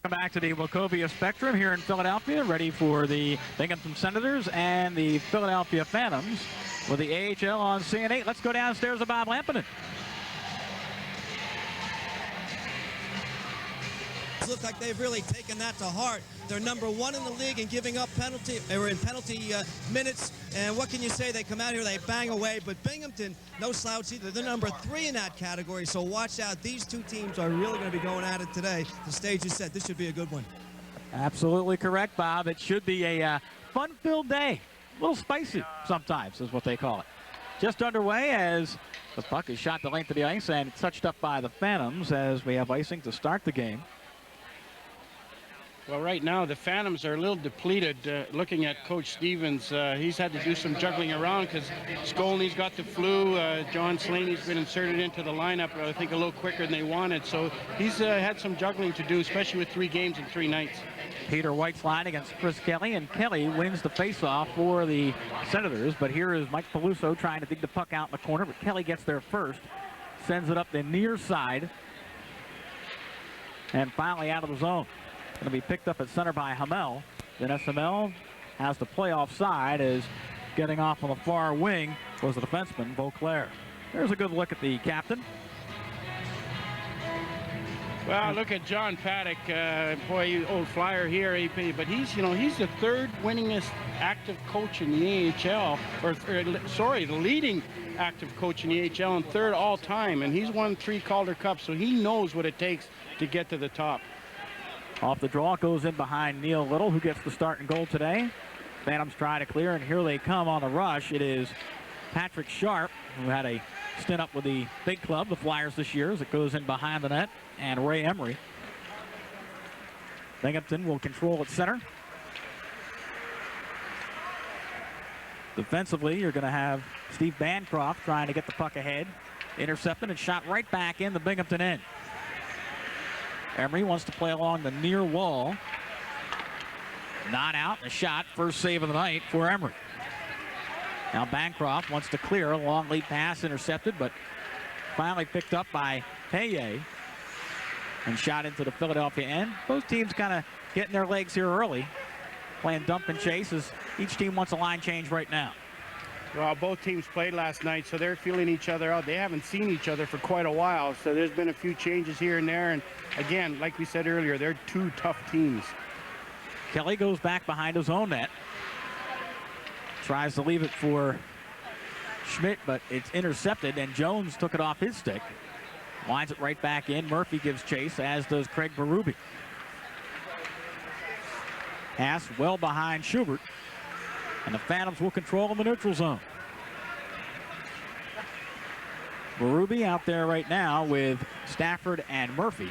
Welcome back to the Wachovia Spectrum here in Philadelphia, ready for the Binghamton Senators and the Philadelphia Phantoms with the AHL on CN8. Let's go downstairs to Bob Lampinen. Look like they've really taken that to heart. They're number one in the league in giving up penalty. They were in penalty minutes, and what can you say? They come out here, they bang away, but Binghamton, no slouch either. They're number 3 in that category, so watch out. These two teams are really going to be going at it today. The stage is set. This should be a good one. Absolutely correct, Bob. It should be a fun-filled day. A little spicy sometimes is what they call it. Just underway as the puck is shot the length of the ice and touched up by the Phantoms as we have icing to start the game. Well, right now, the Phantoms are a little depleted. Looking at Coach Stevens, he's had to do some juggling around because Skolny's got the flu. John Slaney's been inserted into the lineup, I think, a little quicker than they wanted. So he's had some juggling to do, especially with 3 games in 3 nights. Peter White's line against Chris Kelly, and Kelly wins the faceoff for the Senators. But here is Mike Peluso trying to dig the puck out in the corner, but Kelly gets there first, sends it up the near side, and finally out of the zone. Going to be picked up at center by Hamel. Then SML has to play offside as getting off on the far wing was the defenseman, Beauclair. There's a good look at the captain. Well, look at John Paddock, boy, old Flyer here, AP, but he's the 3rd winningest active coach in the AHL, the leading active coach in the AHL and 3rd all time, and he's won 3 Calder Cups, so he knows what it takes to get to the top. Off the draw, goes in behind Neil Little, who gets the start and goal today. Phantoms try to clear, and here they come on the rush. It is Patrick Sharp, who had a stint up with the big club, the Flyers, this year, as it goes in behind the net, and Ray Emery. Binghamton will control at center. Defensively, you're going to have Steve Bancroft trying to get the puck ahead. Intercepted and shot right back in the Binghamton end. Emery wants to play along the near wall. Not out, a shot, first save of the night for Emery. Now Bancroft wants to clear, a long lead pass intercepted, but finally picked up by Paye and shot into the Philadelphia end. Both teams kind of getting their legs here early, playing dump and chase as each team wants a line change right now. Well, both teams played last night, so they're feeling each other out. They haven't seen each other for quite a while, so there's been a few changes here and there. And again, like we said earlier, they're 2 tough teams. Kelly goes back behind his own net. Tries to leave it for Schmidt, but it's intercepted, and Jones took it off his stick. Winds it right back in. Murphy gives chase, as does Craig Berube. Pass well behind Schubert. And the Phantoms will control in the neutral zone. Berube out there right now with Stafford and Murphy.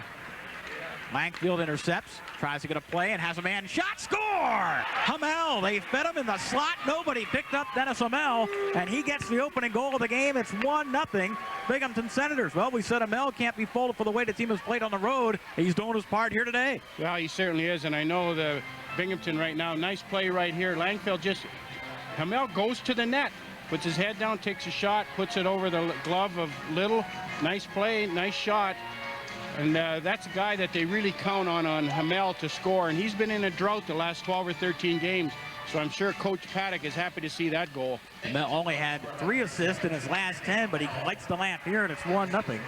Langfield intercepts, tries to get a play, and has a man shot, score! Hamel, they fed him in the slot. Nobody picked up Dennis Hamel, and he gets the opening goal of the game. It's 1-0 Binghamton Senators. Well, we said Hamel can't be folded for the way the team has played on the road. He's doing his part here today. Well, he certainly is, and I know the Binghamton right now, nice play right here. Langfield Hamel goes to the net, puts his head down, takes a shot, puts it over the glove of Little. Nice play, nice shot. And that's a guy that they really count on Hamel to score. And he's been in a drought the last 12 or 13 games. So I'm sure Coach Paddock is happy to see that goal. Hamel only had 3 assists in his last 10, but he lights the lamp here, and it's 1-0.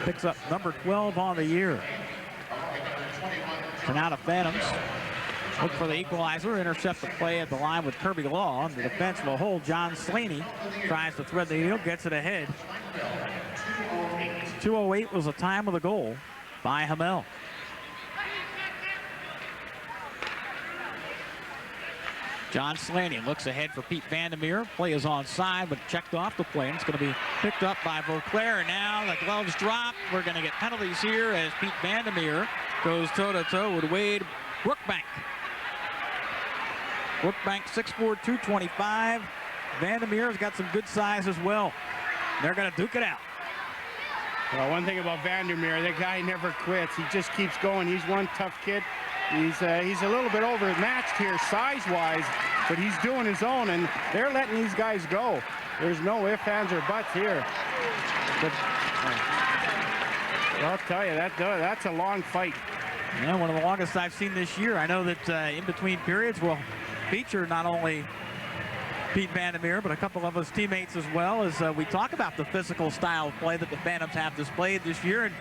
Picks up number 12 on the year. So now the Phantoms look for the equalizer, intercept the play at the line with Kirby Law. And the defense will hold. John Slaney tries to thread the needle, gets it ahead. 2:08 was the time of the goal by Hamel. John Slaney looks ahead for Pete Vandermeer. Play is onside, but checked off the play. And it's going to be picked up by Beauclair. And now the gloves drop. We're going to get penalties here as Pete Vandermeer goes toe-to-toe with Wade Brookbank. Brookbank 6'4", 225. Vandermeer's got some good size as well. They're going to duke it out. Well, one thing about Vandermeer, that guy never quits. He just keeps going. He's one tough kid. He's a little bit overmatched here size-wise, but he's doing his own, and they're letting these guys go. There's no ifs, ands, or buts here. But, I'll tell you, that's a long fight. Yeah, one of the longest I've seen this year. I know that in between periods we'll feature not only Pete Vandermeer, but a couple of his teammates as well, as we talk about the physical style of play that the Phantoms have displayed this year.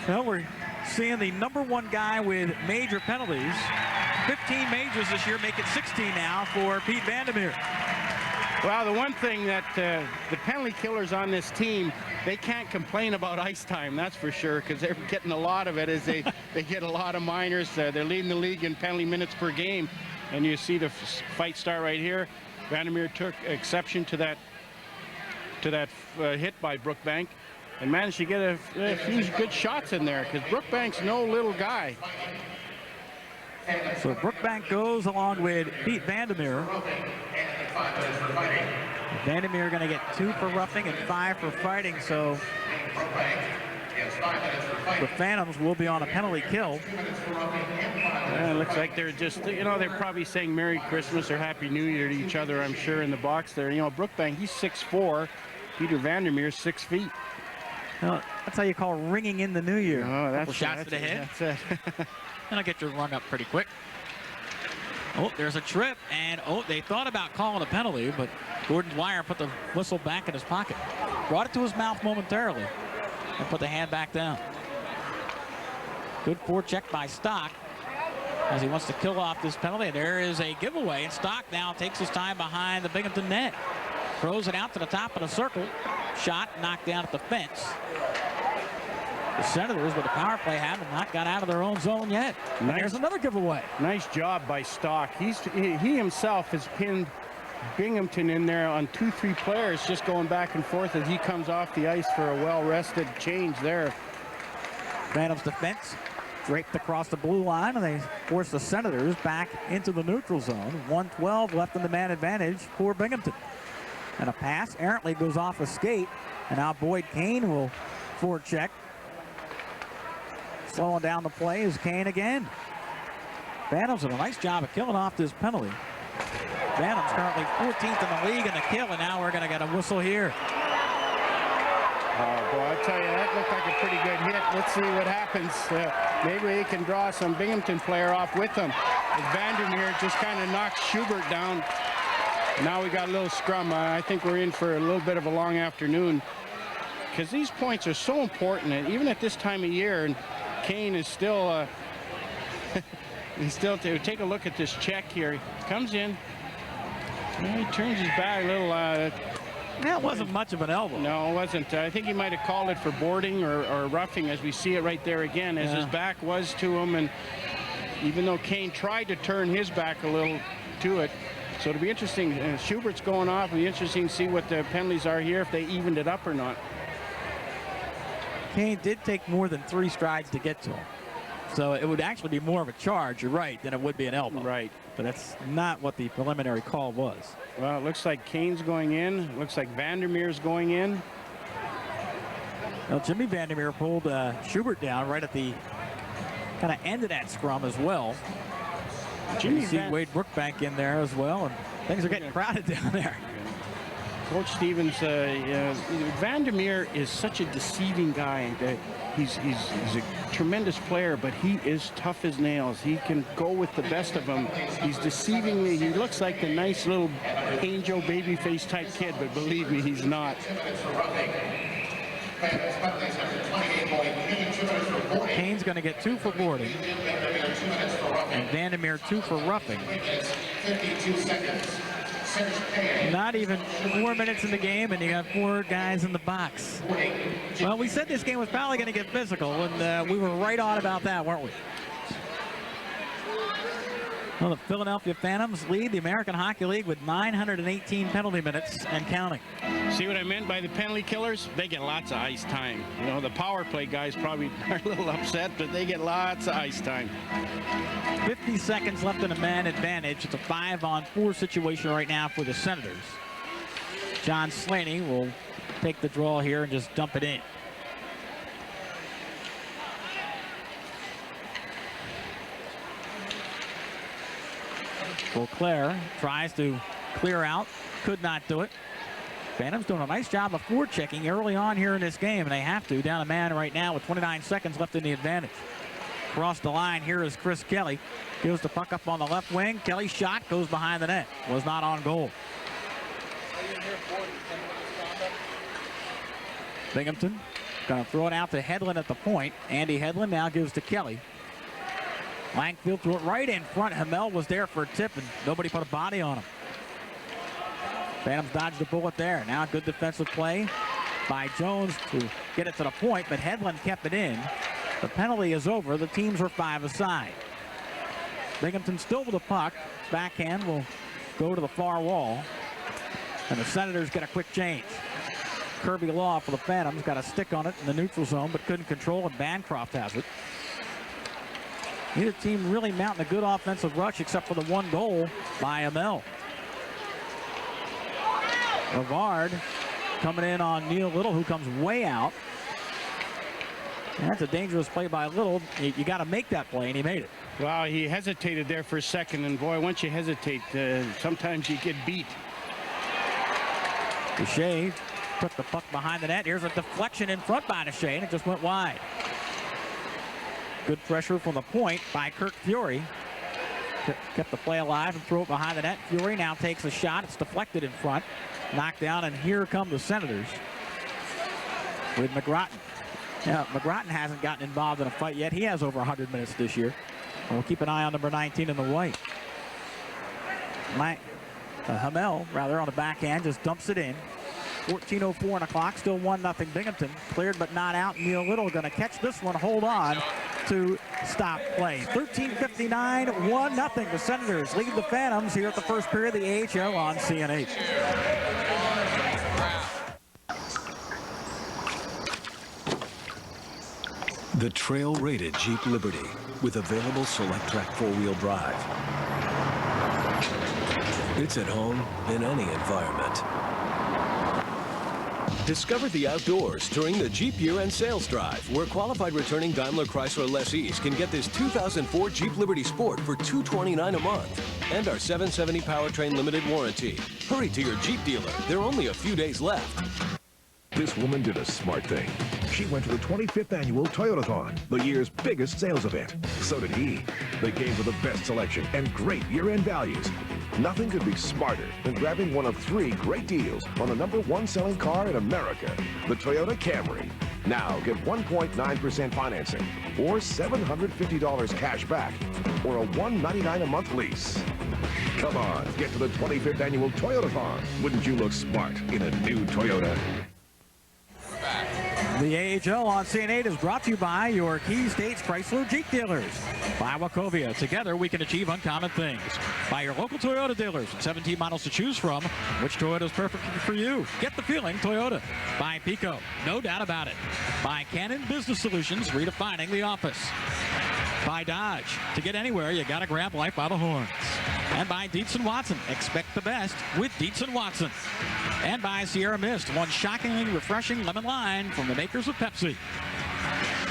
And we're seeing the #1 guy with major penalties. 15 majors this year, make it 16 now for Pete Vandermeer. Well, the one thing that the penalty killers on this team, they can't complain about ice time, that's for sure, because they're getting a lot of it as they get a lot of minors. They're leading the league in penalty minutes per game. And you see the fight start right here. Vandermeer took exception to that hit by Brookbank and managed to get a few good shots in there, because Brookbank's no little guy. So Brookbank goes along with Pete Vandermeer. Vandermeer going to get 2 for roughing and 5 for fighting, so the Phantoms will be on a penalty kill. It looks like they're just, they're probably saying Merry Christmas or Happy New Year to each other, I'm sure, in the box there. Brookbank, he's 6'4", Peter Vandermeer 6 feet. Well, that's how you call ringing in the new year. Oh, that's shots to the head. That's it. And I'll get your rung up pretty quick. Oh, there's a trip, and they thought about calling a penalty, but Gordon Dwyer put the whistle back in his pocket. Brought it to his mouth momentarily and put the hand back down. Good forecheck by Stock as he wants to kill off this penalty. There is a giveaway, and Stock now takes his time behind the Binghamton net. Throws it out to the top of the circle. Shot knocked down at the fence. The Senators, with the power play, have not got out of their own zone yet. There's another giveaway. Nice job by Stock. He himself has pinned Binghamton in there on 2-3 players, just going back and forth as he comes off the ice for a well-rested change there. Phantoms defense draped across the blue line, and they force the Senators back into the neutral zone. 1:12 left in the man advantage for Binghamton. And a pass errantly goes off a skate, and now Boyd Kane will forecheck. Slowing down the play is Kane again. Phantoms did a nice job of killing off this penalty. Phantoms currently 14th in the league in the kill, and now we're going to get a whistle here. Oh, boy, I tell you, that looked like a pretty good hit. Let's see what happens. Maybe he can draw some Binghamton player off with him. Vandermeer just kind of knocks Schubert down. Now we got a little scrum. I think we're in for a little bit of a long afternoon, because these points are so important, and even at this time of year. And Kane is still, take a look at this check here. He comes in, and he turns his back a little. That wasn't much of an elbow. No, it wasn't. I think he might have called it for boarding or roughing, as we see it right there again, as his back was to him. And even though Kane tried to turn his back a little to it. So it'll be interesting. Schubert's going off. It'll be interesting to see what the penalties are here, if they evened it up or not. Kane did take more than 3 strides to get to him. So it would actually be more of a charge, you're right, than it would be an elbow. Right. But that's not what the preliminary call was. Well, it looks like Kane's going in. It looks like Vandermeer's going in. Well, Jimmy Vandermeer pulled Schubert down right at the kind of end of that scrum as well. You see Wade Brookbank in there as well, and things are getting crowded down there. Coach Stevens, Vandermeer is such a deceiving guy. He's a tremendous player, but he is tough as nails. He can go with the best of them. He's deceivingly, he looks like the nice little angel babyface type kid, but believe me, he's not. Kane's going to get 2 for boarding, and Vandermeer 2 for roughing. 52 seconds. Not even 4 minutes in the game, and you got 4 guys in the box. Well, we said this game was probably going to get physical, and we were right on about that, weren't we? Well, the Philadelphia Phantoms lead the American Hockey League with 918 penalty minutes and counting. See what I meant by the penalty killers? They get lots of ice time. You know, the power play guys probably are a little upset, but they get lots of ice time. 50 seconds left in a man advantage. It's a 5-on-4 situation right now for the Senators. John Slaney will take the draw here and just dump it in. Beauclair tries to clear out, could not do it. Phantoms doing a nice job of forechecking early on here in this game, and they have to. Down a man right now with 29 seconds left in the advantage. Across the line here is Chris Kelly. Gives the puck up on the left wing. Kelly's shot goes behind the net. Was not on goal. Binghamton going to throw it out to Hedlund at the point. Andy Hedlund now gives to Kelly. Langfield threw it right in front. Hamel was there for a tip, and nobody put a body on him. Phantoms dodged a bullet there. Now good defensive play by Jones to get it to the point, but Hedlund kept it in. The penalty is over. The teams are 5 aside. Binghamton still with the puck. Backhand will go to the far wall, and the Senators get a quick change. Kirby Law for the Phantoms got a stick on it in the neutral zone, but couldn't control it. Bancroft has it. Neither team really mounting a good offensive rush except for the one goal by Hamel. Lavard coming in on Neil Little, who comes way out. And that's a dangerous play by Little. You got to make that play, and he made it. Well, he hesitated there for a second, and boy, once you hesitate, sometimes you get beat. Deshay took the puck behind the net. Here's a deflection in front by Deshay, and it just went wide. Good pressure from the point by Kirk Fury. Kept the play alive and threw it behind the net. Fury now takes a shot. It's deflected in front. Knocked down, and here come the Senators with McGrattan. Now, McGrattan hasn't gotten involved in a fight yet. He has over 100 minutes this year. And we'll keep an eye on number 19 in the white. Hamel, rather, on the backhand, just dumps it in. 14:04 on the clock. Still 1-0 Binghamton. Cleared but not out. Neil Little going to catch this one. Hold on to stop play. 13:59, 1-0. The Senators lead the Phantoms here at the first period of the AHL on CNH. The trail-rated Jeep Liberty with available Select-Track 4-wheel drive. It's at home in any environment. Discover the outdoors during the Jeep Year-End Sales Drive, where qualified returning Daimler Chrysler lessees can get this 2004 Jeep Liberty Sport for $229 a month. And our 770 powertrain limited warranty. Hurry to your Jeep dealer. There are only a few days left. This woman did a smart thing. She went to the 25th annual Toyotathon, the year's biggest sales event. So did he. They came for the best selection and great year-end values. Nothing could be smarter than grabbing one of 3 great deals on the #1 selling car in America, the Toyota Camry. Now get 1.9% financing, or $750 cash back, or a $199 a month lease. Come on, get to the 25th annual Toyotathon. Wouldn't you look smart in a new Toyota? The AHL on CN8 is brought to you by your Key States Chrysler Jeep dealers. By Wachovia. Together we can achieve uncommon things. By your local Toyota dealers. 17 models to choose from. Which Toyota is perfect for you? Get the feeling Toyota. By Pico. No doubt about it. By Canon Business Solutions. Redefining the office. By Dodge. To get anywhere, you got to grab life by the horns. And by Dietz & Watson. Expect the best with Dietz & Watson. And by Sierra Mist, one shockingly refreshing lemon lime from the makers of Pepsi.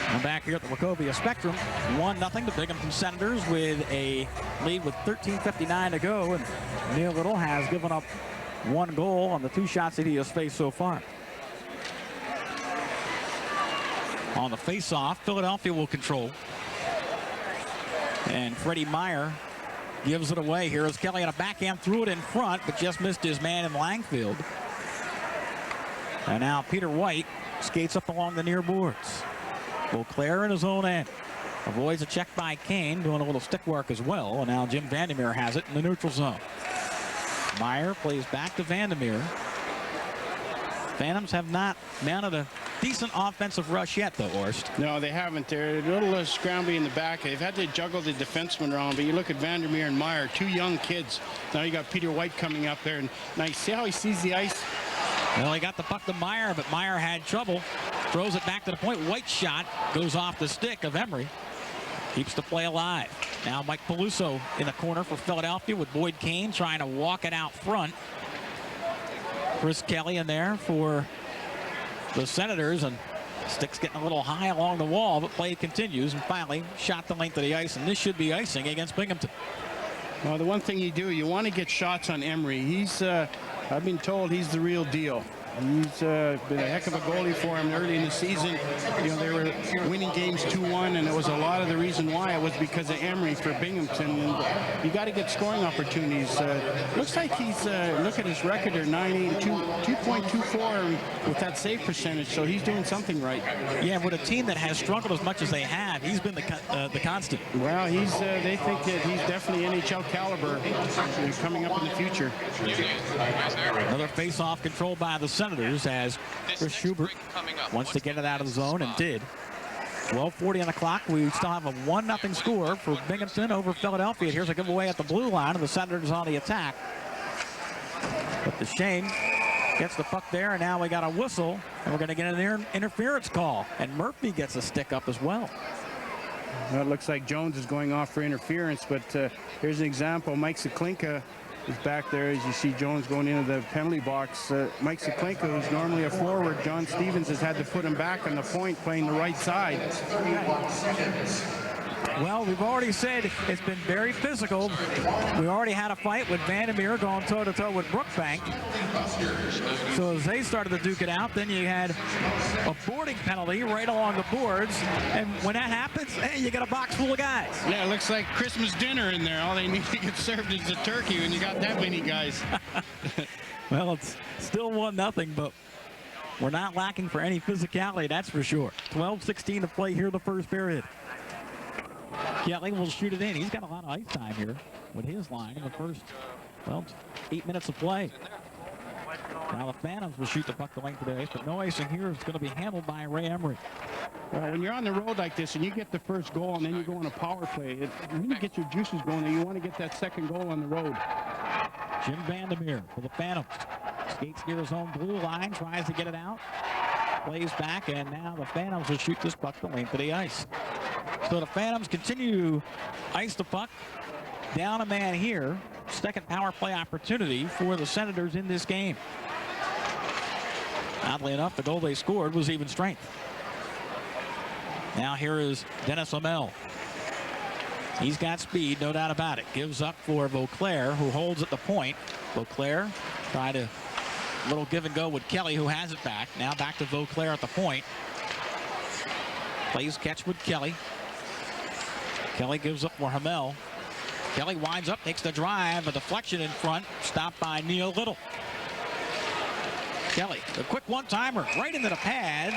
I'm back here at the Wachovia Spectrum. 1-0 the Binghamton Senators with a lead with 13:59 to go. And Neil Little has given up 1 goal on the 2 shots that he has faced so far. On the face-off, Philadelphia will control. And Freddie Meyer gives it away. Here is Kelly on a backhand, threw it in front, but just missed his man in Langfield. And now Peter White skates up along the near boards. Beauclair in his own end. Avoids a check by Kane, doing a little stick work as well. And now Jim Vandermeer has it in the neutral zone. Meyer plays back to Vandermeer. Phantoms have not mounted a decent offensive rush yet, though, Horst. No, they haven't. They're a little scrambly in the back. They've had to juggle the defensemen around, but you look at Vandermeer and Meyer, 2 young kids. Now you got Peter White coming up there, and now you see how he sees the ice. Well, he got the puck to Meyer, but Meyer had trouble. Throws it back to the point. White shot goes off the stick of Emery. Keeps the play alive. Now Mike Peluso in the corner for Philadelphia with Boyd Kane trying to walk it out front. Chris Kelly in there for the Senators, and stick's getting a little high along the wall, but play continues, and finally shot the length of the ice, and this should be icing against Binghamton. Well, the one thing you do, you want to get shots on Emery. He's, I've been told he's the real deal. He's been a heck of a goalie for him early in the season. You know, they were winning games 2-1, and it was a lot of the reason why it was because of Emery for Binghamton. And you got to get scoring opportunities. Looks like he's, look at his record there, 2.24 with that save percentage, so he's doing something right. Yeah, with a team that has struggled as much as they have, he's been the constant. Well, he's they think that he's definitely NHL caliber coming up in the future. Another face-off controlled by the Senators as Chris Schubert wants to get it out of the zone and did. 12:40 on the clock. We still have a 1-0 score for Binghamton over Philadelphia. Here's a giveaway at the blue line, and the Senators on the attack. But Duchesne gets the puck there, and now we got a whistle, and we're going to get an interference call. And Murphy gets a stick up as well. Well, it looks like Jones is going off for interference, but here's an example. Mike Seklinka is back there as you see Jones going into the penalty box. Mike Seklinka, who's normally a forward, John Stevens has had to put him back on the point, playing the right side. Well, we've already said it's been very physical. We already had a fight with Vandermeer going toe-to-toe with Brookbank. So as they started to duke it out, then you had a boarding penalty right along the boards. And when that happens, hey, you got a box full of guys. Yeah, it looks like Christmas dinner in there. All they need to get served is a turkey when you got that many guys. Well, it's still 1-0, but we're not lacking for any physicality, that's for sure. 12:16 to play here in the first period. Kelly will shoot it in. He's got a lot of ice time here with his line in the first, well, 8 minutes of play. Now the Phantoms will shoot the puck the length of the ice, but no icing here. It's going to be handled by Ray Emery. Well, when you're on the road like this and you get the first goal and then you go on a power play, you need to get your juices going and you want to get that second goal on the road. Jim Vandermeer for the Phantoms. Skates near his own blue line, tries to get it out. Plays back, and now the Phantoms will shoot this puck the length of the ice. So the Phantoms continue to ice the puck. Down a man here. Second power play opportunity for the Senators in this game. Oddly enough, the goal they scored was even strength. Now here is Dennis Amel. He's got speed, no doubt about it. Gives up for Vauclair, who holds at the point. Vauclair tried a little give and go with Kelly, who has it back. Now back to Vauclair at the point. Plays catch with Kelly. Kelly gives up for Hamel. Kelly winds up, takes the drive, a deflection in front, stopped by Neil Little. Kelly, a quick one-timer right into the pads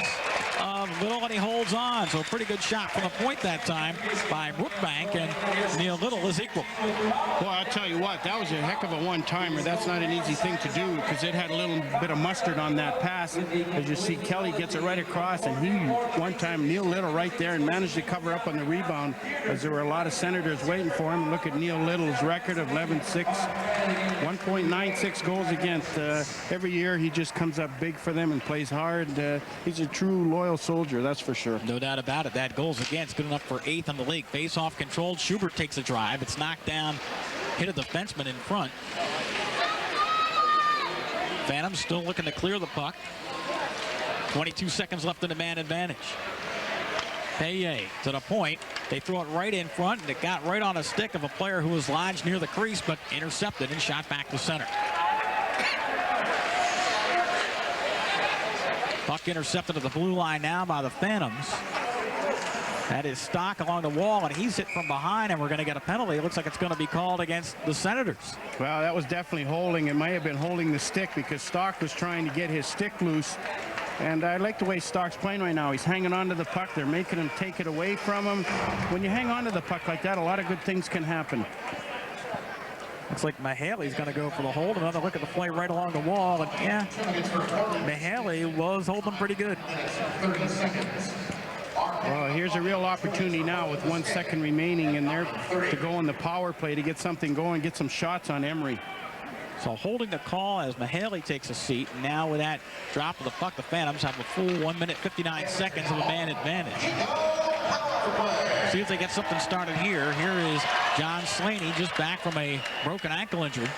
of Little, and he holds on. So a pretty good shot from the point that time by Brookbank, and Neil Little is equal. Well, I'll tell you what, that was a heck of a one-timer. That's not an easy thing to do because it had a little bit of mustard on that pass. As you see, Kelly gets it right across, and he one-time Neil Little right there and managed to cover up on the rebound as there were a lot of Senators waiting for him. Look at Neil Little's record of 11-6, 1.96 goals against. Every year he just comes up big for them and plays hard. He's a true loyal soldier, that's for sure. No doubt about it. That goals against good enough for 8th in the league. Face-off controlled. Schubert takes a drive. It's knocked down. Hit a defenseman in front. Phantoms still looking to clear the puck. 22 seconds left in the man advantage. Paye to the point. They throw it right in front, and it got right on a stick of a player who was lodged near the crease, but intercepted and shot back to center. Puck intercepted at the blue line now by the Phantoms. That is Stock along the wall, and he's hit from behind, and we're going to get a penalty. It looks like it's going to be called against the Senators. Well, that was definitely holding. It might have been holding the stick because Stock was trying to get his stick loose. And I like the way Stock's playing right now. He's hanging on to the puck. They're making him take it away from him. When you hang on to the puck like that, a lot of good things can happen. Looks like Mihaley's going to go for the hold. Another look at the play right along the wall. And yeah, Mihaley was holding pretty good. Well, here's a real opportunity now with 1 second remaining in there to go on the power play to get something going, get some shots on Emery. So holding the call as Mihaley takes a seat. And now with that drop of the puck, the Phantoms have a full 1 minute, 59 seconds of a man advantage. See if they get something started here. Here is John Slaney, just back from a broken ankle injury.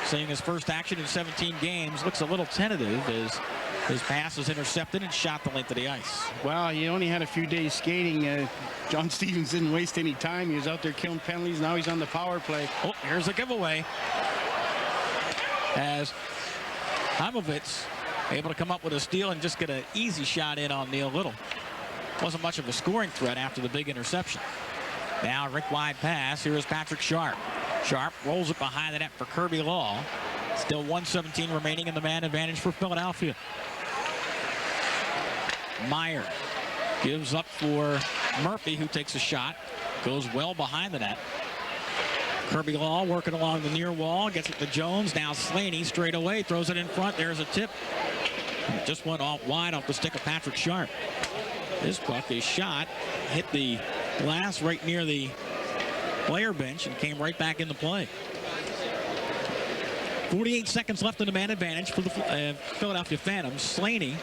Seeing his first action in 17 games. Looks a little tentative as his pass is intercepted and shot the length of the ice. Well, he only had a few days skating. John Stevens didn't waste any time. He was out there killing penalties. Now he's on the power play. Oh, here's a giveaway. As Hamovitz able to come up with a steal and just get an easy shot in on Neil Little. Wasn't much of a scoring threat after the big interception. Now Rick wide pass. Here is Patrick Sharp. Sharp rolls it behind the net for Kirby Law. Still 1:17 remaining in the man advantage for Philadelphia. Meyer gives up for Murphy, who takes a shot. Goes well behind the net. Kirby Law working along the near wall. Gets it to Jones. Now Slaney straight away. Throws it in front. There's a tip. It just went off wide off the stick of Patrick Sharp. This puck is shot. Hit the glass right near the player bench and came right back into play. 48 seconds left in the man advantage for the Philadelphia Phantoms. Slaney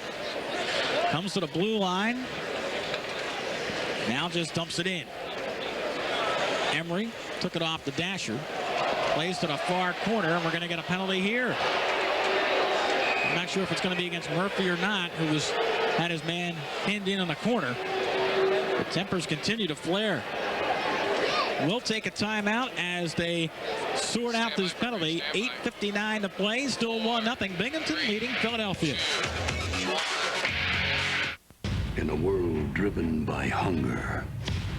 comes to the blue line. Now just dumps it in. Emery took it off the dasher. Plays to the far corner, and we're going to get a penalty here. I'm not sure if it's going to be against Murphy or not, who had his man pinned in on the corner. The tempers continue to flare. We'll take a timeout as they sort out this penalty. 8:59 to play. Still 1-0. Binghamton leading Philadelphia. In a world driven by hunger,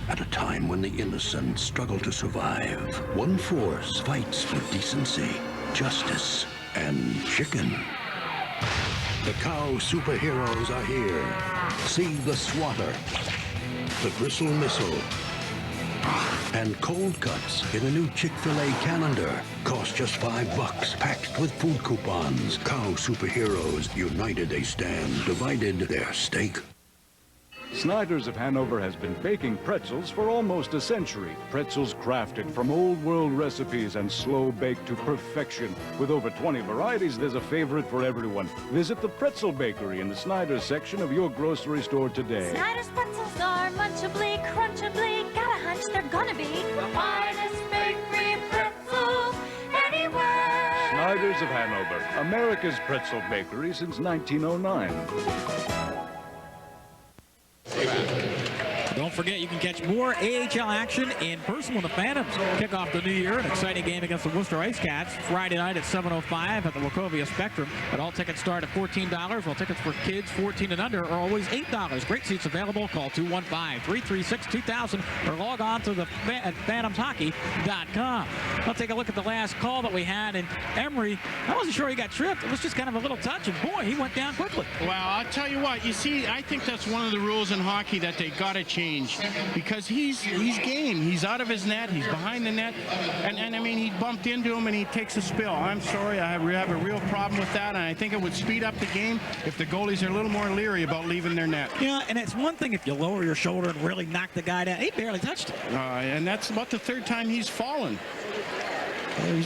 at a time when the innocent struggle to survive, one force fights for decency, justice, and chicken. The cow superheroes are here. See the swatter, the gristle missile, and cold cuts in a new Chick-fil-A calendar. Cost just $5, packed with food coupons. Cow superheroes, united they stand, divided their steak. Snyder's of Hanover has been baking pretzels for almost a century. Pretzels crafted from old world recipes and slow baked to perfection. With over 20 varieties, there's a favorite for everyone. Visit the Pretzel Bakery in the Snyder's section of your grocery store today. Snyder's pretzels are munchably, crunchably. Got a hunch they're gonna be the finest bakery pretzels anywhere. Snyder's of Hanover, America's pretzel bakery since 1909. Don't forget, you can catch more AHL action in person when the Phantoms kick off the new year. An exciting game against the Worcester Ice Cats Friday night at 7:05 at the Wachovia Spectrum. But all tickets start at $14, while tickets for kids 14 and under are always $8. Great seats available. Call 215-336-2000 or log on to the phantomshockey.com. I'll take a look at the last call that we had. And Emery, I wasn't sure he got tripped. It was just kind of a little touch, and boy, he went down quickly. Well, I'll tell you what. You see, I think that's one of the rules in hockey that they got to change, because he's game. He's out of his net. He's behind the net, and I mean, he bumped into him and he takes a spill. I'm sorry, I have a real problem with that, and I think it would speed up the game if the goalies are a little more leery about leaving their net. Yeah, and it's one thing if you lower your shoulder and really knock the guy down. He barely touched it. And that's about the third time he's fallen.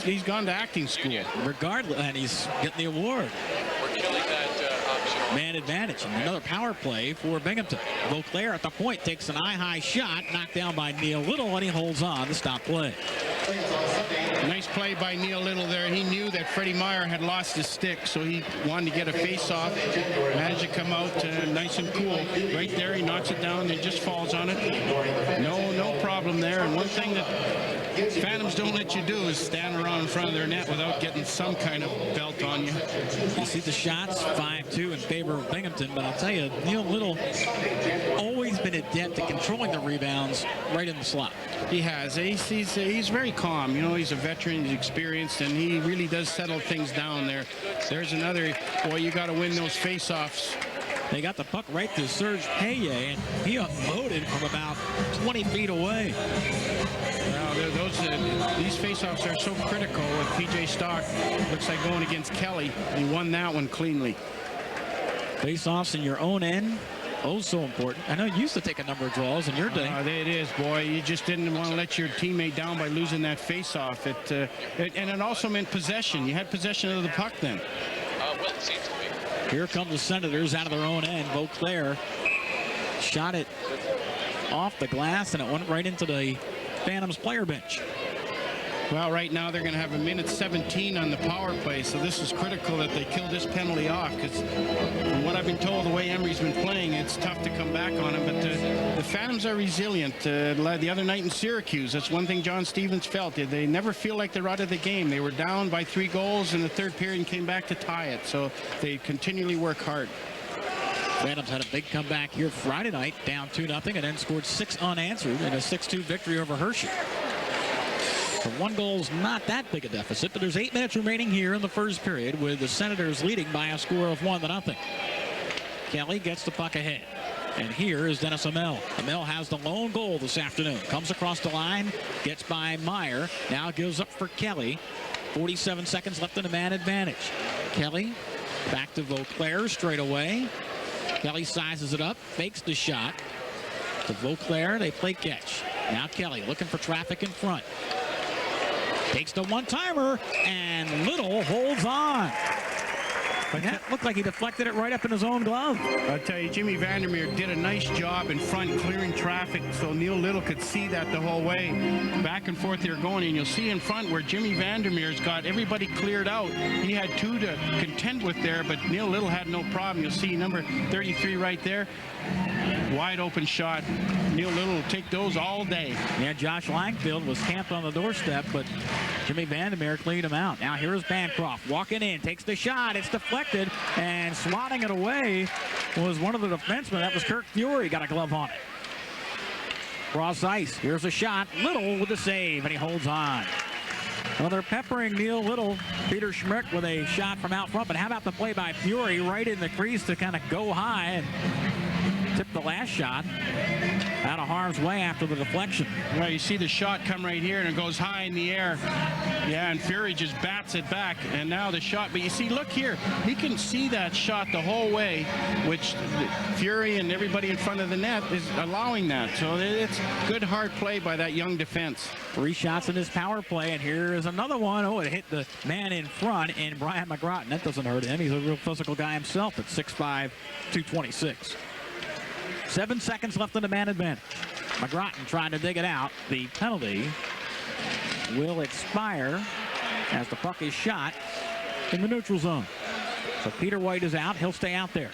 He's gone to acting school. Regardless, and he's getting the award. We're killing that option. Man advantage, and another power play for Binghamton. Vauclair at the point takes an eye-high shot, knocked down by Neil Little, and he holds on to stop play. Nice play by Neil Little there. He knew that Freddie Meyer had lost his stick, so he wanted to get a face-off. Managed to come out nice and cool. Right there, he knocks it down and just falls on it. No problem there. And one thing that Phantoms don't let you do is stand around in front of their net without getting some kind of belt on you. You see the shots, 5-2 in favor of Binghamton, but I'll tell you, Neil Little always been adept at controlling the rebounds right in the slot. He has. He's very calm. You know, he's a veteran, he's experienced, and he really does settle things down there. There's another, boy, you got to win those face-offs. They got the puck right to Serge Paye, and he unloaded from about 20 feet away. Well, these faceoffs are so critical with P.J. Stock. Looks like going against Kelly. He won that one cleanly. Faceoffs in your own end, oh so important. I know you used to take a number of draws in your day. There it is, boy. You just didn't want to let your teammate down by losing that faceoff. And it also meant possession. You had possession of the puck then. Well, it seems to be. Here come the Senators out of their own end. Vauclair shot it off the glass, and it went right into the Phantoms player bench. Well, right now they're going to have a minute 17 on the power play, so this is critical that they kill this penalty off, because from what I've been told, the way Emery's been playing, it's tough to come back on him. But the Phantoms are resilient. The other night in Syracuse, that's one thing John Stevens felt. They never feel like they're out of the game. They were down by 3 goals in the third period and came back to tie it, so they continually work hard. Phantoms had a big comeback here Friday night, down 2-0, and then scored 6 unanswered in a 6-2 victory over Hershey. So 1 goal's not that big a deficit, but there's 8 minutes remaining here in the first period, with the Senators leading by a score of 1-0. Kelly gets the puck ahead. And here is Dennis Amell. Amell has the lone goal this afternoon. Comes across the line, gets by Meyer, now gives up for Kelly. 47 seconds left in the man advantage. Kelly back to Vauclair straight away. Kelly sizes it up, fakes the shot. To Vauclair, they play catch. Now Kelly looking for traffic in front. Takes the one-timer, and Little holds on. But that looked like he deflected it right up in his own glove. I'll tell you, Jimmy Vandermeer did a nice job in front clearing traffic so Neil Little could see that the whole way. Back and forth they're going, and you'll see in front where Jimmy Vandermeer's got everybody cleared out. He had 2 to contend with there, but Neil Little had no problem. You'll see number 33 right there. Wide open shot. Neil Little will take those all day. Yeah, Josh Langfield was camped on the doorstep, but Jimmy Vandermeer cleaned him out. Now here's Bancroft walking in, takes the shot. It's deflected, and swatting it away was one of the defensemen. That was Kirk Fury. Got a glove on it. Cross ice. Here's a shot. Little with the save, and he holds on. Well, they're peppering Neil Little, Peter Schmidt with a shot from out front, but how about the play by Fury right in the crease to kind of go high and tip the last shot out of harm's way after the deflection. Well, you see the shot come right here, and it goes high in the air. Yeah, and Fury just bats it back, and now the shot. But you see, look here, he can see that shot the whole way, which Fury and everybody in front of the net is allowing that. So it's good hard play by that young defense. 3 shots in this power play, and here is another one. Oh, it hit the man in front, and Brian McGrattan. That doesn't hurt him. He's a real physical guy himself at 6'5", 226. 7 seconds left in the man advantage. McGrattan trying to dig it out. The penalty will expire as the puck is shot in the neutral zone. So Peter White is out. He'll stay out there.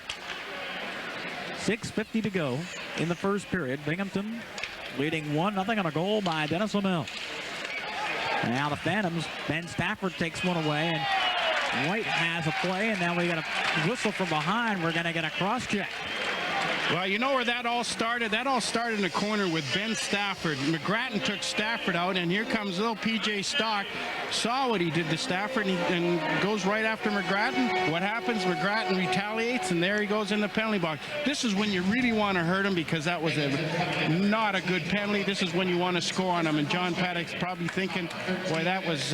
6:50 to go in the first period. Binghamton leading 1-0 on a goal by Dennis Amell. Now the Phantoms, Ben Stafford takes one away, and White has a play, and now we got a whistle from behind. We're going to get a cross check. Well, you know where that all started? That all started in the corner with Ben Stafford. McGrattan took Stafford out, and here comes little P.J. Stock. Saw what he did to Stafford, and goes right after McGrattan. What happens? McGrattan retaliates, and there he goes in the penalty box. This is when you really want to hurt him, because that was not a good penalty. This is when you want to score on him, and John Paddock's probably thinking, boy, that was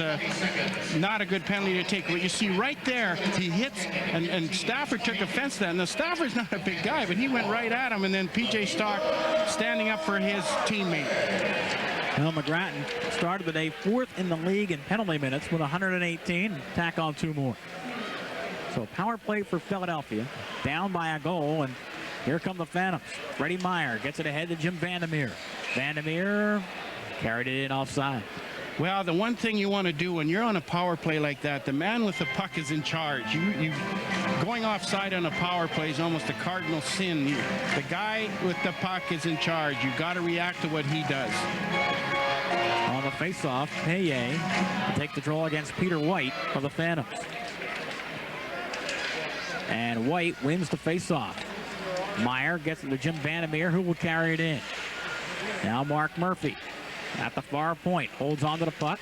not a good penalty to take. But you see right there, he hits, and Stafford took offense to that. Now, Stafford's not a big guy, but he went right at him, and then P.J. Stock standing up for his teammate. Well, McGrattan started the day 4th in the league in penalty minutes with 118. Tack on 2 more. So power play for Philadelphia, down by a goal, and here come the Phantoms. Freddie Meyer gets it ahead to Jim Vandermeer. Vandermeer carried it in offside. Well, the one thing you want to do when you're on a power play like that, the man with the puck is in charge. You going offside on a power play is almost a cardinal sin. The guy with the puck is in charge. You've got to react to what he does. On the faceoff, Paye will take the draw against Peter White for the Phantoms. And White wins the faceoff. Meyer gets it to Jim Vandermeer, who will carry it in. Now Mark Murphy at the far point, holds onto the puck,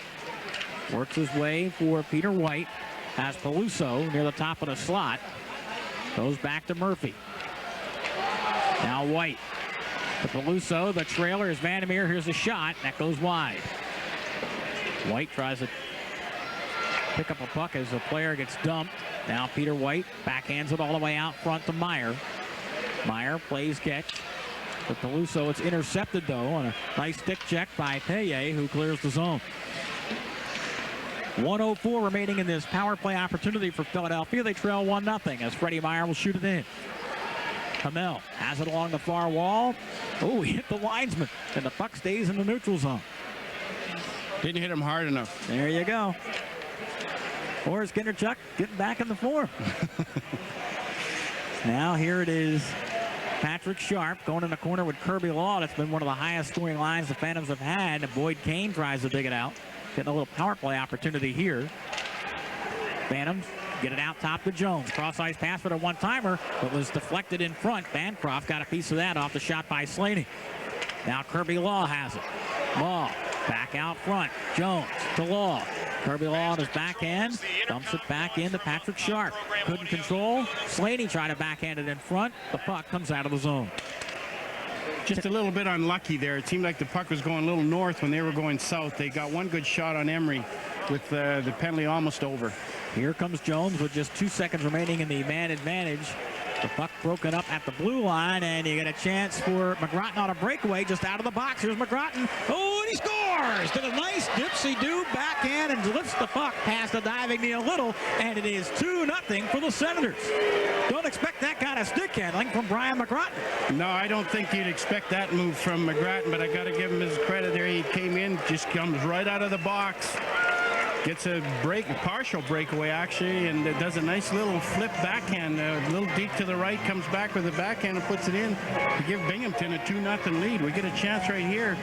works his way for Peter White, has Peluso near the top of the slot, goes back to Murphy. Now White to Peluso, the trailer is Vandermeer, here's a shot, that goes wide. White tries to pick up a puck as the player gets dumped. Now Peter White backhands it all the way out front to Meyer. Meyer plays catch. For Peluso, it's intercepted, though, on a nice stick check by Paye, who clears the zone. 1:04 remaining in this power play opportunity for Philadelphia. They trail 1-0 as Freddie Meyer will shoot it in. Hamel has it along the far wall. Oh, he hit the linesman, and the puck stays in the neutral zone. Didn't hit him hard enough. There you go. Boris Kinderchuk getting back in the form. Now here it is. Patrick Sharp going in the corner with Kirby Law. That's been one of the highest scoring lines the Phantoms have had. And Boyd Kane tries to dig it out. Getting a little power play opportunity here. Phantoms get it out top to Jones. Cross-ice pass for the one-timer, but was deflected in front. Bancroft got a piece of that off the shot by Slaney. Now Kirby Law has it. Law back out front. Jones to Law. Kirby Law on his backhand. Dumps it back into Patrick Sharp. Couldn't control. Slaney tried to backhand it in front. The puck comes out of the zone. Just a little bit unlucky there. It seemed like the puck was going a little north when they were going south. They got one good shot on Emery with the penalty almost over. Here comes Jones with just 2 seconds remaining in the man advantage. The puck broken up at the blue line, and you get a chance for McGrattan on a breakaway just out of the box. Here's McGrattan. Oh, and he scores! Did a nice dipsy-do backhand and lifts the puck past the diving Neil Little, and it is 2-0 for the Senators. Don't expect that kind of stick handling from Brian McGrattan. No, I don't think you'd expect that move from McGrattan, but I got to give him his credit there. He came in, just comes right out of the box. Gets a partial breakaway actually, and does a nice little flip backhand, a little deep to the right, comes back with the backhand and puts it in to give Binghamton a 2-0 lead. We get a chance right here.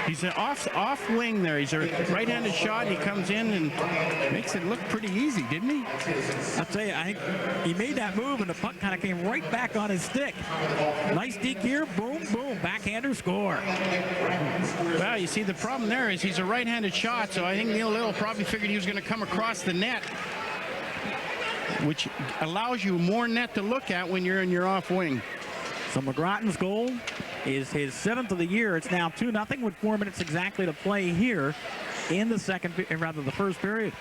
He's an off wing there. He's a right-handed shot, and he comes in and makes it look pretty easy, didn't he? I'll tell you, I think he made that move, and the puck kind of came right back on his stick. Nice deke here, boom, boom, backhander score. Well, you see, the problem there is he's a right-handed shot, so I think Neil Little probably figured he was going to come across the net, which allows you more net to look at when you're in your off wing. So McGrattan's goal is his 7th of the year. It's now 2-0 with 4 minutes exactly to play here in the the first period.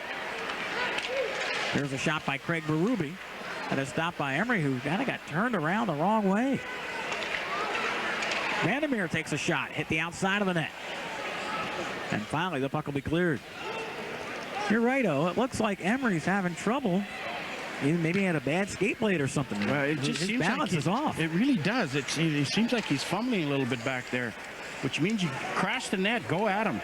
There's a shot by Craig Berube and a stop by Emery, who kind of got turned around the wrong way. Vandermeer takes a shot, hit the outside of the net. And finally, the puck will be cleared. You're right, it looks like Emery's having trouble. Maybe he had a bad skate blade or something. Well, it just seems balance like is off. It really does. It seems like he's fumbling a little bit back there, which means you crash the net, go at him.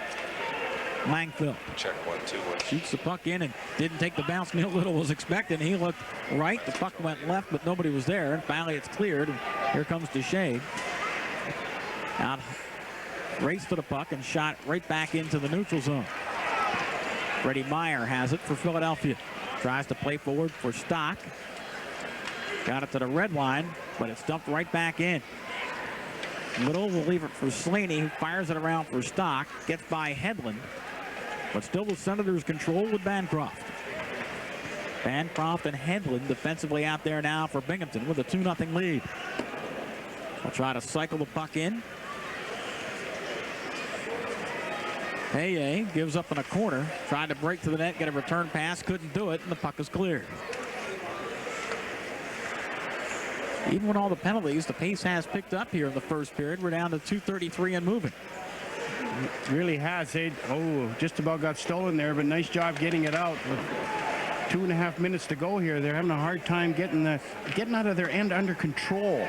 Langfield. Check 1-2. Shoots the puck in and didn't take the bounce Neil Little was expecting. He looked right, the puck went left, but nobody was there. And finally it's cleared. And here comes Deshay. Out, race to the puck and shot right back into the neutral zone. Freddie Meyer has it for Philadelphia. Tries to play forward for Stock. Got it to the red line, but it's dumped right back in. Little will leave it for Slaney, who fires it around for Stock. Gets by Hedlund, but still with Senators control with Bancroft. Bancroft and Hedlund defensively out there now for Binghamton with a 2-0 lead. They'll try to cycle the puck in. Paye gives up in a corner, tried to break to the net, get a return pass, couldn't do it, and the puck is cleared. Even with all the penalties, the pace has picked up here in the first period. We're down to 2:33 and moving. It really has. Just about got stolen there, but nice job getting it out. With 2.5 minutes to go here, they're having a hard time getting out of their end under control.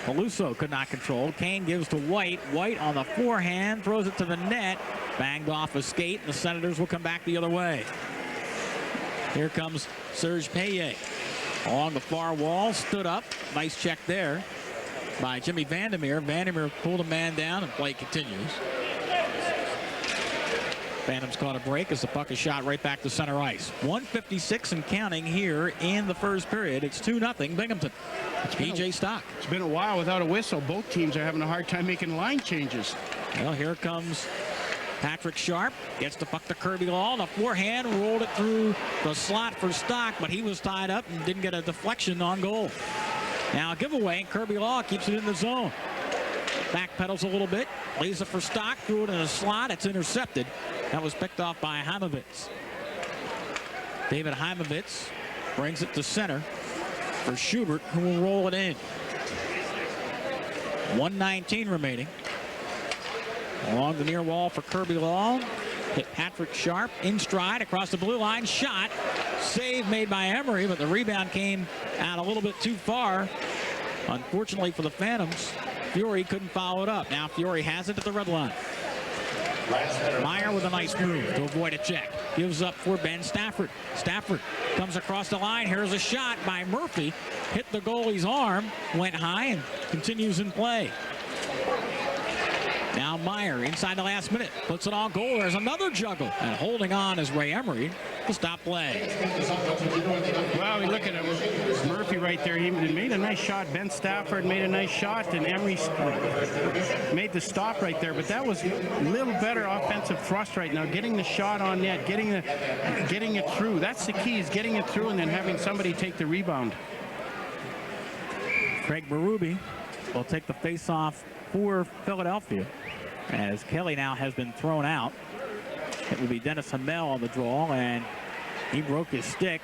Peluso could not control. Kane gives to White. White on the forehand, throws it to the net. Banged off a skate, and the Senators will come back the other way. Here comes Serge Paye. Along the far wall, stood up. Nice check there by Jimmy Vandermeer. Vandermeer pulled a man down, and play continues. Phantoms caught a break as the puck is shot right back to center ice. 1:56 and counting here in the first period. It's 2-0 Binghamton. It's PJ Stock. It's been a while without a whistle. Both teams are having a hard time making line changes. Well, here comes Patrick Sharp. Gets the puck to Kirby Law. The forehand rolled it through the slot for Stock, but he was tied up and didn't get a deflection on goal. Now a giveaway, and Kirby Law keeps it in the zone. Backpedals a little bit, lays it for Stock, threw it in a slot. It's intercepted. That was picked off by Heimovitz. David Heimovitz brings it to center for Schubert, who will roll it in. 1:19 remaining. Along the near wall for Kirby Law. Hit Patrick Sharp in stride across the blue line. Shot. Save made by Emery, but the rebound came out a little bit too far. Unfortunately for the Phantoms, Fiore couldn't follow it up. Now Fiore has it at the red line. Meyer with a nice move to avoid a check. Gives up for Ben Stafford. Stafford comes across the line. Here's a shot by Murphy. Hit the goalie's arm, went high, and continues in play. Now Meyer inside the last minute. Puts it on goal. There's another juggle. And holding on is Ray Emery to stop play. Well, we look at it. Murphy right there. He made a nice shot. Ben Stafford made a nice shot. And Emery made the stop right there. But that was a little better offensive thrust right now. Getting the shot on net. Getting it through. That's the key, is getting it through and then having somebody take the rebound. Craig Berube will take the face-off for Philadelphia, as Kelly now has been thrown out. It will be Dennis Hamel on the draw, and he broke his stick,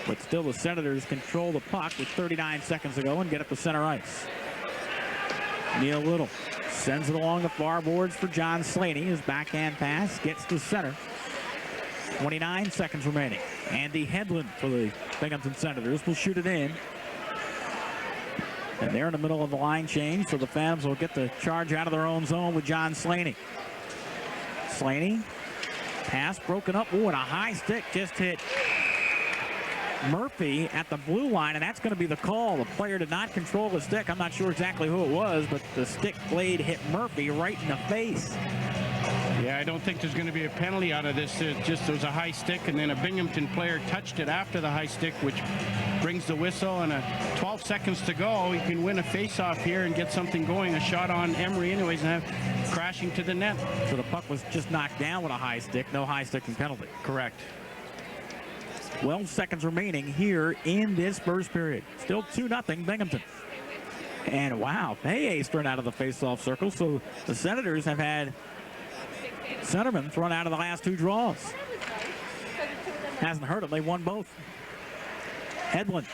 but still the Senators control the puck with 39 seconds to go and get up to center ice. Neil Little sends it along the far boards for John Slaney. His backhand pass gets to center. 29 seconds remaining. Andy Hedlund for the Binghamton Senators will shoot it in. And they're in the middle of the line change, so the Phantoms will get the charge out of their own zone with John Slaney. Slaney, pass broken up. Ooh, and a high stick just hit Murphy at the blue line, and that's going to be the call. The player did not control the stick. I'm not sure exactly who it was, but the stick blade hit Murphy right in the face. Yeah, I don't think there's going to be a penalty out of this. There was a high stick, and then a Binghamton player touched it after the high stick, which brings the whistle, and 12 seconds to go. You can win a face-off here and get something going. A shot on Emery anyways and have crashing to the net. So the puck was just knocked down with a high stick. No high stick and penalty. Correct. 12 seconds remaining here in this first period. Still 2-0 Binghamton. And wow, Peye's thrown out of the face-off circle, so the Senators have had centerman thrown out of the last two draws. Hasn't hurt them. They won both. Hedlund.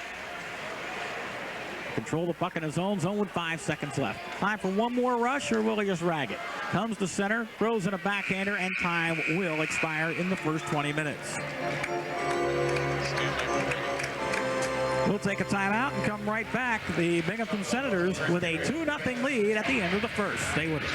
Control the puck in his own zone with 5 seconds left. Time for one more rush, or will he just rag it? Comes to center, throws in a backhander, and time will expire in the first 20 minutes. We'll take a timeout and come right back. The Binghamton Senators with a 2-0 lead at the end of the first. Stay with us.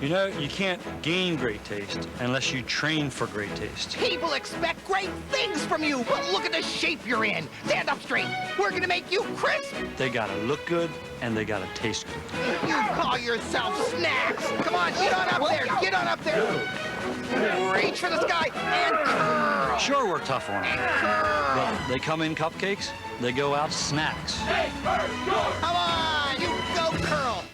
You know, you can't gain great taste unless you train for great taste. People expect great things from you, but look at the shape you're in. Stand up straight. We're gonna make you crisp. They gotta look good, and they gotta taste good. You call yourself snacks. Come on, get on up there. Get on up there. Reach for the sky and curl. Sure, we're tough on them. But they come in cupcakes, they go out snacks. Come on, you go curl.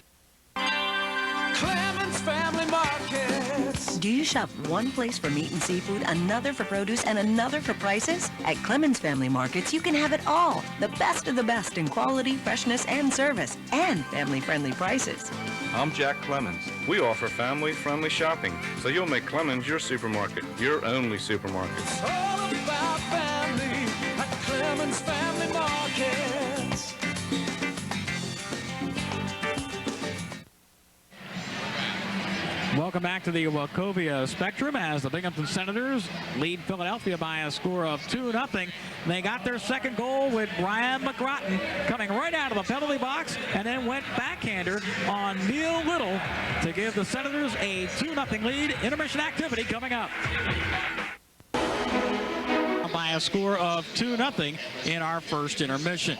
Family Markets. Do you shop one place for meat and seafood, another for produce, and another for prices? At Clemens Family Markets, you can have it all. The best of the best in quality, freshness, and service, and family-friendly prices. I'm Jack Clemens. We offer family-friendly shopping, so you'll make Clemens your supermarket, your only supermarket. It's all about family at Clemens Family Markets. Welcome back to the Wachovia Spectrum as the Binghamton Senators lead Philadelphia by a score of 2-0. They got their second goal with Brian McGrattan coming right out of the penalty box and then went backhander on Neil Little to give the Senators a 2-0 lead. Intermission activity coming up. By a score of 2-0 in our first intermission.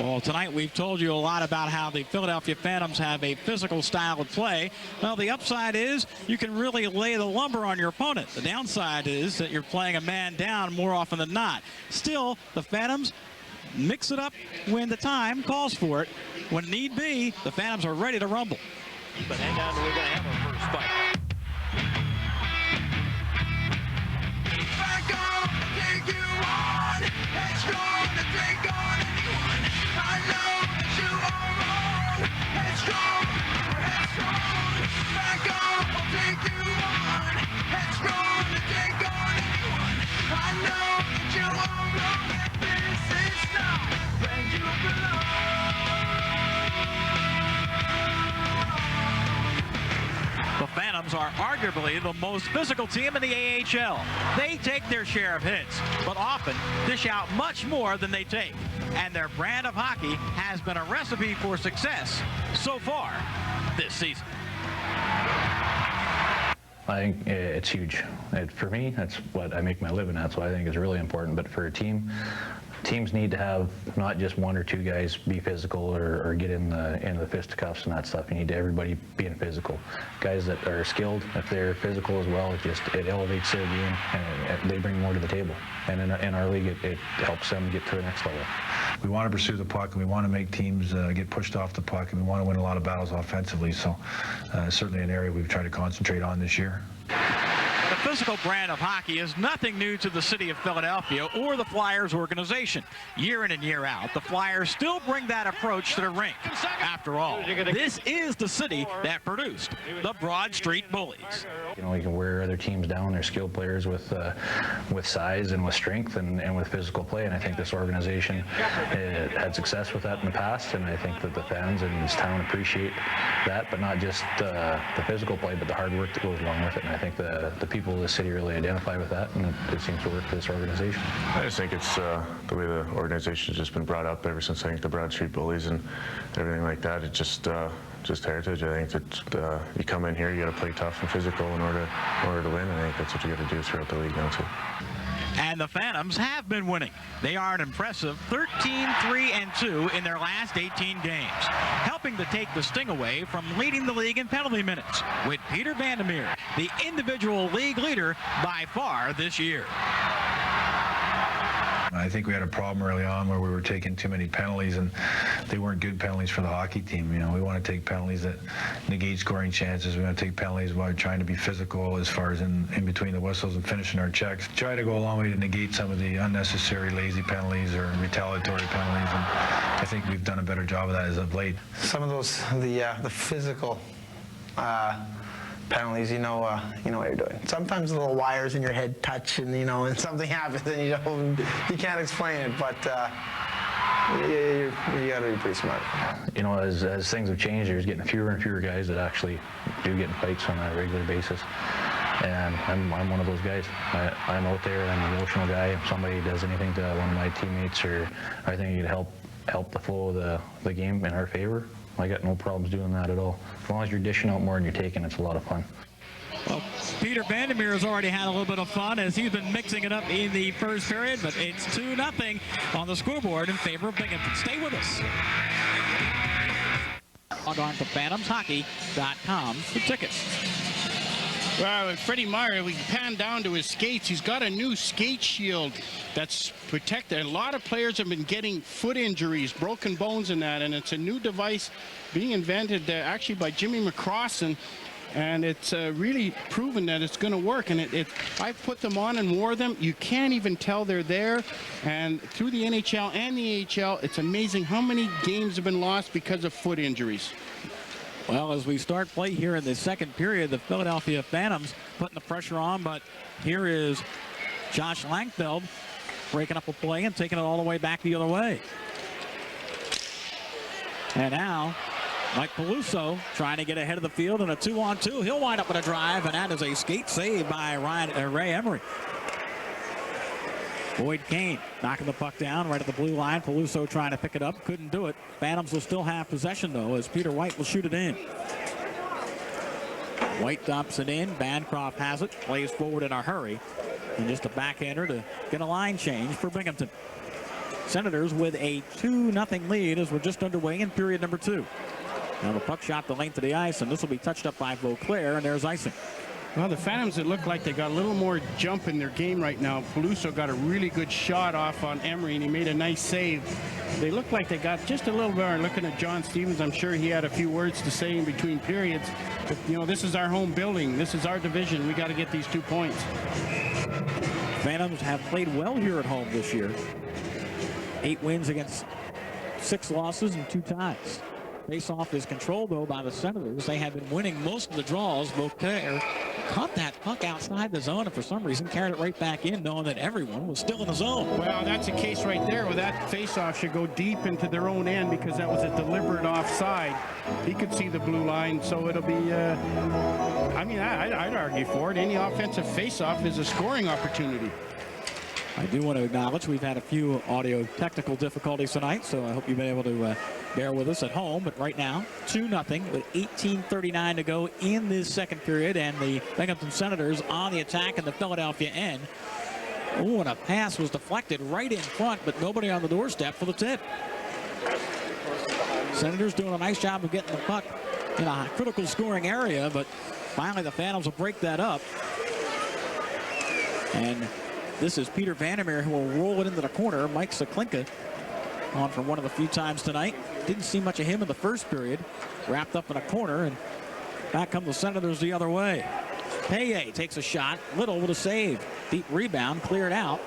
Well, tonight we've told you a lot about how the Philadelphia Phantoms have a physical style of play. Well, the upside is you can really lay the lumber on your opponent. The downside is that you're playing a man down more often than not. Still, the Phantoms mix it up when the time calls for it. When need be, the Phantoms are ready to rumble. But hang on, we're going to have our first fight. The Phantoms are arguably the most physical team in the AHL. They take their share of hits, but often dish out much more than they take. and their brand of hockey has been a recipe for success so far this season. I think it's huge. For me, that's what I make my living. That's what I think is really important. But for a team, teams need to have not just one or two guys be physical or get in the fisticuffs and that stuff. You need everybody being physical. Guys that are skilled, if they're physical as well, it elevates their game and they bring more to the table. And in our league, it helps them get to the next level. We want to pursue the puck, and we want to make teams get pushed off the puck, and we want to win a lot of battles offensively. So certainly an area we've tried to concentrate on this year. The physical brand of hockey is nothing new to the city of Philadelphia or the Flyers organization. Year in and year out, the Flyers still bring that approach to the rink. After all, this is the city that produced the Broad Street Bullies. You know, we can wear other teams down. They're skilled players with size and with strength and with physical play, and I think this organization had success with that in the past, and I think that the fans in this town appreciate that, but not just the physical play, but the hard work that goes along with it, and I think the people of the city really identify with that, and it seems to work for this organization. I just think it's the way the organization has just been brought up ever since I think the Broad Street Bullies and everything like that. It's just heritage. I think that you come in here, you got to play tough and physical in order to win, and I think that's what you got to do throughout the league now too. And the Phantoms have been winning. They are an impressive 13-3-2 in their last 18 games, helping to take the sting away from leading the league in penalty minutes, with Peter Vandermeer, the individual league leader by far this year. I think we had a problem early on where we were taking too many penalties, and they weren't good penalties for the hockey team. You know, we want to take penalties that negate scoring chances. We want to take penalties while trying to be physical as far as in between the whistles and finishing our checks. Try to go a long way to negate some of the unnecessary lazy penalties or retaliatory penalties, and I think we've done a better job of that as of late. Some of those, the physical penalties, you know what you're doing. Sometimes the little wires in your head touch, and and something happens, and you can't explain it, but you got to be pretty smart. You know, as things have changed, there's getting fewer and fewer guys that actually do get in fights on a regular basis, and I'm one of those guys. I'm out there, I'm an emotional guy. If somebody does anything to one of my teammates, or I think it could help the flow of the game in our favor, I got no problems doing that at all. As long as you're dishing out more than you're taking, it's a lot of fun. Well, Peter Vandermeer has already had a little bit of fun as he's been mixing it up in the first period, but it's 2-0 on the scoreboard in favor of Binghamton. Stay with us. Log on to phantomshockey.com for tickets. Well, Freddie Meyer, we pan down to his skates. He's got a new skate shield that's protected. A lot of players have been getting foot injuries, broken bones and that, and it's a new device being invented actually by Jimmy McCrossan, and it's really proven that it's going to work. And I've put them on and wore them. You can't even tell they're there. And through the NHL and the AHL, it's amazing how many games have been lost because of foot injuries. Well, as we start play here in the second period, the Philadelphia Phantoms putting the pressure on, but here is Josh Langfeld breaking up a play and taking it all the way back the other way. And now Mike Peluso trying to get ahead of the field in a 2-on-2. He'll wind up with a drive, and that is a skate save by Ray Emery. Boyd Kane knocking the puck down right at the blue line. Peluso trying to pick it up. Couldn't do it. Phantoms will still have possession, though, as Peter White will shoot it in. White dumps it in. Bancroft has it. Plays forward in a hurry. And just a backhander to get a line change for Binghamton. Senators with a 2-0 lead as we're just underway in period number 2. Now the puck shot the length of the ice, and this will be touched up by Vauclair, and there's icing. Well, the Phantoms, it looked like they got a little more jump in their game right now. Peluso got a really good shot off on Emery, and he made a nice save. They look like they got just a little better. Looking at John Stevens, I'm sure he had a few words to say in between periods. But, this is our home building. This is our division. We got to get these 2 points. Phantoms have played well here at home this year. 8 wins against 6 losses and 2 ties. Face-off is controlled, though, by the Senators. They have been winning most of the draws. Vauclair caught that puck outside the zone and for some reason carried it right back in, knowing that everyone was still in the zone. Well, that's a case right there where that face-off should go deep into their own end because that was a deliberate offside. He could see the blue line, so it'll be, I'd argue for it. Any offensive face-off is a scoring opportunity. I do want to acknowledge we've had a few audio technical difficulties tonight, so I hope you've been able to bear with us at home. But right now, 2-0 with 18:39 to go in this second period, and the Binghamton Senators on the attack in the Philadelphia end. Oh, and a pass was deflected right in front, but nobody on the doorstep for the tip. Senators doing a nice job of getting the puck in a critical scoring area, but finally the Phantoms will break that up. And this is Peter Vandermeer who will roll it into the corner. Mike Saklinka on for one of the few times tonight. Didn't see much of him in the first period. Wrapped up in a corner, and back come the Senators the other way. Paye takes a shot. Little with a save. Deep rebound, cleared out.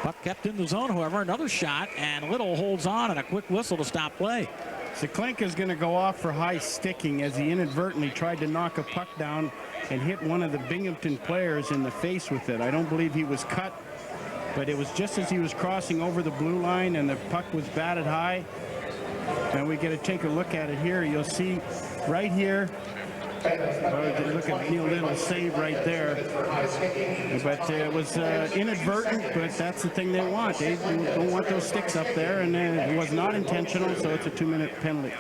Puck kept in the zone, however. Another shot, and Little holds on, and a quick whistle to stop play. Saklinka is going to go off for high sticking as he inadvertently tried to knock a puck down and hit one of the Binghamton players in the face with it. I don't believe he was cut, but it was just as he was crossing over the blue line and the puck was batted high. And we get to take a look at it here. You'll see right here. Look at Neil Little's save right there. But it was inadvertent, but that's the thing they want. They don't want those sticks up there, and it was not intentional, so it's a 2-minute penalty.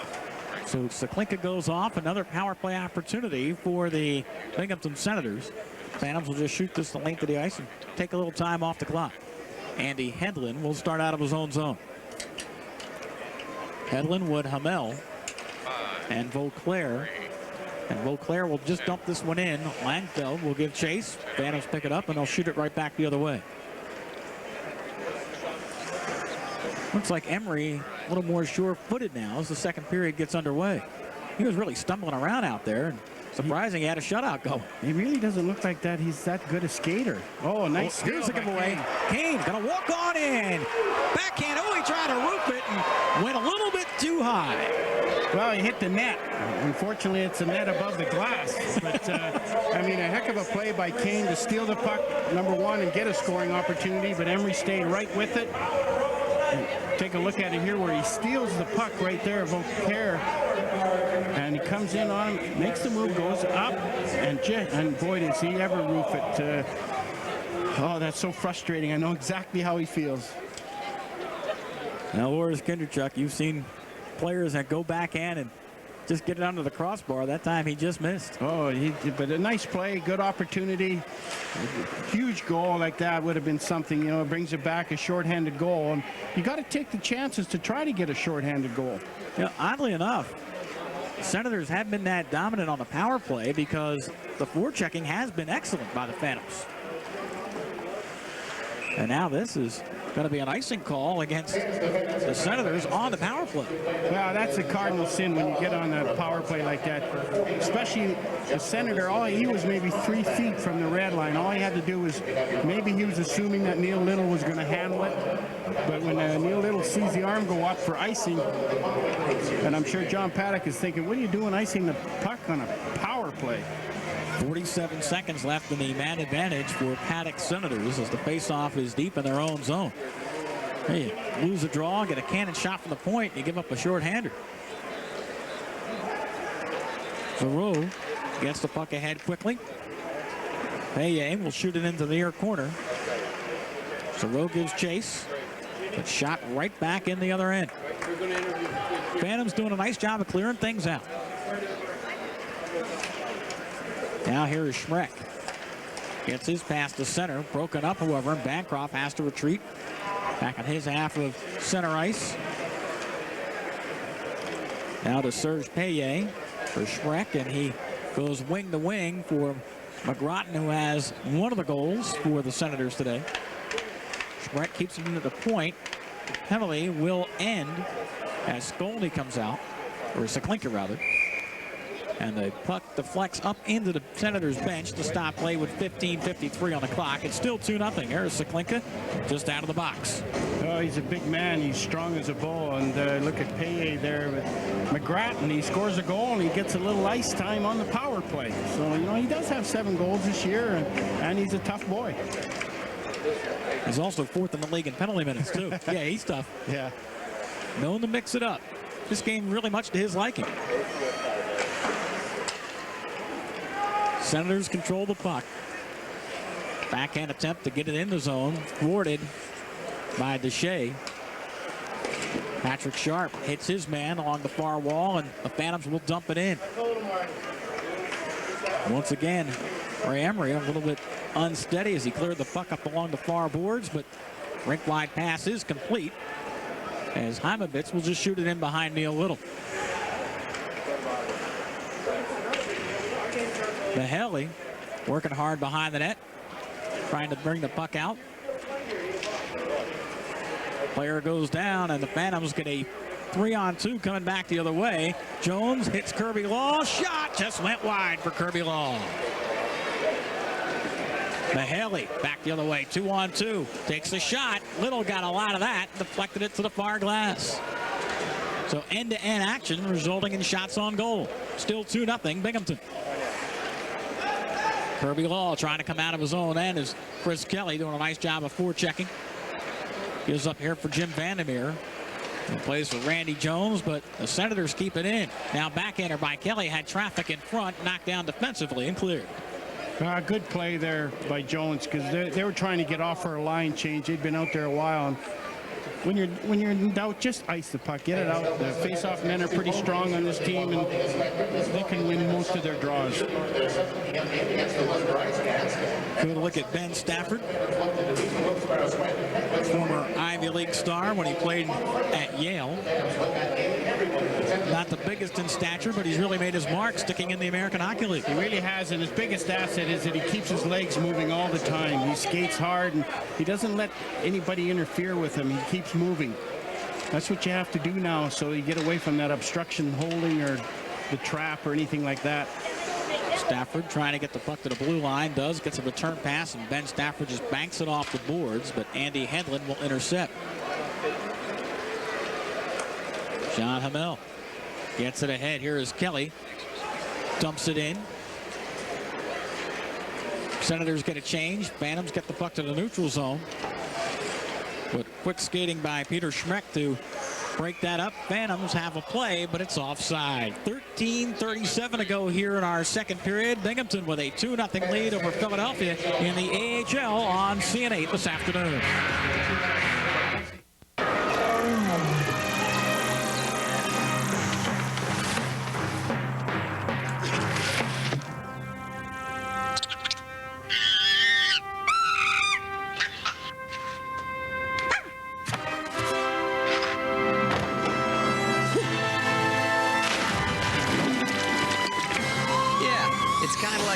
So Saklinka goes off. Another power play opportunity for the Binghamton Senators. Phantoms will just shoot this the length of the ice and take a little time off the clock. Andy Hedlund will start out of his own zone. Hedlund, Wood, Hamel, and Vauclair. And Vauclair will just dump this one in. Langfeld will give chase. Phantoms pick it up, and they'll shoot it right back the other way. Looks like Emery a little more sure-footed now as the second period gets underway. He was really stumbling around out there, and surprising he had a shutout going. He really doesn't look like that. He's that good a skater. Oh, nice. Here's the giveaway. Kane gonna walk on in. Backhand. Oh, he tried to roof it and went a little bit too high. Well, he hit the net. Unfortunately, it's a net above the glass. But, I mean, a heck of a play by Kane to steal the puck, number one, and get a scoring opportunity. But Emery stayed right with it. And take a look at it here where he steals the puck right there, Vauclair. And he comes in on him, makes the move, goes up, and boy, does he ever roof it. Oh, that's so frustrating. I know exactly how he feels. Now, Loris Kinderchuk, you've seen players that go backhand and just get it under the crossbar. That time he just missed. Oh, but a nice play, good opportunity. A huge goal like that would have been something, you know, it brings it back, a shorthanded goal. And you got to take the chances to try to get a shorthanded goal. You know, oddly enough, Senators have been that dominant on the power play because the forechecking has been excellent by the Phantoms. And now this is going to be an icing call against the Senators on the power play. Well, that's a cardinal sin when you get on a power play like that. Especially the Senator, he was maybe 3 feet from the red line. All he had to do was, maybe he was assuming that Neil Little was going to handle it. But when Neil Little sees the arm go up for icing, and I'm sure John Paddock is thinking, what are you doing icing the puck on a power play? 47 seconds left in the man advantage for Paddock Senators as the faceoff is deep in their own zone. Hey, you lose a draw, get a cannon shot from the point, you give up a short-hander. Thoreau gets the puck ahead quickly. Paye will shoot it into the near corner. Thoreau gives chase, but shot right back in the other end. Phantoms doing a nice job of clearing things out. Now here is Schreck. Gets his pass to center. Broken up, however, and Bancroft has to retreat. Back on his half of center ice. Now to Serge Paye for Schreck, and he goes wing to wing for McGrattan, who has one of the goals for the Senators today. Schreck keeps him into the point. The penalty will end as Skolny comes out, or Saklinka rather. And the puck deflects up into the Senators bench to stop play with 15:53 on the clock. It's still 2-0. There's Saklinka just out of the box. Oh, he's a big man. He's strong as a bull. And look at Paye there with McGrattan. He scores a goal and he gets a little ice time on the power play. So, you know, he does have 7 goals this year, and he's a tough boy. He's also 4th in the league in penalty minutes, too. Yeah, he's tough. Yeah. Known to mix it up. This game really much to his liking. Senators control the puck. Backhand attempt to get it in the zone, thwarted by Deshay. Patrick Sharp hits his man along the far wall, and the Phantoms will dump it in. Once again, Ray Emery a little bit unsteady as he cleared the puck up along the far boards, but rink-wide pass is complete as Heimovitz will just shoot it in behind Neil Little. Mahaley working hard behind the net, trying to bring the puck out. Player goes down, and the Phantoms get a 3-on-2 coming back the other way. Jones hits Kirby Law. Shot just went wide for Kirby Law. Mahaley back the other way. 2-on-2. Takes the shot. Little got a lot of that. Deflected it to the far glass. So end-to-end action resulting in shots on goal. Still 2-0 Binghamton. Kirby Law trying to come out of his own end as Chris Kelly doing a nice job of forechecking. Gives up here for Jim Vandermeer. He plays for Randy Jones, but the Senators keep it in. Now backhander by Kelly had traffic in front, knocked down defensively and cleared. Good play there by Jones because they were trying to get off for a line change. They'd been out there a while. And when you're in doubt, just ice the puck, get it out. The face-off men are pretty strong on this team, and they can win most of their draws. Good look at Ben Stafford, former Ivy League star when he played at Yale. Not the biggest in stature, but he's really made his mark sticking in the American Hockey League. He really has, and his biggest asset is that he keeps his legs moving all the time. He skates hard, and he doesn't let anybody interfere with him. He keeps moving. That's what you have to do now, so you get away from that obstruction holding or the trap or anything like that. Stafford trying to get the puck to the blue line, gets a return pass, and Ben Stafford just banks it off the boards, but Andy Hedlund will intercept. John Hamel gets it ahead. Here is Kelly. Dumps it in. Senators get a change. Phantoms get the puck to the neutral zone. With quick skating by Peter Schmeck to break that up. Phantoms have a play, but it's offside. 13:37 to go here in our second period. Binghamton with a 2-0 lead over Philadelphia in the AHL on CN8 this afternoon.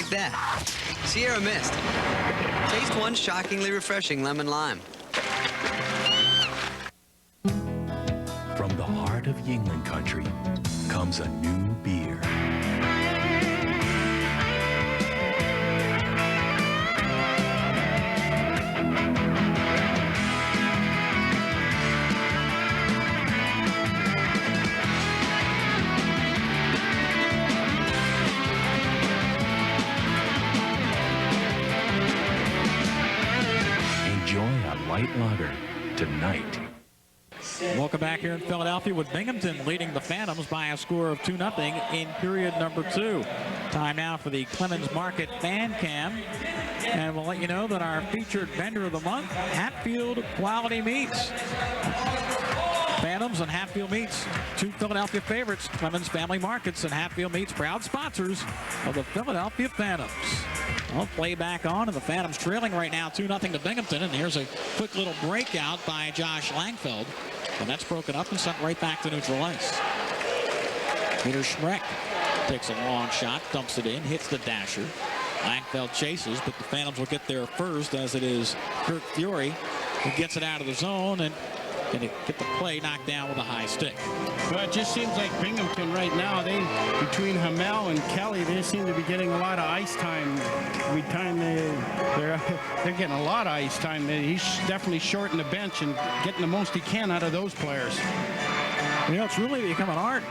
That. Sierra Mist. Taste one shockingly refreshing lemon lime. From the heart of Yingling country comes a new beer. Light lager tonight. Welcome back here in Philadelphia with Binghamton leading the Phantoms by a score of 2-0 in period number 2. Time now for the Clemens Market Fan Cam. And we'll let you know that our featured vendor of the month, Hatfield Quality Meats. Phantoms and Hatfield Meats, two Philadelphia favorites. Clemens Family Markets and Hatfield Meats, proud sponsors of the Philadelphia Phantoms. Well, play back on, and the Phantoms trailing right now 2-0 to Binghamton. And here's a quick little breakout by Josh Langfeld. And that's broken up and sent right back to neutral ice. Peter Schmeck takes a long shot, dumps it in, hits the dasher. Langfeld chases, but the Phantoms will get there first, as it is Kirk Fury who gets it out of the zone and going to get the play knocked down with a high stick. Well, it just seems like Binghamton right now, between Hamel and Kelly, they seem to be getting a lot of ice time. Every time they're getting a lot of ice time. He's definitely shorting the bench and getting the most he can out of those players. You know, it's really become an art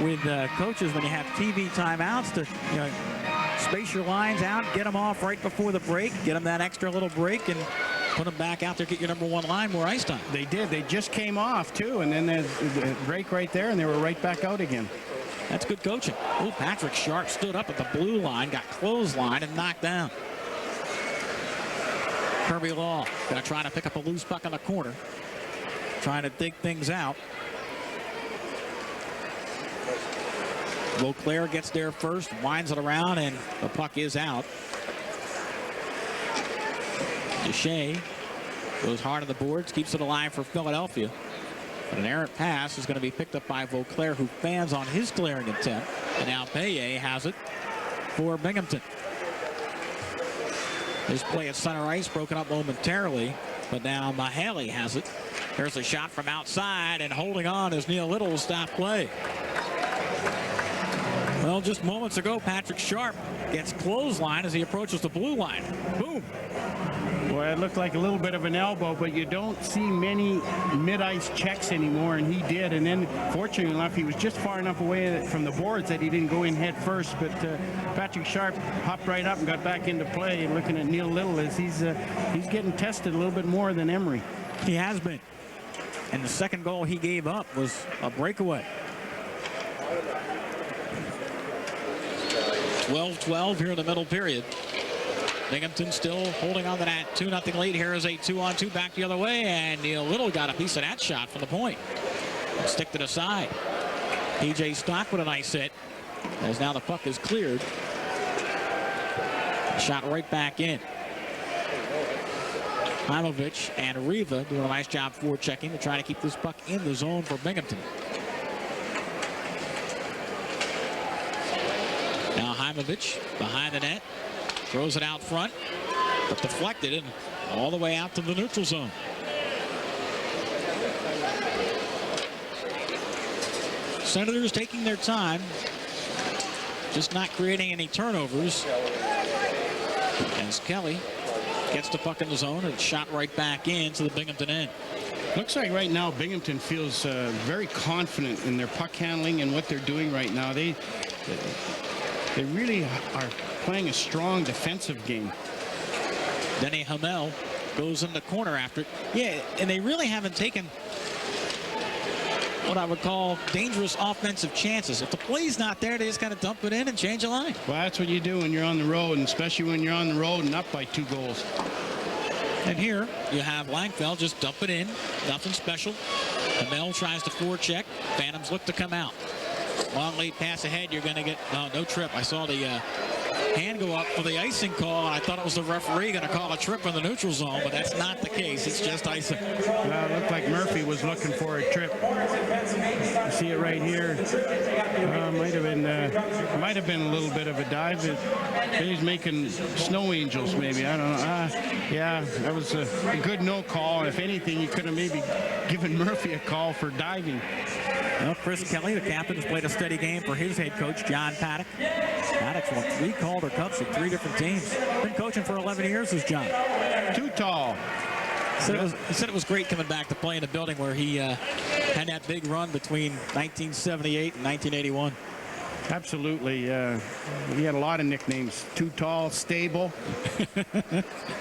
with coaches when you have TV timeouts to, you know, space your lines out, get them off right before the break, get them that extra little break, and put them back out there, get your number one line more ice time. They did. They just came off, too, and then the break right there, and they were right back out again. That's good coaching. Oh, Patrick Sharp stood up at the blue line, got clotheslined and knocked down. Kirby Law going to try to pick up a loose puck in the corner. Trying to dig things out. Vauclair gets there first, winds it around, and the puck is out. Deshay goes hard on the boards, keeps it alive for Philadelphia. But an errant pass is going to be picked up by Vauclair, who fans on his clearing attempt. And now Paye has it for Binghamton. His play at center ice broken up momentarily, but now Mahaley has it. There's a shot from outside, and holding on as Neil Little will stop play. Well, just moments ago, Patrick Sharp gets clothesline as he approaches the blue line. Boom. Well, it looked like a little bit of an elbow, but you don't see many mid-ice checks anymore, and he did. And then, fortunately enough, he was just far enough away from the boards that he didn't go in head first. But Patrick Sharp hopped right up and got back into play. Looking at Neil Little as he's getting tested a little bit more than Emery. He has been. And the second goal he gave up was a breakaway. 12-12 here in the middle period. Binghamton still holding on to that 2-0 lead. Here is a 2-on-2 back the other way, and Neil Little got a piece of that shot from the point. Sticked it aside. PJ Stock with a nice hit, as now the puck is cleared. Shot right back in. Imovich and Riva doing a nice job forechecking to try to keep this puck in the zone for Binghamton. Now Imovich behind the net. Throws it out front, but deflected and all the way out to the neutral zone. Senators taking their time, just not creating any turnovers. As Kelly gets the puck in the zone and shot right back into the Binghamton end. Looks like right now Binghamton feels very confident in their puck handling and what they're doing right now. They really are playing a strong defensive game. Denny Hamel goes in the corner after it. Yeah, and they really haven't taken what I would call dangerous offensive chances. If the play's not there, they just kind of dump it in and change the line. Well, that's what you do when you're on the road, and especially when you're on the road and up by 2 goals. And here you have Langfeld just dump it in. Nothing special. Hamel tries to forecheck. Phantoms look to come out. Long lead pass ahead. You're going to get no trip. I saw the hand go up for the icing call. I thought it was the referee going to call a trip in the neutral zone, but that's not the case. It's just icing. Well, it looked like Murphy was looking for a trip. You see it right here. Might have been a little bit of a dive. He's making snow angels, maybe. I don't know. Yeah, that was a good no call. If anything, you could have maybe given Murphy a call for diving. Well, Chris Kelly, the captain, has played a steady game for his head coach, John Paddock. Paddock's won 3 Calder Cups with 3 different teams. Been coaching for 11 years, is John. Too tall. He said it was great coming back to play in a building where he had that big run between 1978 and 1981. Absolutely. He had a lot of nicknames. Too tall, stable.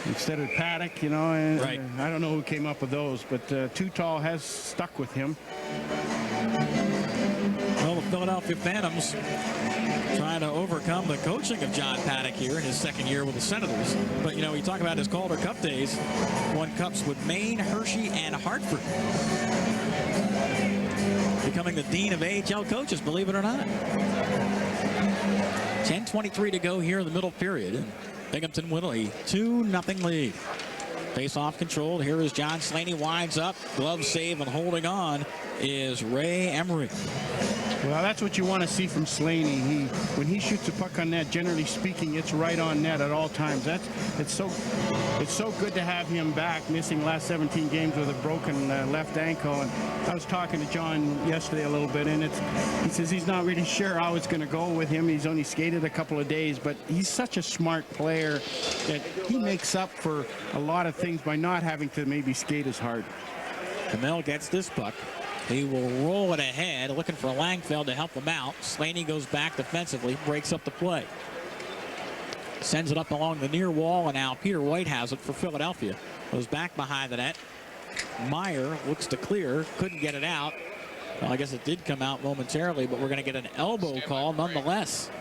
Instead of Paddock, you know. And, right. I don't know who came up with those, but Too Tall has stuck with him. Well, the Philadelphia Phantoms trying to overcome the coaching of John Paddock here in his second year with the Senators. But, you know, you talk about his Calder Cup days, won cups with Maine, Hershey, and Hartford. Becoming the dean of AHL coaches, believe it or not. 10:23 to go here in the middle period. Binghamton with a 2-0 lead. Face-off controlled. Here is John Slaney, winds up. Glove save and holding on is Ray Emery. Well, that's what you want to see from Slaney. When he shoots a puck on net, generally speaking, it's right on net at all times. It's so good to have him back, missing the last 17 games with a broken left ankle. And I was talking to John yesterday a little bit, and he says he's not really sure how it's going to go with him. He's only skated a couple of days, but he's such a smart player that he makes up for a lot of things by not having to maybe skate as hard. Hamel gets this puck. He will roll it ahead, looking for Langfeld to help him out. Slaney goes back defensively, breaks up the play. Sends it up along the near wall, and now Peter White has it for Philadelphia. Goes back behind the net. Meyer looks to clear, couldn't get it out. Well, I guess it did come out momentarily, but we're going to get an elbow call nonetheless.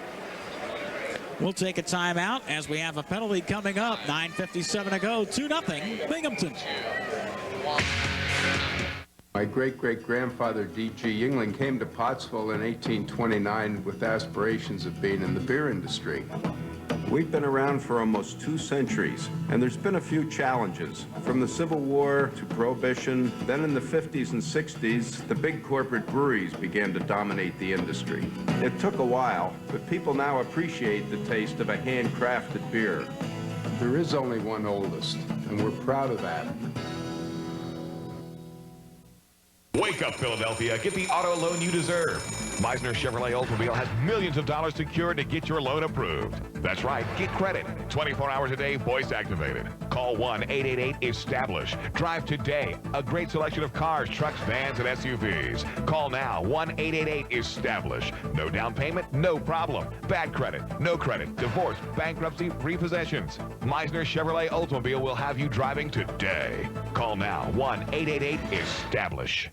We'll take a timeout as we have a penalty coming up. 9:57 to go. 2-0 Binghamton. My great-great-grandfather, D.G. Yingling, came to Pottsville in 1829 with aspirations of being in the beer industry. We've been around for almost 2 centuries, and there's been a few challenges. From the Civil War to Prohibition, then in the 50s and 60s, the big corporate breweries began to dominate the industry. It took a while, but people now appreciate the taste of a handcrafted beer. There is only one oldest, and we're proud of that. Wake up, Philadelphia. Get the auto loan you deserve. Meisner Chevrolet Oldsmobile has millions of dollars secured to get your loan approved. That's right. Get credit. 24 hours a day, voice activated. Call 1-888-ESTABLISH. Drive today. A great selection of cars, trucks, vans, and SUVs. Call now. 1-888-ESTABLISH. No down payment, no problem. Bad credit, no credit, divorce, bankruptcy, repossessions. Meisner Chevrolet Oldsmobile will have you driving today. Call now. 1-888-ESTABLISH.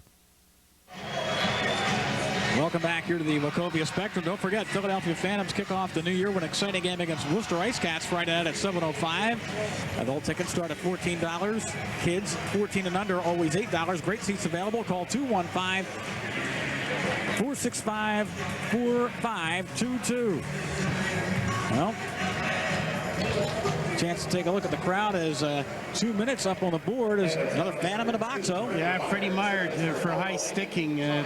Welcome back here to the Wachovia Spectrum. Don't forget, Philadelphia Phantoms kick off the new year with an exciting game against Worcester Ice Cats Friday night at 7:05. Adult tickets start at $14. Kids 14 and under, always $8. Great seats available. Call 215-465-4522. Well, chance to take a look at the crowd as 2 minutes up on the board is another Phantom in a boxo. Yeah, Freddie Meyer for high sticking. They're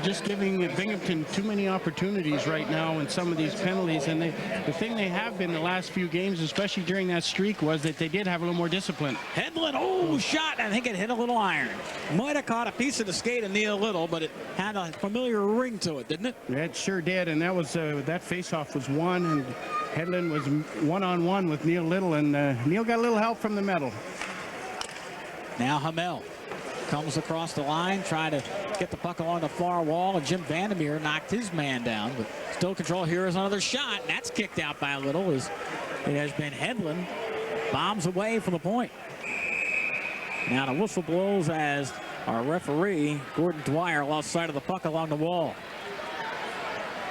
just giving Binghamton too many opportunities right now in some of these penalties. And the thing they have been the last few games, especially during that streak, was that they did have a little more discipline. Headland, shot. I think it hit a little iron. Might have caught a piece of the skate of Neil Little, but it had a familiar ring to it, didn't it? Yeah, it sure did. And that was that faceoff was won, and Headland was one-on-one with Neil Little, and Neil got a little help from the medal. Now Hamel comes across the line, trying to get the puck along the far wall, and Jim Vandermeer knocked his man down, but still control. Here is another shot, and that's kicked out by Little as it has been Headland. Bombs away from the point. Now the whistle blows as our referee, Gordon Dwyer, lost sight of the puck along the wall.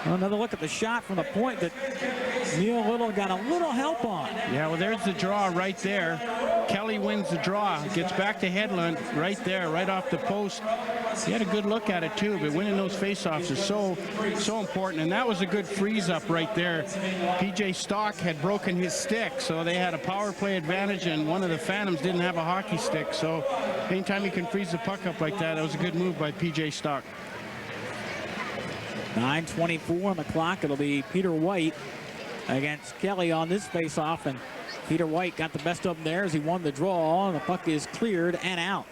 Another look at the shot from the point that Neil Little got a little help on. Yeah, well, there's the draw right there. Kelly wins the draw, gets back to Headland right there, right off the post. He had a good look at it, too, but winning those faceoffs is so important, and that was a good freeze-up right there. P.J. Stock had broken his stick, so they had a power play advantage, and one of the Phantoms didn't have a hockey stick, so anytime you can freeze the puck up like that, was a good move by P.J. Stock. 9:24 on the clock. It'll be Peter White against Kelly on this faceoff, and Peter White got the best of him there as he won the draw, and the puck is cleared and out.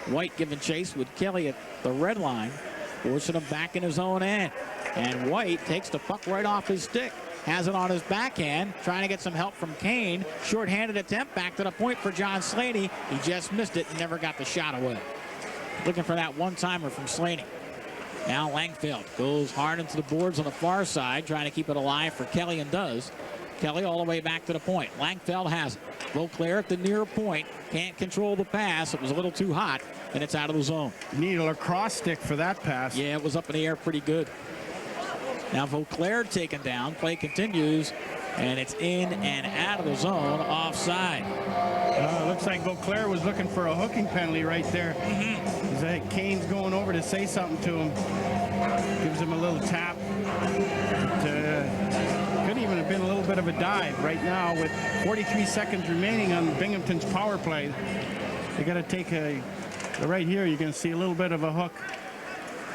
White giving chase with Kelly at the red line, forcing him back in his own end. And White takes the puck right off his stick, has it on his backhand, trying to get some help from Kane. Short-handed attempt back to the point for John Slaney. He just missed it and never got the shot away. Looking for that one-timer from Slaney. Now Langfeld goes hard into the boards on the far side, trying to keep it alive for Kelly, and does. Kelly all the way back to the point. Langfeld has it. Beauclair at the near point. Can't control the pass. It was a little too hot, and it's out of the zone. Need a lacrosse stick for that pass. Yeah, it was up in the air pretty good. Now Beauclair taken down. Play continues, and it's in and out of the zone, offside. Looks like Beauclair was looking for a hooking penalty right there. Kane's going over to say something to him. Gives him a little tap. Could even have been a little bit of a dive right now with 43 seconds remaining on Binghamton's power play. They got to take right here, you're going to see a little bit of a hook.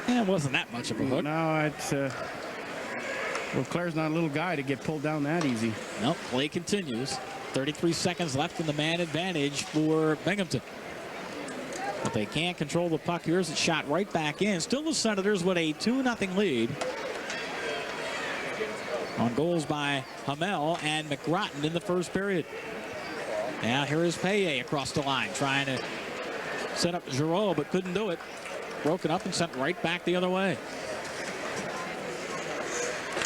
Yeah, it wasn't that much of a hook. No, it's Beauclair's not a little guy to get pulled down that easy. Nope, play continues. 33 seconds left in the man advantage for Binghamton. But they can't control the puck. Here's it shot right back in. Still the Senators with a 2-0 lead. On goals by Hamel and McGrattan in the first period. Now here is Paye across the line, trying to set up Giroux, but couldn't do it. Broken up and sent right back the other way.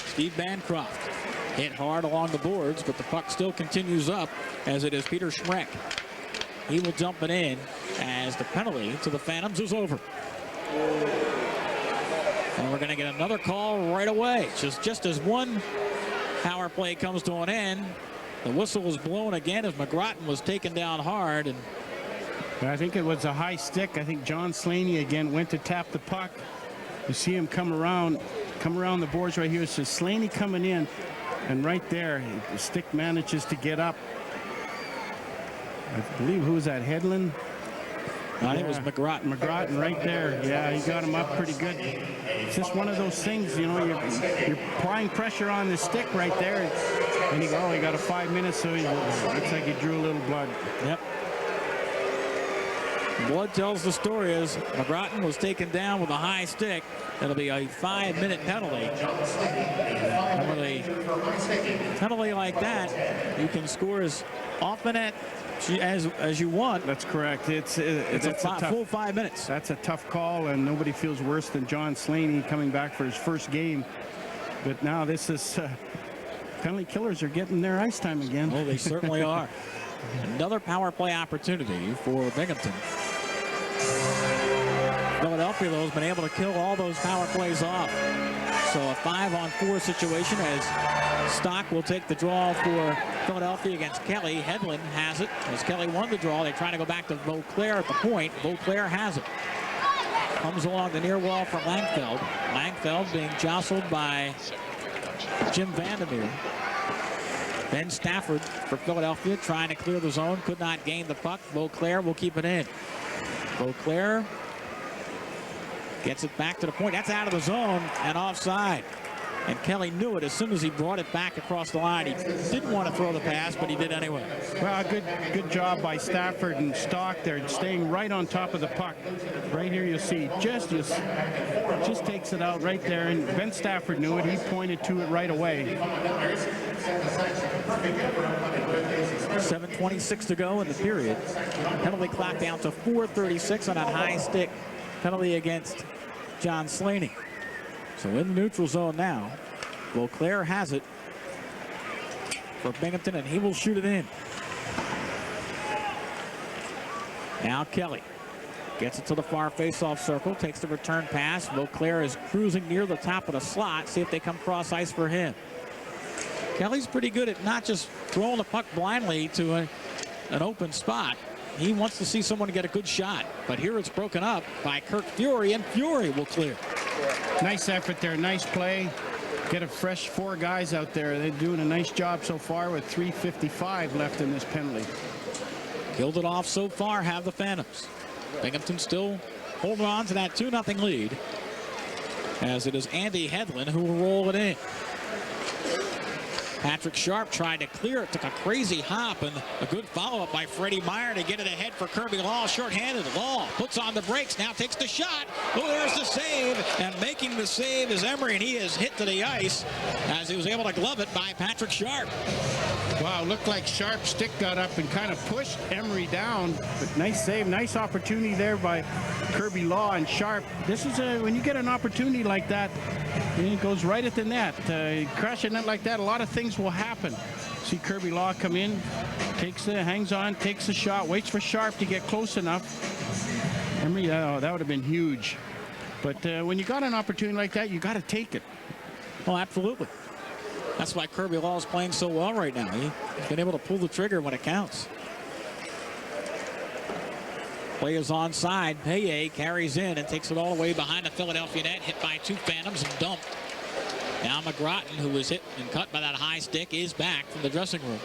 Steve Bancroft hit hard along the boards, but the puck still continues up as it is Peter Schreck. He will dump it in as the penalty to the Phantoms is over. And we're going to get another call right away. Just as one power play comes to an end. The whistle was blown again as McGrattan was taken down hard. And I think it was a high stick. I think John Slaney again went to tap the puck. You see him come around the boards right here. So Slaney coming in, and right there, the stick manages to get up. I believe, who was that, Hedlund? I think it was McGrattan. McGrattan right there. Yeah, he got him up pretty good. It's just one of those things, you know, you're applying pressure on the stick right there. And he got a 5 minutes, so he looks like he drew a little blood. Yep. Blood tells the story as McGrattan was taken down with a high stick. It'll be a 5-minute penalty. And with a penalty like that, you can score as often as you want. That's correct. It's a full 5 minutes. That's a tough call, and nobody feels worse than John Slaney coming back for his first game. But now this is penalty killers are getting their ice time again. Oh, they certainly are. Another power play opportunity for Binghamton. Philadelphia, though, has been able to kill all those power plays off. So a 5-on-4 situation as Stock will take the draw for Philadelphia against Kelly. Hedlund has it. As Kelly won the draw, they're trying to go back to Vauclair at the point. Vauclair has it. Comes along the near wall for Langfeld. Langfeld being jostled by Jim Vandermeer. Ben Stafford for Philadelphia trying to clear the zone. Could not gain the puck. Vauclair will keep it in. Vauclair gets it back to the point. That's out of the zone and offside. And Kelly knew it as soon as he brought it back across the line. He didn't want to throw the pass, but he did anyway. Well, good job by Stafford and Stock there, staying right on top of the puck. Right here you'll see, just takes it out right there. And Ben Stafford knew it. He pointed to it right away. 7:26 to go in the period. Penalty clock down to 4:36 on a high stick penalty against John Slaney. So in the neutral zone now. Vauclair has it for Binghamton, and he will shoot it in. Now Kelly gets it to the far face-off circle, takes the return pass. Vauclair is cruising near the top of the slot. See if they come cross ice for him. Kelly's pretty good at not just throwing the puck blindly to an open spot. He wants to see someone get a good shot. But here it's broken up by Kirk Fury, and Fury will clear. Nice effort there. Nice play. Get a fresh 4 guys out there. They're doing a nice job so far with 3:55 left in this penalty. Killed it off so far, have the Phantoms. Binghamton still holding on to that 2-0 lead, as it is Andy Hedlund who will roll it in. Patrick Sharp tried to clear it, took a crazy hop, and a good follow-up by Freddie Meyer to get it ahead for Kirby Law. Short-handed. Law puts on the brakes, now takes the shot. Oh, there's the save, and making the save is Emery, and he is hit to the ice as he was able to glove it by Patrick Sharp. Wow, looked like Sharp's stick got up and kind of pushed Emery down, but nice save, nice opportunity there by Kirby Law and Sharp. This is when you get an opportunity like that, and it goes right at the net. Crash a net like that, a lot of things will happen. See Kirby Law come in, hangs on, takes the shot, waits for Sharp to get close enough. Emery, that would have been huge. But when you got an opportunity like that, you got to take it. Oh, absolutely. That's why Kirby Law is playing so well right now. He's been able to pull the trigger when it counts. Play is onside. Paye carries in and takes it all the way behind the Philadelphia net. Hit by 2 Phantoms and dumped. Now McGrattan, who was hit and cut by that high stick, is back from the dressing room.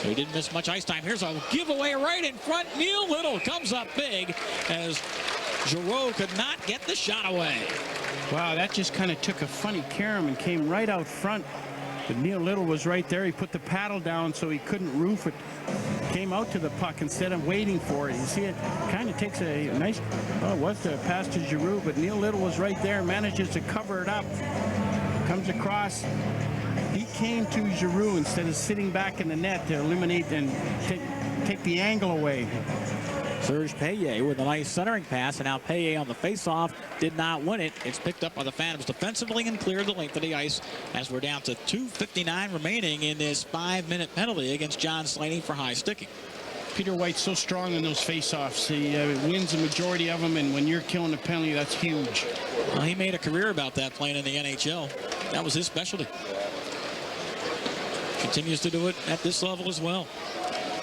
So he didn't miss much ice time. Here's a giveaway right in front. Neil Little comes up big as Giroux could not get the shot away. Wow, that just kind of took a funny carom and came right out front. But Neil Little was right there. He put the paddle down so he couldn't roof it. Came out to the puck instead of waiting for it. You see, it kind of takes a nice, it was the pass to Giroux, but Neil Little was right there, manages to cover it up. Comes across. He came to Giroux instead of sitting back in the net to eliminate and take the angle away. Serge Paye with a nice centering pass, and now Paye on the faceoff did not win it. It's picked up by the Phantoms defensively and cleared the length of the ice as we're down to 2:59 remaining in this 5-minute penalty against John Slaney for high sticking. Peter White's so strong in those faceoffs. He wins the majority of them, and when you're killing a penalty, that's huge. Well, he made a career about that playing in the NHL. That was his specialty. Continues to do it at this level as well.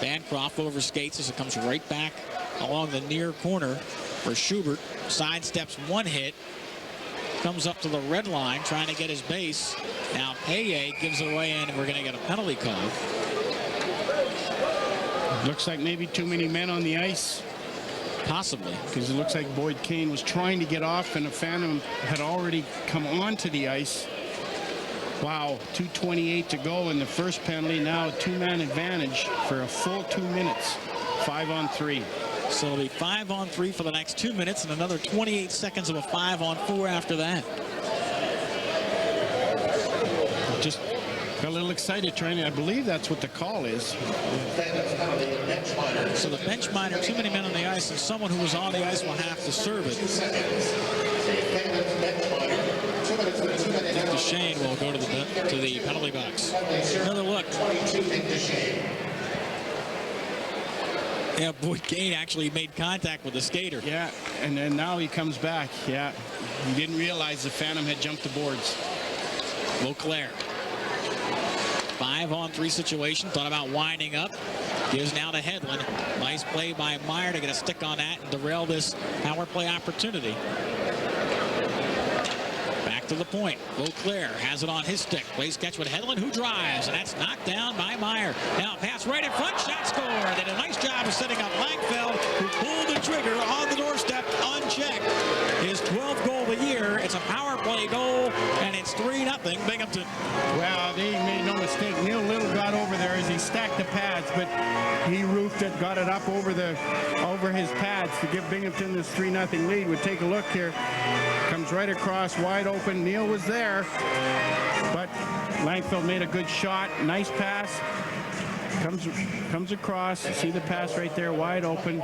Bancroft over skates as it comes right back along the near corner for Schubert. Sidesteps one hit. Comes up to the red line trying to get his base. Now Paye gives it away and we're going to get a penalty call. Looks like maybe too many men on the ice. Possibly. Because it looks like Boyd Kane was trying to get off and the Phantom had already come onto the ice. Wow, 2:28 to go in the first penalty. Now a two-man advantage for a full 2 minutes. 5-on-3. So it'll be 5-on-3 for the next 2 minutes and another 28 seconds of a 5-on-4 after that. Just got a little excited trying to, I believe that's what the call is. So the bench minor, too many men on the ice, and someone who was on the ice will have to serve it. Nick Duchesne will go to the penalty box. Another look. Yeah, Boyd Kane actually made contact with the skater. Yeah, and then now he comes back. Yeah, he didn't realize the Phantom had jumped the boards. Beauclair. 5-on-3 situation. Thought about winding up. Gives now to Hedlund. Nice play by Meyer to get a stick on that and derail this power play opportunity. Back to the point. Beauclair has it on his stick. Plays catch with Hedlund, who drives, and that's knocked down by Meyer. Now pass right in front, shot score. Did a nice job of setting up Langfeld, who pulled the trigger on the doorstep unchecked. His 12th goal of the year. It's a power play goal, and it's 3-0 Binghamton. Well, they made no mistake. Neil Little got over there as he stacked the pads, but he roofed it, got it up over his pads to give Binghamton this 3-0 lead. We'll take a look here. Comes right across, wide open. Neil was there, but Langfeld made a good shot. Nice pass. Comes across. See the pass right there, wide open.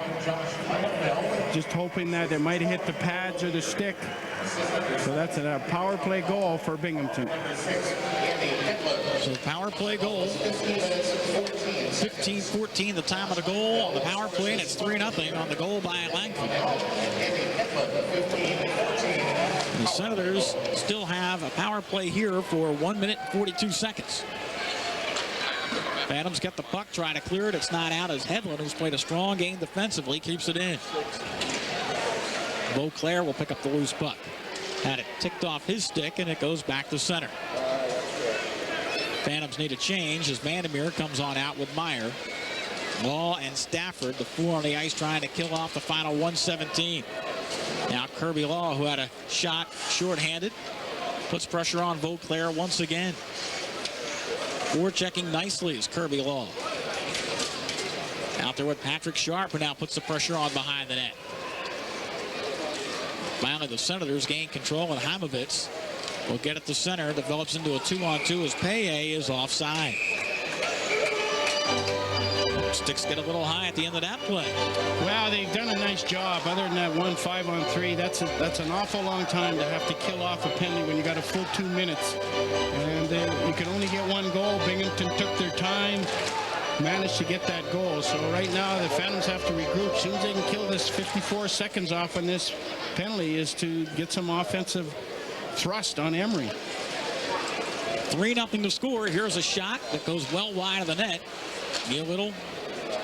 Just hoping that it might have hit the pads or the stick. So that's a power play goal for Binghamton. So power play goal. 15-14 the time of the goal on the power play, and it's 3-0 on the goal by Langford. The Senators still have a power play here for 1 minute and 42 seconds. Phantoms get the puck, try to clear it. It's not out as Hedlund, who's played a strong game defensively, keeps it in. Beauclair will pick up the loose puck. Had it ticked off his stick, and it goes back to center. Phantoms need a change as Vandermeer comes on out with Meyer. Law and Stafford, the four on the ice, trying to kill off the final 117. Now Kirby Law, who had a shot shorthanded, puts pressure on Beauclair once again. Forechecking nicely is Kirby Law. Out there with Patrick Sharp, who now puts the pressure on behind the net. Finally, the Senators gain control, and Heimovitz will get it to center. Develops into a 2-on-2 as Paye is offside. Sticks get a little high at the end of that play. Well, they've done a nice job. Other than that 5-on-3, that's an awful long time to have to kill off a penalty when you got a full 2 minutes. And you can only get one goal. Binghamton took their time, managed to get that goal. So right now the Phantoms have to regroup. As soon as they can kill this 54 seconds off on this penalty is to get some offensive thrust on Emery. 3-0 to score. Here's a shot that goes well wide of the net. Neil Little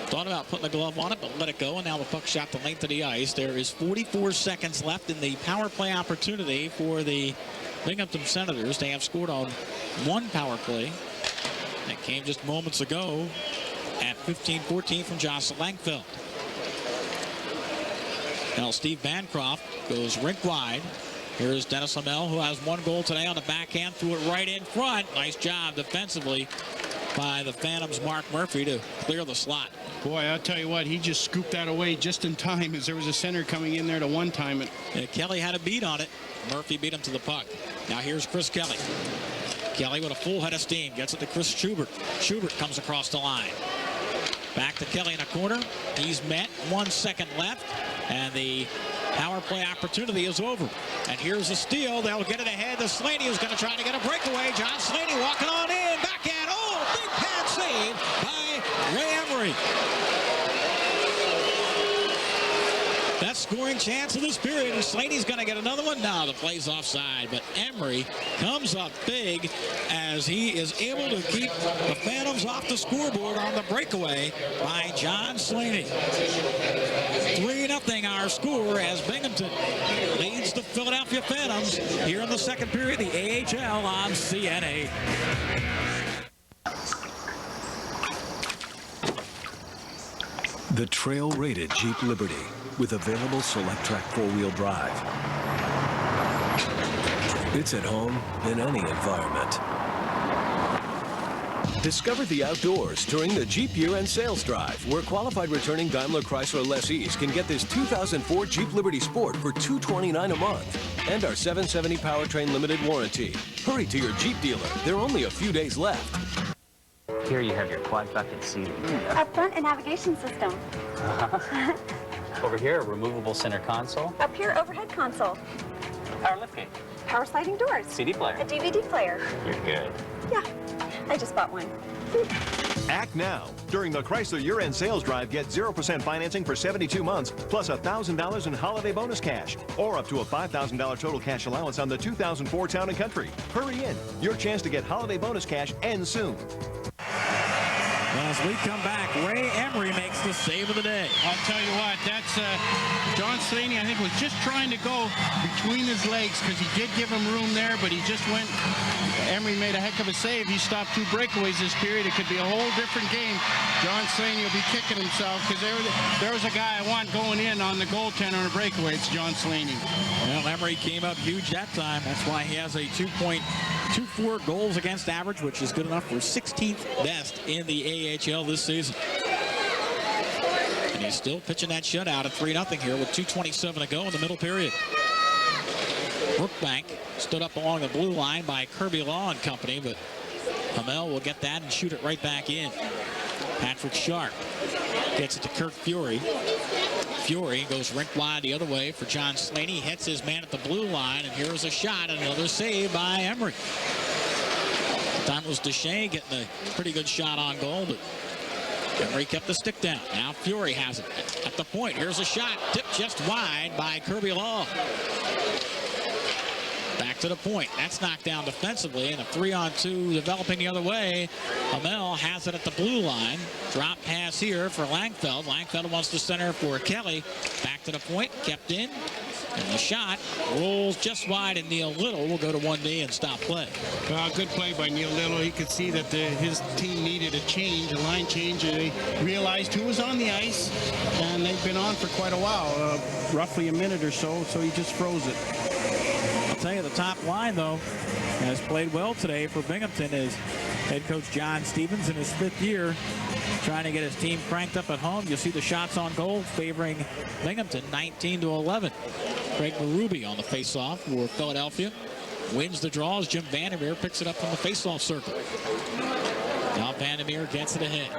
thought about putting the glove on it, but let it go, and now the puck shot the length of the ice. There is 44 seconds left in the power play opportunity for the Binghamton Senators. They have scored on one power play. That came just moments ago at 15-14 from Josh Langfeld. Now Steve Bancroft goes rink wide. Here is Dennis Lamel, who has one goal today on the backhand, threw it right in front. Nice job defensively by the Phantoms' Mark Murphy to clear the slot. Boy, I'll tell you what, he just scooped that away just in time as there was a center coming in there to one-time it. Yeah, Kelly had a beat on it. Murphy beat him to the puck. Now here's Chris Kelly. Kelly with a full head of steam gets it to Chris Schubert. Schubert comes across the line. Back to Kelly in a corner. He's met. 1 second left, and the power play opportunity is over. And here's a steal. They'll get it ahead to Slaney, who's going to try to get a breakaway. John Slaney walking on in. Backhand. Oh, big pad save by Ray Emery. That's scoring chance of this period, and Slaney's going to get another one. Now the play's offside, but Emery comes up big as he is able to keep the Phantoms off the scoreboard on the breakaway by John Slaney. 3-0 our score as Binghamton leads the Philadelphia Phantoms here in the second period, the AHL on CNA. The trail-rated Jeep Liberty with available Select-Track 4-wheel drive. It's at home in any environment. Discover the outdoors during the Jeep Year-End Sales Drive, where qualified returning Daimler Chrysler lessees can get this 2004 Jeep Liberty Sport for $229 a month and our 770 powertrain limited warranty. Hurry to your Jeep dealer. There are only a few days left. Here you have your quad bucket seating. Up front, a navigation system. Over here, a removable center console. Up here, overhead console. Power liftgate. Power sliding doors. CD player. A DVD player. You're good. Yeah, I just bought one. Act now. During the Chrysler Year-End Sales Drive, get 0% financing for 72 months, plus $1,000 in holiday bonus cash, or up to a $5,000 total cash allowance on the 2004 Town & Country. Hurry in. Your chance to get holiday bonus cash ends soon. As we come back, Ray Emery makes the save of the day. I'll tell you what, that's John Slaney, I think, was just trying to go between his legs because he did give him room there, but he just went. Emery made a heck of a save. He stopped 2 breakaways this period. It could be a whole different game. John Slaney will be kicking himself because there was a guy I want going in on the goaltender on a breakaway. It's John Slaney. Well, Emery came up huge that time. That's why he has a 2.24 goals against average, which is good enough for 16th best in the AHL this season. And he's still pitching that shutout at 3-0 here with 2:27 to go in the middle period. Brookbank stood up along the blue line by Kirby Law and company, but Hamel will get that and shoot it right back in. Patrick Sharp gets it to Kirk Fury. Fury goes rink wide the other way for John Slaney. Hits his man at the blue line, and here is a shot, another save by Emery. Time was Deshay getting a pretty good shot on goal, but Emery kept the stick down. Now Fury has it at the point. Here's a shot, tipped just wide by Kirby Law. Back to the point. That's knocked down defensively, and a 3-on-2 developing the other way. Hamel has it at the blue line. Drop pass here for Langfeld. Langfeld wants to center for Kelly. Back to the point, kept in. And the shot rolls just wide, and Neil Little will go to 1D and stop play. Good play by Neil Little. He could see that his team needed a change, a line change. They realized who was on the ice, and they've been on for quite a while, roughly a minute or so, so he just froze it. I'll tell you, the top line, though, has played well today for Binghamton as head coach John Stevens in his 5th year trying to get his team cranked up at home. You'll see the shots on goal favoring Binghamton 19-11. Craig Berube on the faceoff for Philadelphia. Wins the draw as Jim Vandermeer picks it up from the faceoff circle. Now Vandermeer gets it ahead.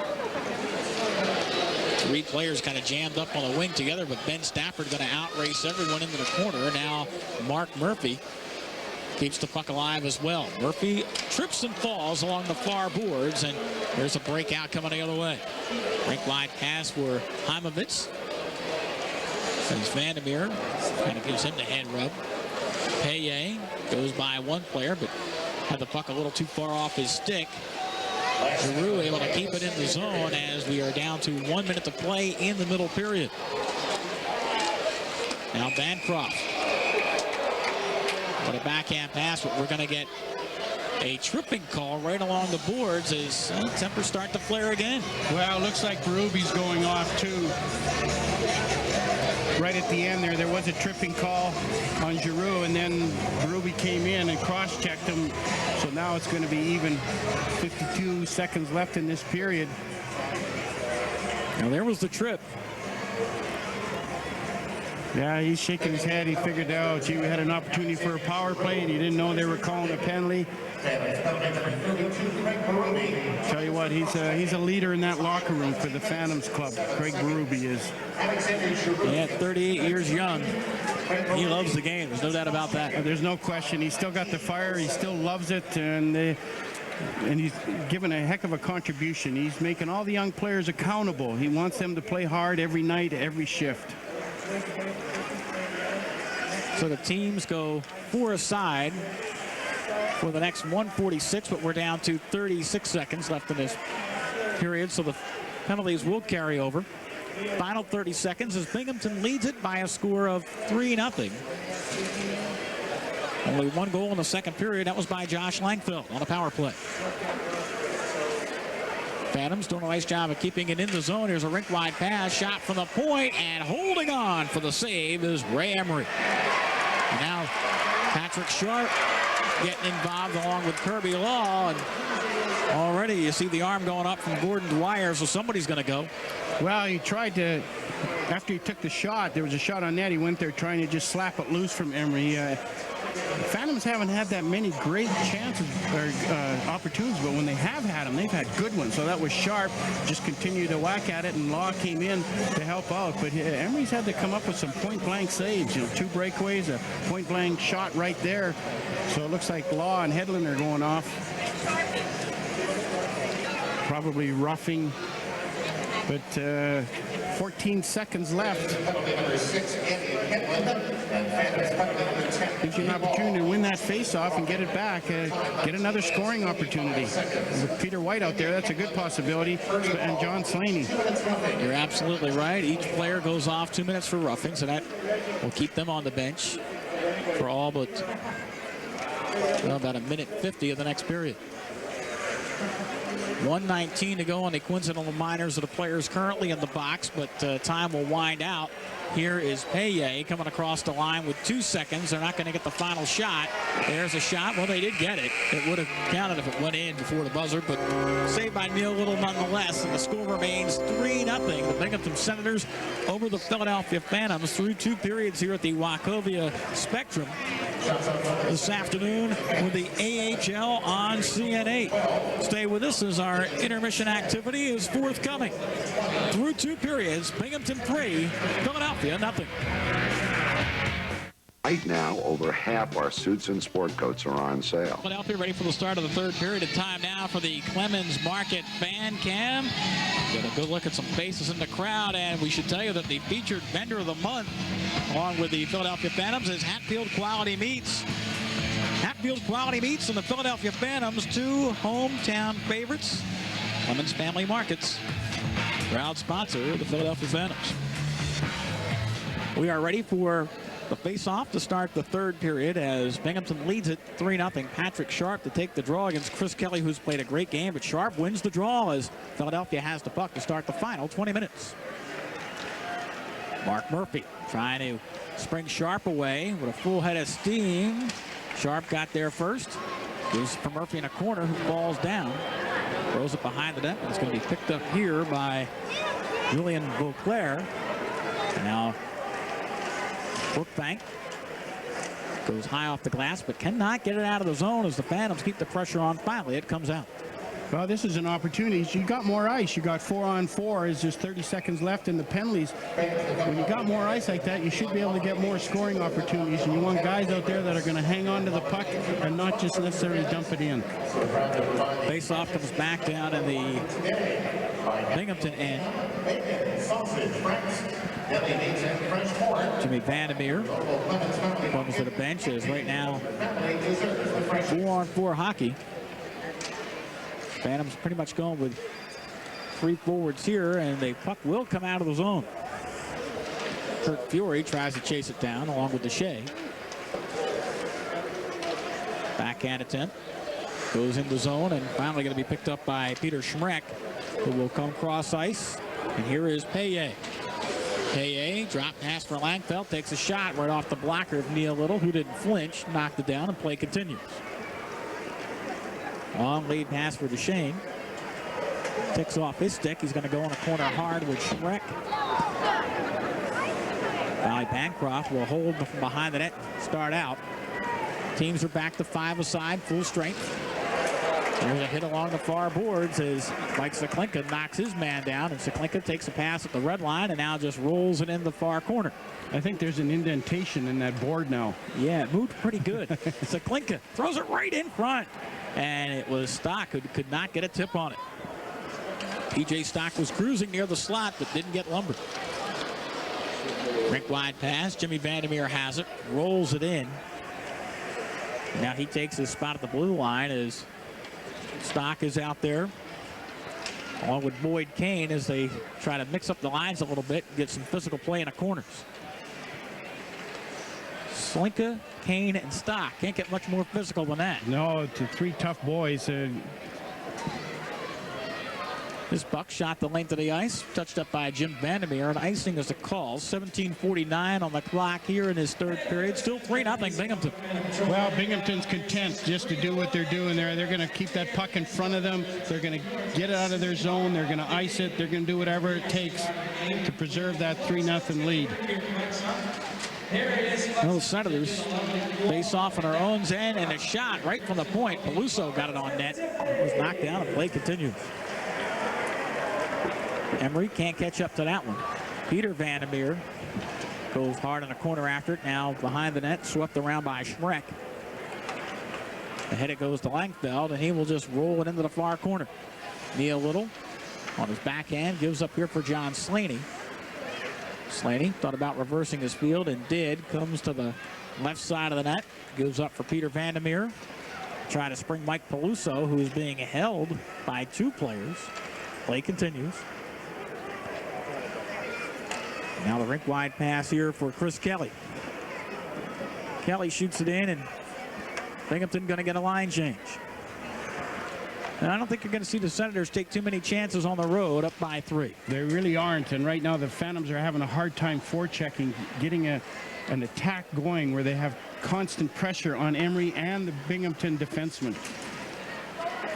3 players kind of jammed up on the wing together, but Ben Stafford going to outrace everyone into the corner. Now Mark Murphy keeps the puck alive as well. Murphy trips and falls along the far boards, and there's a breakout coming the other way. Rink wide pass for Heimovitz. As Vandermeer kind of gives him the head rub. Paye goes by one player, but had the puck a little too far off his stick. Giroux able to keep it in the zone as we are down to 1 minute to play in the middle period. Now Bancroft. What a backhand pass, but we're going to get a tripping call right along the boards as tempers start to flare again. Well, looks like Berube's going off too. Right at the end there was a tripping call on Giroux, and then Berube came in and cross-checked him. So now it's going to be even. 52 seconds left in this period. Now there was the trip. Yeah, he's shaking his head. He figured out, gee, we had an opportunity for a power play, and he didn't know they were calling a penalty. Tell you what, he's a leader in that locker room for the Phantoms club. Craig Berube is. Yeah, 38 years young. He loves the game. There's no doubt about that. There's no question. He's still got the fire. He still loves it, and he's given a heck of a contribution. He's making all the young players accountable. He wants them to play hard every night, every shift. So the teams go 4 aside for the next 146, but we're down to 36 seconds left in this period, so the penalties will carry over. Final 30 seconds as Binghamton leads it by a score of 3-0. Only one goal in the second period. That was by Josh Langfeld on a power play. Phantoms doing a nice job of keeping it in the zone. Here's a rink-wide pass, shot from the point, and holding on for the save is Ray Emery. And now Patrick Sharp getting involved along with Kirby Law, and already you see the arm going up from Gordon Dwyer, so somebody's going to go. Well, he tried to, after he took the shot, there was a shot on net, he went there trying to just slap it loose from Emery. Phantoms haven't had that many great chances or opportunities, but when they have had them, they've had good ones. So that was Sharp, just continued to whack at it, and Law came in to help out. But Emery's had to come up with some point-blank saves. 2 breakaways, a point-blank shot right there. So it looks like Law and Hedlund are going off. Probably roughing, but 14 seconds left. Gives you an opportunity to win that face-off and get it back, get another scoring opportunity. With Peter White out there, that's a good possibility, and John Slaney. You're absolutely right. Each player goes off 2 minutes for roughing, so that will keep them on the bench for all but about 1:50 of the next period. 1:19 to go on the coincidental minors of the players currently in the box, but time will wind out. Here is Paye coming across the line with 2 seconds. They're not going to get the final shot. There's a shot. Well, they did get it. It would have counted if it went in before the buzzer, but saved by Neil Little nonetheless. And the score remains 3-0. The Binghamton Senators over the Philadelphia Phantoms through 2 periods here at the Wachovia Spectrum this afternoon with the AHL on CN8. Stay with us as our intermission activity is forthcoming. Through 2 periods, Binghamton 3, Philadelphia nothing. Right now, over half our suits and sport coats are on sale. Philadelphia ready for the start of the 3rd period. And time now for the Clemens Market fan cam. Get a good look at some faces in the crowd, and we should tell you that the featured vendor of the month, along with the Philadelphia Phantoms, is Hatfield Quality Meats. Hatfield Quality Meats and the Philadelphia Phantoms, 2 hometown favorites. Clemens Family Markets, proud sponsor of the Philadelphia Phantoms. We are ready for the face-off to start the 3rd period as Binghamton leads it 3-0. Patrick Sharp to take the draw against Chris Kelly, who's played a great game, but Sharp wins the draw as Philadelphia has the puck to start the final 20 minutes. Mark Murphy trying to spring Sharp away with a full head of steam. Sharp got there first. Gives for Murphy in a corner, who falls down. Throws it behind the net, and it's going to be picked up here by Julian Beauclair. And now Brookbank goes high off the glass, but cannot get it out of the zone as the Phantoms keep the pressure on. Finally, it comes out. Well, this is an opportunity. You got more ice. You got 4-on-4. There's just 30 seconds left in the penalties. When you got more ice like that, you should be able to get more scoring opportunities. And you want guys out there that are going to hang on to the puck and not just necessarily dump it in. Face-off comes back down in the Binghamton end. Jimmy Vandermeer comes to the bench. Is right now 4-on-4 hockey. Phantoms pretty much going with 3 forwards here, and the puck will come out of the zone. Kurt Fury tries to chase it down along with Deshay. Backhand attempt. Goes in the zone and finally going to be picked up by Peter Schmreck, who will come cross ice. And here is Paye. Paye, drop pass for Langfeld, takes a shot right off the blocker of Neil Little, who didn't flinch, knocked it down, and play continues. Long lead pass for Duchesne. Ticks off his stick. He's going to go in a corner hard with Schmreck. Valley Bancroft will hold from behind the net, start out. Teams are back to 5 aside, full strength. There's a hit along the far boards as Mike Seklinka knocks his man down, and Seklinka takes a pass at the red line and now just rolls it in the far corner. I think there's an indentation in that board now. Yeah, it moved pretty good. Seklinka throws it right in front, and it was Stock who could not get a tip on it. PJ Stock was cruising near the slot but didn't get lumbered. Rink wide pass. Jimmy Vandermeer has it. Rolls it in. Now he takes his spot at the blue line as Stock is out there, along with Boyd Kane, as they try to mix up the lines a little bit and get some physical play in the corners. Slinka, Kane, and Stock. Can't get much more physical than that. No, to three tough boys. This puck shot the length of the ice, touched up by Jim Vandermeer, and icing is a call. 17:49 on the clock here in his third period. Still 3-0 Binghamton. Well, Binghamton's content just to do what they're doing there. They're going to keep that puck in front of them. They're going to get it out of their zone. They're going to ice it. They're going to do whatever it takes to preserve that 3-0 lead. Well, the Senators face off on their own end, and a shot right from the point. Peluso got it on net. It was knocked down, and play continues. Emery can't catch up to that one. Peter Vandermeer goes hard in the corner after it. Now behind the net, swept around by Schreck. Ahead it goes to Langfeld, and he will just roll it into the far corner. Neil Little on his backhand gives up here for John Slaney. Slaney thought about reversing his field and did. Comes to the left side of the net. Gives up for Peter Vandermeer. Try to spring Mike Peluso, who is being held by two players. Play continues. Now the rink wide pass here for Chris Kelly. Kelly shoots it in, and Binghamton going to get a line change. And I don't think you're going to see the Senators take too many chances on the road, up by 3. They really aren't, and right now the Phantoms are having a hard time forechecking, getting an attack going where they have constant pressure on Emery and the Binghamton defenseman.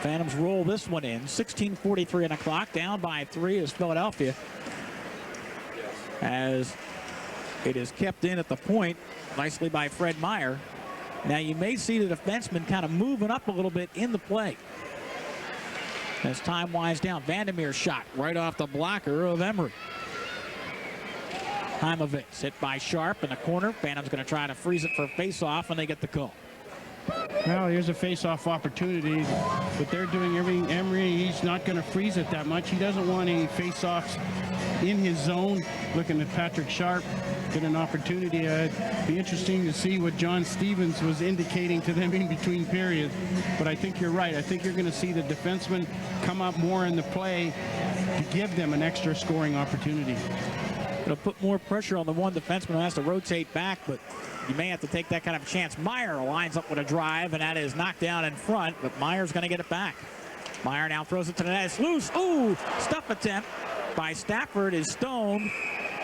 Phantoms roll this one in. 16:43 on the clock. Down by 3 is Philadelphia, as it is kept in at the point nicely by Fred Meyer. Now you may see the defenseman kind of moving up a little bit in the play as time winds down. Vandermeer's shot right off the blocker of Emery. Heimovitz hit by Sharp in the corner. Phantom's going to try to freeze it for a face-off, and they get the call. Well, here's a face-off opportunity, but they're doing everything. Emery, he's not going to freeze it that much. He doesn't want any face-offs in his zone. Looking at Patrick Sharp, get an opportunity. It'd be interesting to see what John Stevens was indicating to them in between periods. But I think you're right. I think you're going to see the defensemen come up more in the play to give them an extra scoring opportunity. It'll put more pressure on the one defenseman who has to rotate back, but you may have to take that kind of a chance. Meyer lines up with a drive, and that is knocked down in front, but Meyer's going to get it back. Meyer now throws it to the net. It's loose. Ooh, stuff attempt by Stafford is stoned,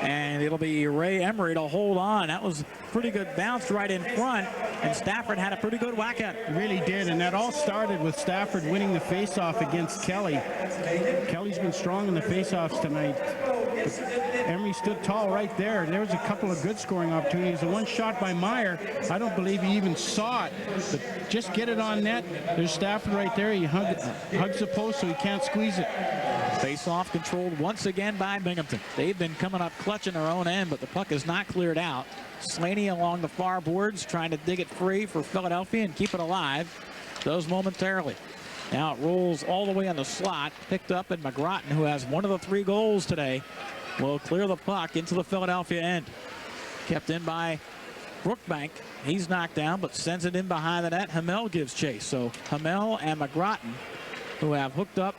and it'll be Ray Emery to hold on. That was a pretty good bounce right in front, and Stafford had a pretty good whack at it. Really did, and that all started with Stafford winning the faceoff against Kelly. Kelly's been strong in the faceoffs tonight. But Emery stood tall right there. There was a couple of good scoring opportunities. The one shot by Meyer, I don't believe he even saw it. But just get it on net. There's Stafford right there. He hugs the post so he can't squeeze it. Face-off controlled once again by Binghamton. They've been coming up clutch in their own end, but the puck is not cleared out. Slaney along the far boards trying to dig it free for Philadelphia and keep it alive. Does momentarily. Now it rolls all the way on the slot. Picked up, and McGrattan, who has one of the 3 goals today, will clear the puck into the Philadelphia end. Kept in by Brookbank. He's knocked down, but sends it in behind the net. Hamel gives chase. So Hamel and McGrattan, who have hooked up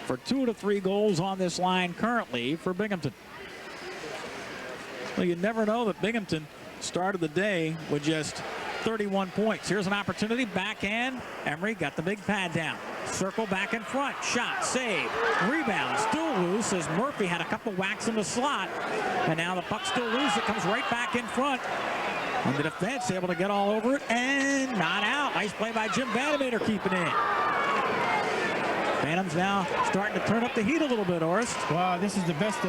for 2 of the 3 goals on this line currently for Binghamton. Well, you never know that Binghamton started the day with just 31 points. Here's an opportunity. Backhand. Emery got the big pad down. Circle back in front. Shot. Save. Rebound. Still loose as Murphy had a couple whacks in the slot. And now the puck's still loose. It comes right back in front. And the defense able to get all over it and not out. Nice play by Jim Vandermeer keeping in. Phantoms now starting to turn up the heat a little bit, Orest. Wow, this is the best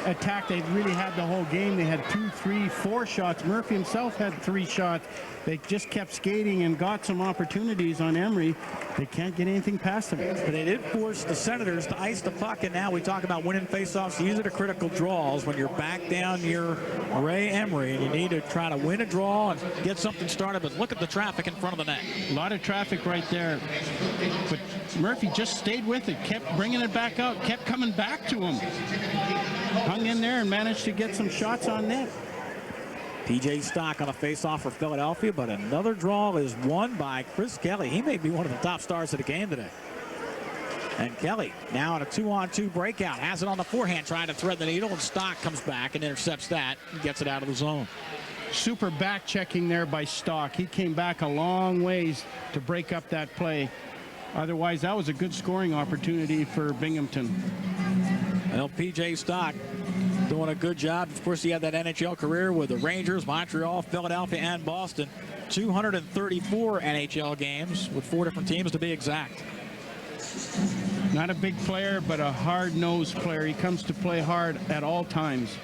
attack they've really had the whole game. They had 2, 3, 4 shots. Murphy himself had 3 shots. They just kept skating and got some opportunities on Emery. They can't get anything past them. But they did force the Senators to ice the puck, and now we talk about winning faceoffs. These are the critical draws when you're back down near Ray Emery, and you need to try to win a draw and get something started. But look at the traffic in front of the net. A lot of traffic right there. But Murphy just stayed with it, kept bringing it back out, kept coming back to him. hung in there and managed to get some shots on net. P.J. Stock on a face-off for Philadelphia, but another draw is won by Chris Kelly. He may be one of the top stars of the game today. And Kelly now on a 2-on-2 breakout. Has it on the forehand, trying to thread the needle, and Stock comes back and intercepts that and gets it out of the zone. Super back checking there by Stock. He came back a long ways to break up that play. Otherwise, that was a good scoring opportunity for Binghamton. Well, P.J. Stock doing a good job. Of course, he had that NHL career with the Rangers, Montreal, Philadelphia, and Boston. 234 NHL games with 4 different teams to be exact. Not a big player, but a hard-nosed player. He comes to play hard at all times.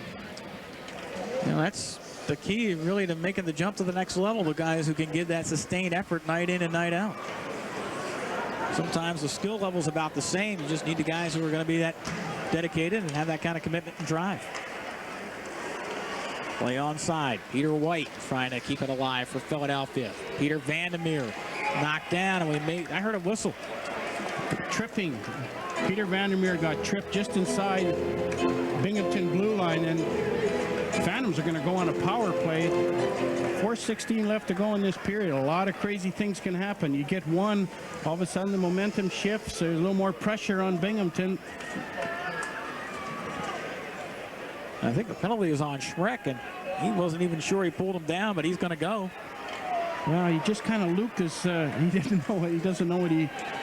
You know, that's the key, really, to making the jump to the next level. The guys who can give that sustained effort night in and night out. Sometimes the skill level's about the same. You just need the guys who are going to be that dedicated and have that kind of commitment and drive. Play onside. Peter White trying to keep it alive for Philadelphia. Peter Vandermeer knocked down, and I heard a whistle. Tripping. Peter Vandermeer got tripped just inside Binghamton blue line, and Phantoms are going to go on a power play. 4:16 left to go in this period. A lot of crazy things can happen. You get one, all of a sudden the momentum shifts. There's a little more pressure on Binghamton. I think the penalty is on Schreck, and he wasn't even sure he pulled him down, but he's going to go. Well, he just kind of looped his. He doesn't know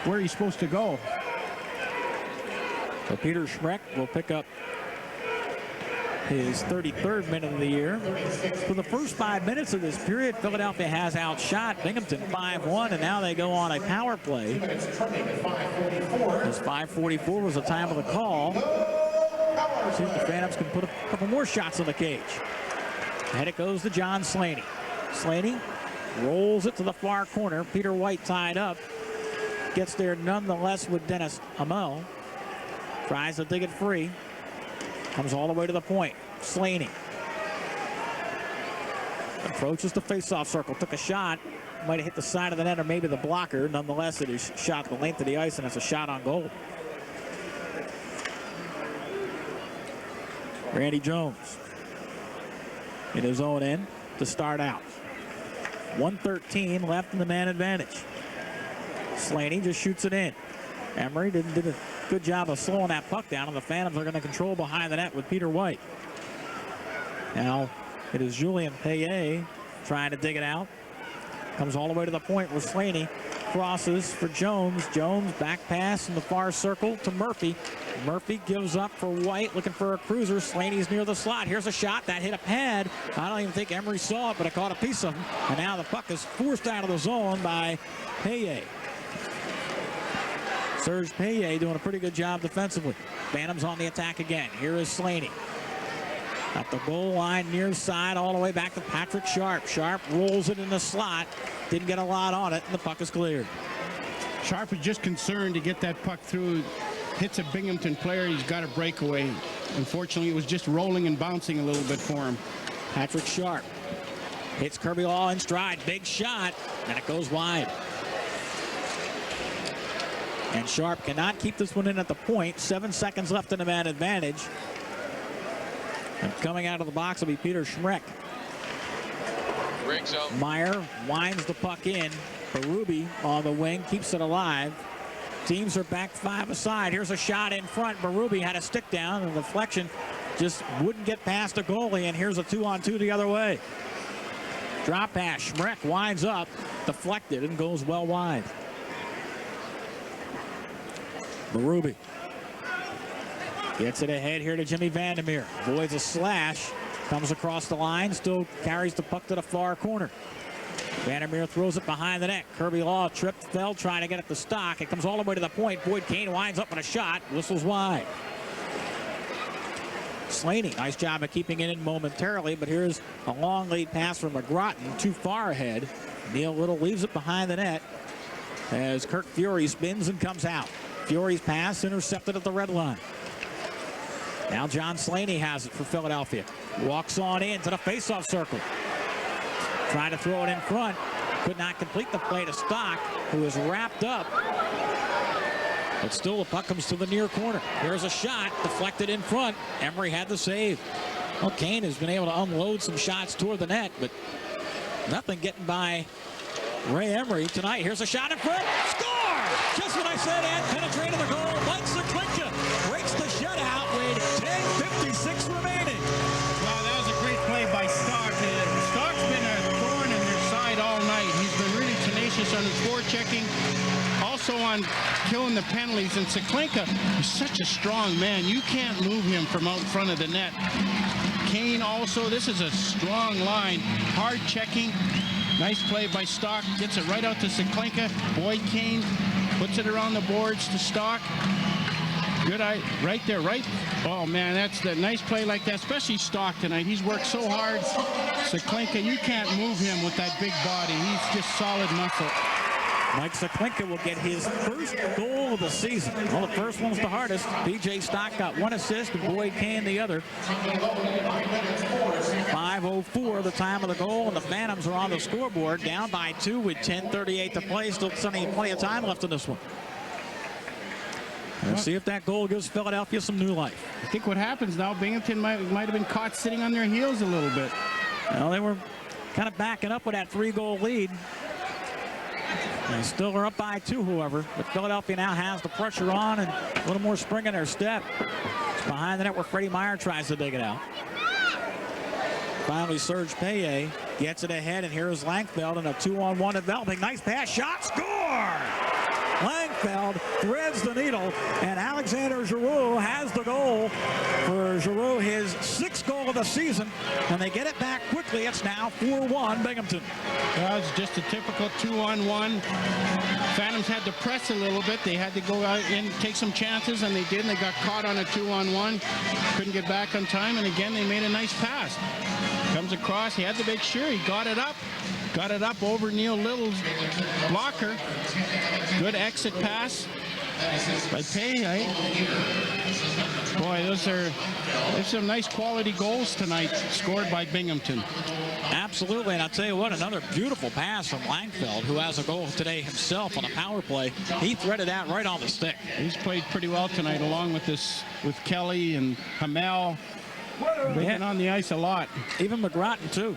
where he's supposed to go. So Peter Schreck will pick up his 33rd minute of the year. For the first 5 minutes of this period, Philadelphia has outshot Binghamton 5-1, and now they go on a power play. As 5:44 was the time of the call. See if the Phantoms can put a couple more shots on the cage. Ahead it goes to John Slaney. Slaney rolls it to the far corner. Peter White tied up. Gets there nonetheless with Dennis Hamel. Tries to dig it free. Comes all the way to the point. Slaney approaches the face-off circle. Took a shot. Might have hit the side of the net or maybe the blocker. Nonetheless, it is shot the length of the ice, and it's a shot on goal. Randy Jones in his own end to start out. 1:13 left in the man advantage. Slaney just shoots it in. Emery did a good job of slowing that puck down, and the Phantoms are going to control behind the net with Peter White. Now it is Julien Payet trying to dig it out. Comes all the way to the point where Slaney crosses for Jones. Jones back pass in the far circle to Murphy. Murphy gives up for White, looking for a cruiser. Slaney's near the slot. Here's a shot that hit a pad. I don't even think Emery saw it, but it caught a piece of him. And now the puck is forced out of the zone by Payet. Serge Payet doing a pretty good job defensively. Phantoms on the attack again. Here is Slaney. At the goal line, near side, all the way back to Patrick Sharp. Sharp rolls it in the slot. Didn't get a lot on it, and the puck is cleared. Sharp is just concerned to get that puck through. Hits a Binghamton player. He's got a breakaway. Unfortunately, it was just rolling and bouncing a little bit for him. Patrick Sharp hits Kirby Law in stride. Big shot, and it goes wide. And Sharp cannot keep this one in at the point. 7 seconds left in the man advantage. And coming out of the box will be Peter Schreck. Meyer winds the puck in. Berube on the wing keeps it alive. Teams are back 5 aside. Here's a shot in front. Berube had a stick down, and the deflection just wouldn't get past the goalie. And here's a 2-on-2 the other way. Drop pass. Schreck winds up, deflected, and goes well wide. Berube gets it ahead here to Jimmy Vandermeer. Avoids a slash. Comes across the line. Still carries the puck to the far corner. Vandermeer throws it behind the net. Kirby Law tripped, fell, trying to get it to Stock. It comes all the way to the point. Boyd Kane winds up with a shot. Whistles wide. Slaney, nice job of keeping it in momentarily, but here's a long lead pass from McGrattan, too far ahead. Neil Little leaves it behind the net as Kirk Fury spins and comes out. Fury's pass intercepted at the red line. Now John Slaney has it for Philadelphia. Walks on in to the faceoff circle. Trying to throw it in front. Could not complete the play to Stock, who is wrapped up. But still, the puck comes to the near corner. Here's a shot deflected in front. Emery had the save. Well, Kane has been able to unload some shots toward the net, but nothing getting by Ray Emery tonight. Here's a shot in front. Score! Just what I said, and penetrating the goal. Mike Saklinka breaks the shutout with 10:56 remaining. Wow, that was a great play by Stock. Stock's been a thorn in their side all night. He's been really tenacious on his forechecking, also on killing the penalties. And Saklinka is such a strong man. You can't move him from out front of the net. Kane also, this is a strong line. Hard checking. Nice play by Stock. Gets it right out to Saklinka. Boyd Kane puts it around the boards to Stock. Good eye, right there, right. Oh, man, that's the nice play like that, especially Stock tonight. He's worked so hard. Saklinka, you can't move him with that big body. He's just solid muscle. Mike Saklinka will get his first goal of the season. Well, the first one's the hardest. B.J. Stock got one assist and Boyd Kane the other. 5:04 the time of the goal, and the Phantoms are on the scoreboard, down by 2 with 10:38 to play. Still plenty of time left in this one. Let's see if that goal gives Philadelphia some new life. I think what happens now, Binghamton might have been caught sitting on their heels a little bit. Well, they were kind of backing up with that 3-goal lead. They still are up by 2, however, but Philadelphia now has the pressure on and a little more spring in their step. It's behind the net where Freddie Meyer tries to dig it out. Finally, Serge Paye gets it ahead, and here's Langfeld in a 2-on-1 developing. Nice pass, shot, score! Langfeld threads the needle, and Alexander Giroux has the goal for Giroux, his 6th goal of the season, and they get it back quickly. It's now 4-1 Binghamton. That was just a typical 2-on-1. Phantoms had to press a little bit. They had to go out and take some chances, and they did, and they got caught on a 2-on-1. Couldn't get back on time, and again, they made a nice pass. Comes across, he had to make sure he got it up. Got it up over Neil Little's blocker. Good exit pass by Paye. Boy, there's some nice quality goals tonight scored by Binghamton. Absolutely, and I'll tell you what, another beautiful pass from Langfeld, who has a goal today himself on a power play. He threaded that right on the stick. He's played pretty well tonight, along with Kelly and Hamel. They've been on the ice a lot. Even McGrattan, too.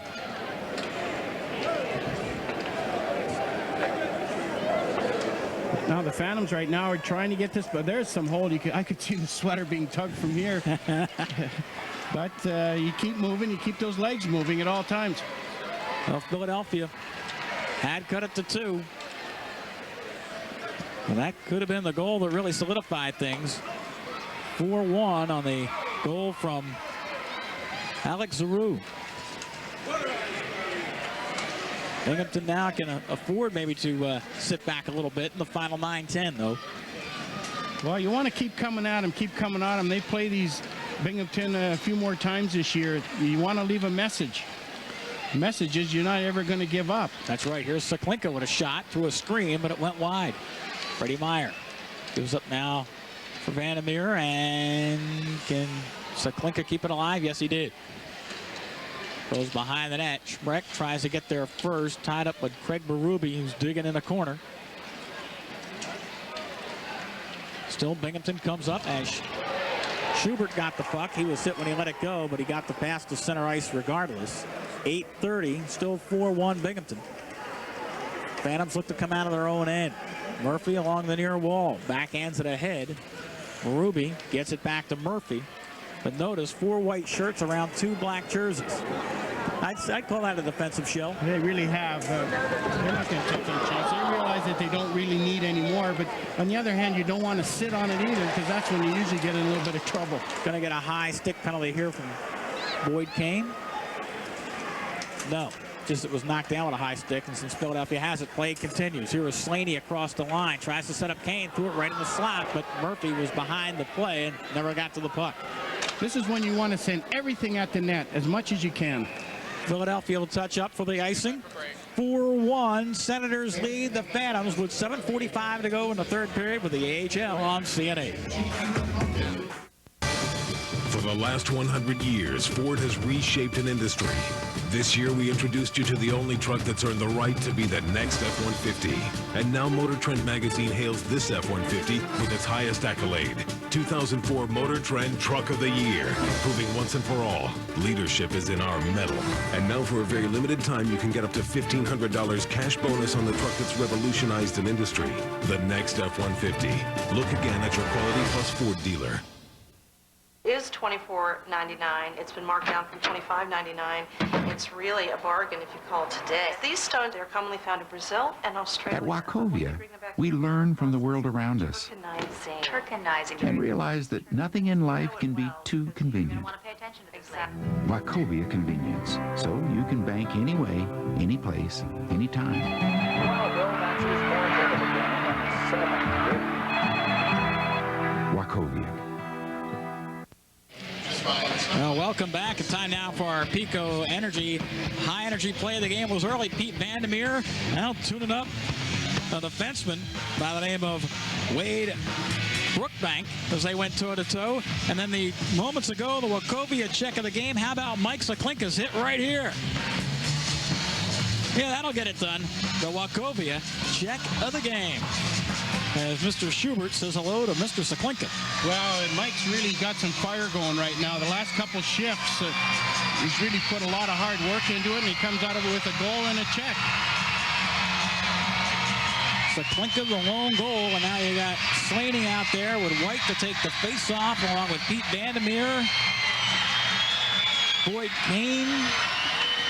Now the Phantoms right now are trying to get this, but there's some hold. I could see the sweater being tugged from here. But you keep moving, you keep those legs moving at all times. Well, Philadelphia had cut it to 2. And that could have been the goal that really solidified things. 4-1 on the goal from Alex Giroux. Binghamton now can afford maybe to sit back a little bit in the final 9-10, though. Well, you want to keep coming at them, keep coming at them. They play these Binghamton a few more times this year. You want to leave a message. The message is you're not ever going to give up. That's right. Here's Saklinka with a shot through a screen, but it went wide. Freddie Meyer gives up now for Vandermeer, and can Saklinka keep it alive? Yes, he did. Goes behind the net. Schmreck tries to get there first, tied up with Craig Berube, who's digging in the corner. Still, Binghamton comes up as Schubert got the puck. He was hit when he let it go, but he got the pass to center ice regardless. 8:30, still 4-1 Binghamton. Phantoms look to come out of their own end. Murphy along the near wall, backhands it ahead. Berube gets it back to Murphy. But notice 4 white shirts around 2 black jerseys. I'd call that a defensive shell. They really have. They're not going to take any chance. They realize that they don't really need any more. But on the other hand, you don't want to sit on it either, because that's when you usually get in a little bit of trouble. Going to get a high stick penalty here from Boyd Kane. No, just it was knocked down with a high stick, and since Philadelphia has it, play continues. Here is Slaney across the line, tries to set up Kane, threw it right in the slot, but Murphy was behind the play and never got to the puck. This is when you want to send everything at the net as much as you can. Philadelphia will touch up for the icing. 4-1, Senators lead the Phantoms with 7:45 to go in the third period with the AHL on CNA. For For the last 100 years, Ford has reshaped an industry. This year, we introduced you to the only truck that's earned the right to be the next F-150. And now Motor Trend magazine hails this F-150 with its highest accolade, 2004 Motor Trend Truck of the Year, proving once and for all, leadership is in our mettle. And now for a very limited time, you can get up to $1,500 cash bonus on the truck that's revolutionized an industry, the next F-150. Look again at your Quality Plus Ford dealer. Is $24.99. It's been marked down from $25.99. It's really a bargain if you call today. These stones are commonly found in Brazil and Australia. At Wachovia, we learn from the world around us Turquoising. and realize that nothing in life can be too convenient. Wachovia convenience, so you can bank any way, any place, anytime. Wachovia. Well, welcome back. It's time now for our Pico Energy. High energy play of the game was early. Pete Vandermeer now tuning up a defenseman by the name of Wade Brookbank as they went toe-to-toe. And then the moments ago, the Wachovia check of the game. How about Mike Saklinka's hit right here? Yeah, that'll get it done. The Wachovia check of the game. As Mr. Schubert says hello to Mr. Saklinka. Well, Mike's really got some fire going right now. The last couple shifts, he's really put a lot of hard work into it, and he comes out of it with a goal and a check. Saklinka the lone goal, and now you got Slaney out there with White to take the face-off along with Pete Vandermeer. Boyd Kane.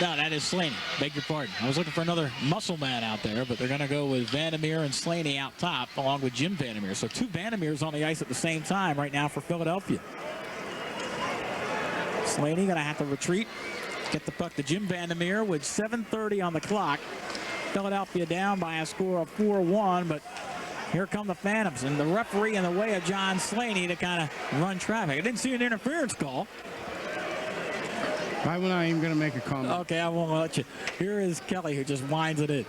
No, that is Slaney. Beg your pardon. I was looking for another muscle man out there, but they're going to go with Vandermeer and Slaney out top, along with Jim Vandermeer. So two Vandermeers on the ice at the same time right now for Philadelphia. Slaney going to have to retreat, get the puck to Jim Vandermeer with 7:30 on the clock. Philadelphia down by a score of 4-1, but here come the Phantoms, and the referee in the way of John Slaney to kind of run traffic. I didn't see an interference call. I'm not even going to make a comment. Okay, I won't let you. Here is Kelly, who just winds it in.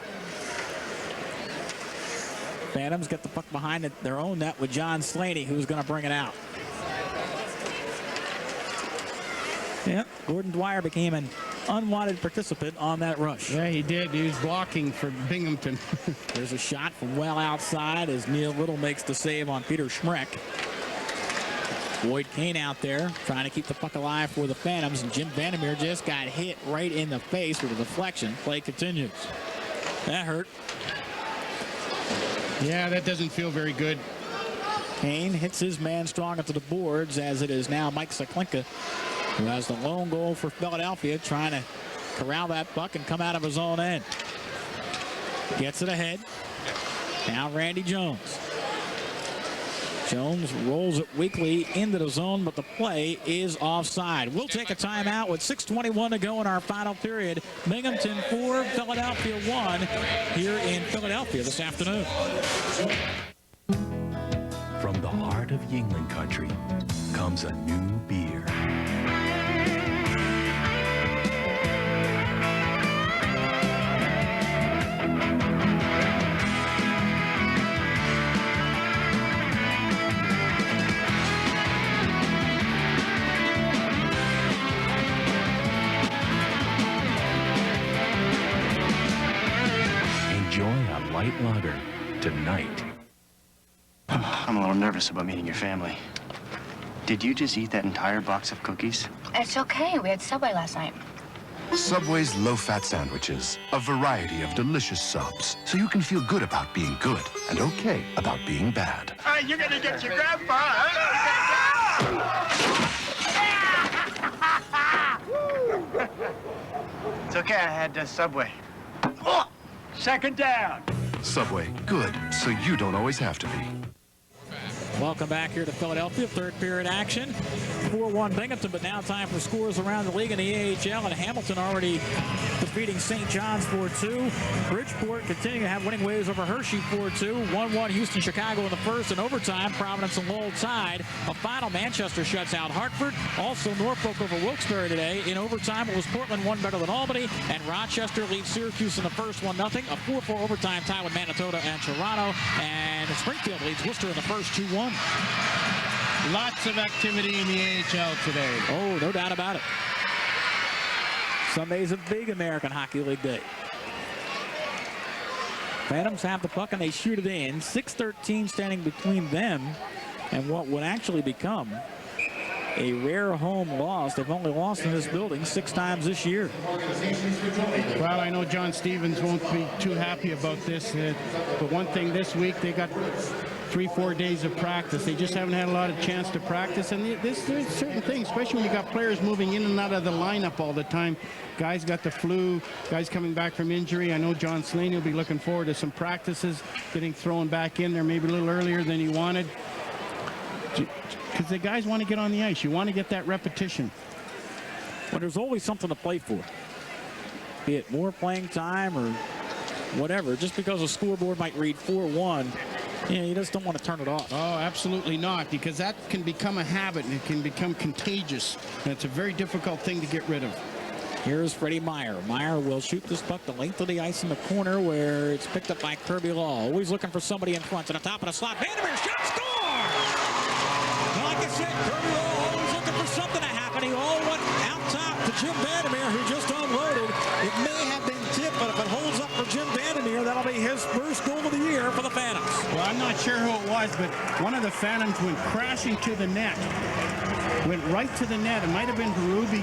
Phantoms get the puck behind their own net with John Slaney, who's going to bring it out. Yep, Gordon Dwyer became an unwanted participant on that rush. Yeah, he did. He was blocking for Binghamton. There's a shot from well outside as Neil Little makes the save on Peter Schmreck. Boyd Kane out there trying to keep the puck alive for the Phantoms, and Jim Vandermeer just got hit right in the face with a deflection. Play continues. That hurt. Yeah, that doesn't feel very good. Kane hits his man strong into the boards, as it is now Mike Saklinka, who has the lone goal for Philadelphia, trying to corral that puck and come out of his own end. Gets it ahead. Now Randy Jones. Jones rolls it weakly into the zone, but the play is offside. We'll take a timeout with 6:21 to go in our final period. Binghamton 4, Philadelphia 1 here in Philadelphia this afternoon. From the heart of Yingling country comes a new beer. Light lager tonight. I'm a little nervous about meeting your family. Did you just eat that entire box of cookies? It's okay. We had Subway last night. Subway's low-fat sandwiches. A variety of delicious subs. So you can feel good about being good and okay about being bad. You're gonna get your grandpa, huh? It's okay. I had Subway. Oh, second down. Subway, good, so you don't always have to be. Welcome back here to Philadelphia. Third period action. 4-1 Binghamton, but now time for scores around the league in the AHL. And Hamilton already defeating St. John's 4-2. Bridgeport continuing to have winning ways over Hershey 4-2. 1-1 Houston, Chicago in the first. In overtime, Providence and Lowell tied. A final, Manchester shuts out Hartford. Also Norfolk over Wilkes-Barre today. In overtime, it was Portland one better than Albany. And Rochester leads Syracuse in the first 1-0. A 4-4 overtime tie with Manitoba and Toronto. And Springfield leads Worcester in the first 2-1. Lots of activity in the AHL today. Oh, no doubt about it. Sunday's a big American Hockey League day. Phantoms have the puck and they shoot it in. 6:13 standing between them and what would actually become a rare home loss. They've only lost in this building 6 times this year. Well, I know John Stevens won't be too happy about this. But one thing this week, they got 3-4 days of practice. They just haven't had a lot of chance to practice. And there's certain things, especially when you got players moving in and out of the lineup all the time. Guys got the flu, guys coming back from injury. I know John Slaney will be looking forward to some practices, getting thrown back in there maybe a little earlier than he wanted. Because the guys want to get on the ice. You want to get that repetition. Well, there's always something to play for. Be it more playing time or whatever. Just because a scoreboard might read 4-1, you just don't want to turn it off. Oh, absolutely not, because that can become a habit and it can become contagious. And it's a very difficult thing to get rid of. Here's Freddie Meyer. Meyer will shoot this puck the length of the ice in the corner where it's picked up by Kirby Law. Always looking for somebody in front. To the top of the slot. Vandermeer shot, score! Like I said, Kirby Law always looking for something to happen. He all went out top to Jim Vandermeer, who just unloaded. It may have been tipped, but if it holds up for Jim Vandermeer, that'll be his first goal of the year for the Phantoms. Well, I'm not sure who it was, but one of the Phantoms went crashing to the net. Went right to the net. It might have been Berube,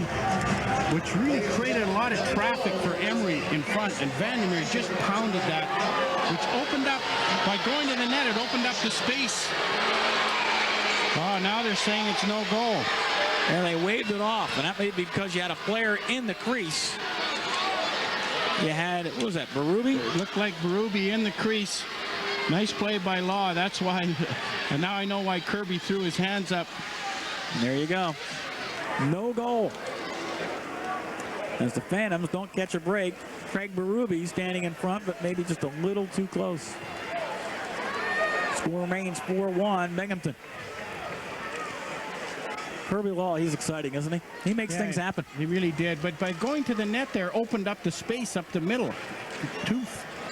which really created a lot of traffic for Emery in front, and Vandermeer just pounded that, which opened up, by going to the net, it opened up the space. Oh, now they're saying it's no goal. And they waved it off, and that may be because you had a player in the crease. You had, what was that, Berube? It looked like Berube in the crease. Nice play by Law. That's why, and now I know why Kirby threw his hands up. And there you go. No goal. As the Phantoms don't catch a break, Craig Berube standing in front, but maybe just a little too close. Score remains 4-1, Binghamton. Kirby Law, he's exciting, isn't he? He makes things happen. He really did. But by going to the net there, opened up the space up the middle. Two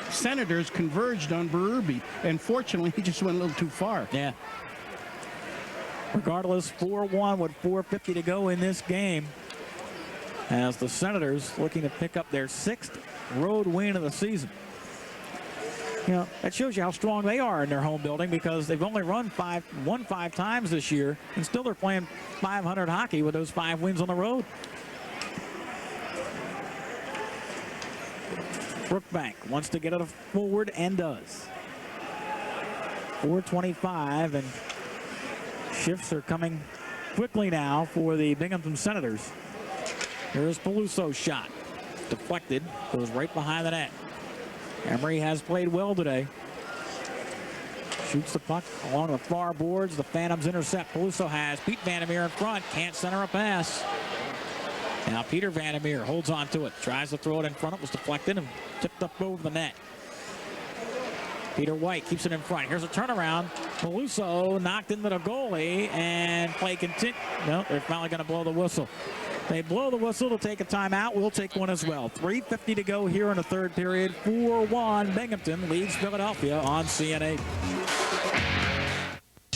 Senators converged on Berube, and fortunately, he just went a little too far. Yeah. Regardless, 4-1 with 4:50 to go in this game, as the Senators looking to pick up their 6th road win of the season. You know, that shows you how strong they are in their home building, because they've only won 5 times this year, and still they're playing .500 hockey with those 5 wins on the road. Brookbank wants to get it forward and does. 4:25, and shifts are coming quickly now for the Binghamton Senators. Here's Peluso's shot. Deflected, goes right behind the net. Emery has played well today. Shoots the puck along the far boards. The Phantoms intercept. Peluso has Pete Vandermeer in front. Can't center a pass. Now Peter Vandermeer holds on to it. Tries to throw it in front. It was deflected and tipped up over the net. Peter White keeps it in front. Here's a turnaround. Peluso knocked into the goalie, and play continues. No, they're finally going to blow the whistle. They blow the whistle to take a timeout. We'll take one as well. 3:50 to go here in the third period. 4-1. Binghamton leads Philadelphia on CNA.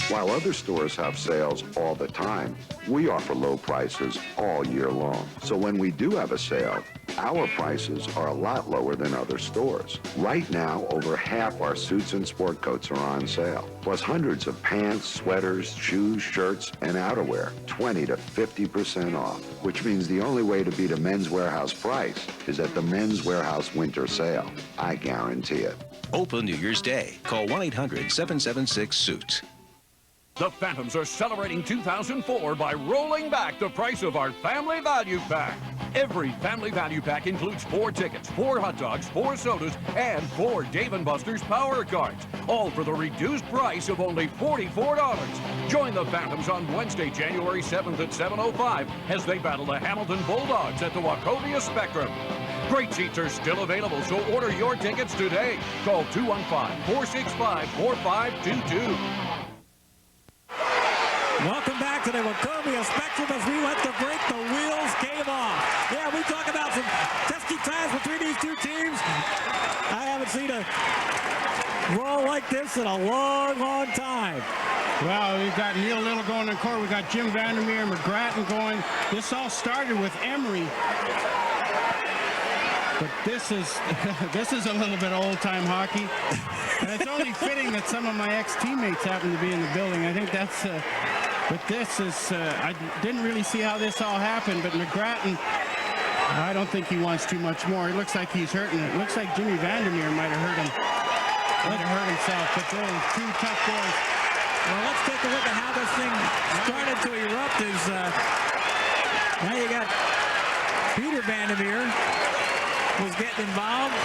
While other stores have sales all the time, we offer low prices all year long. So when we do have a sale, our prices are a lot lower than other stores. Right now, over half our suits and sport coats are on sale, plus hundreds of pants, sweaters, shoes, shirts, and outerwear, 20 to 50% off, which means the only way to beat a Men's Warehouse price is at the Men's Warehouse winter sale. I guarantee it. Open New Year's Day. Call 1-800-776-SUIT. The Phantoms are celebrating 2004 by rolling back the price of our Family Value Pack. Every Family Value Pack includes 4 tickets, 4 hot dogs, 4 sodas, and 4 Dave & Buster's Power Cards, all for the reduced price of only $44. Join the Phantoms on Wednesday, January 7th at 7:05 as they battle the Hamilton Bulldogs at the Wachovia Spectrum. Great seats are still available, so order your tickets today. Call 215-465-4522. Welcome back to the Wachovia Spectrum. As we went to break, the wheels came off. Yeah, we talk about some testy times between these two teams. I haven't seen a brawl like this in a long, long time. Well, we've got Neil Little going in court. We've got Jim Vandermeer and McGrattan going. This all started with Emery. But this is a little bit old-time hockey. And it's only fitting that some of my ex-teammates happen to be in the building. I think that's... but this is... I didn't really see how this all happened, but McGrattan, I don't think he wants too much more. It looks like he's hurting. It looks like Jimmy Vandermeer might have hurt him. Might have hurt himself, but they're two tough boys. Well, let's take a look at how this thing started to erupt. Now you got Peter Vandermeer was getting involved.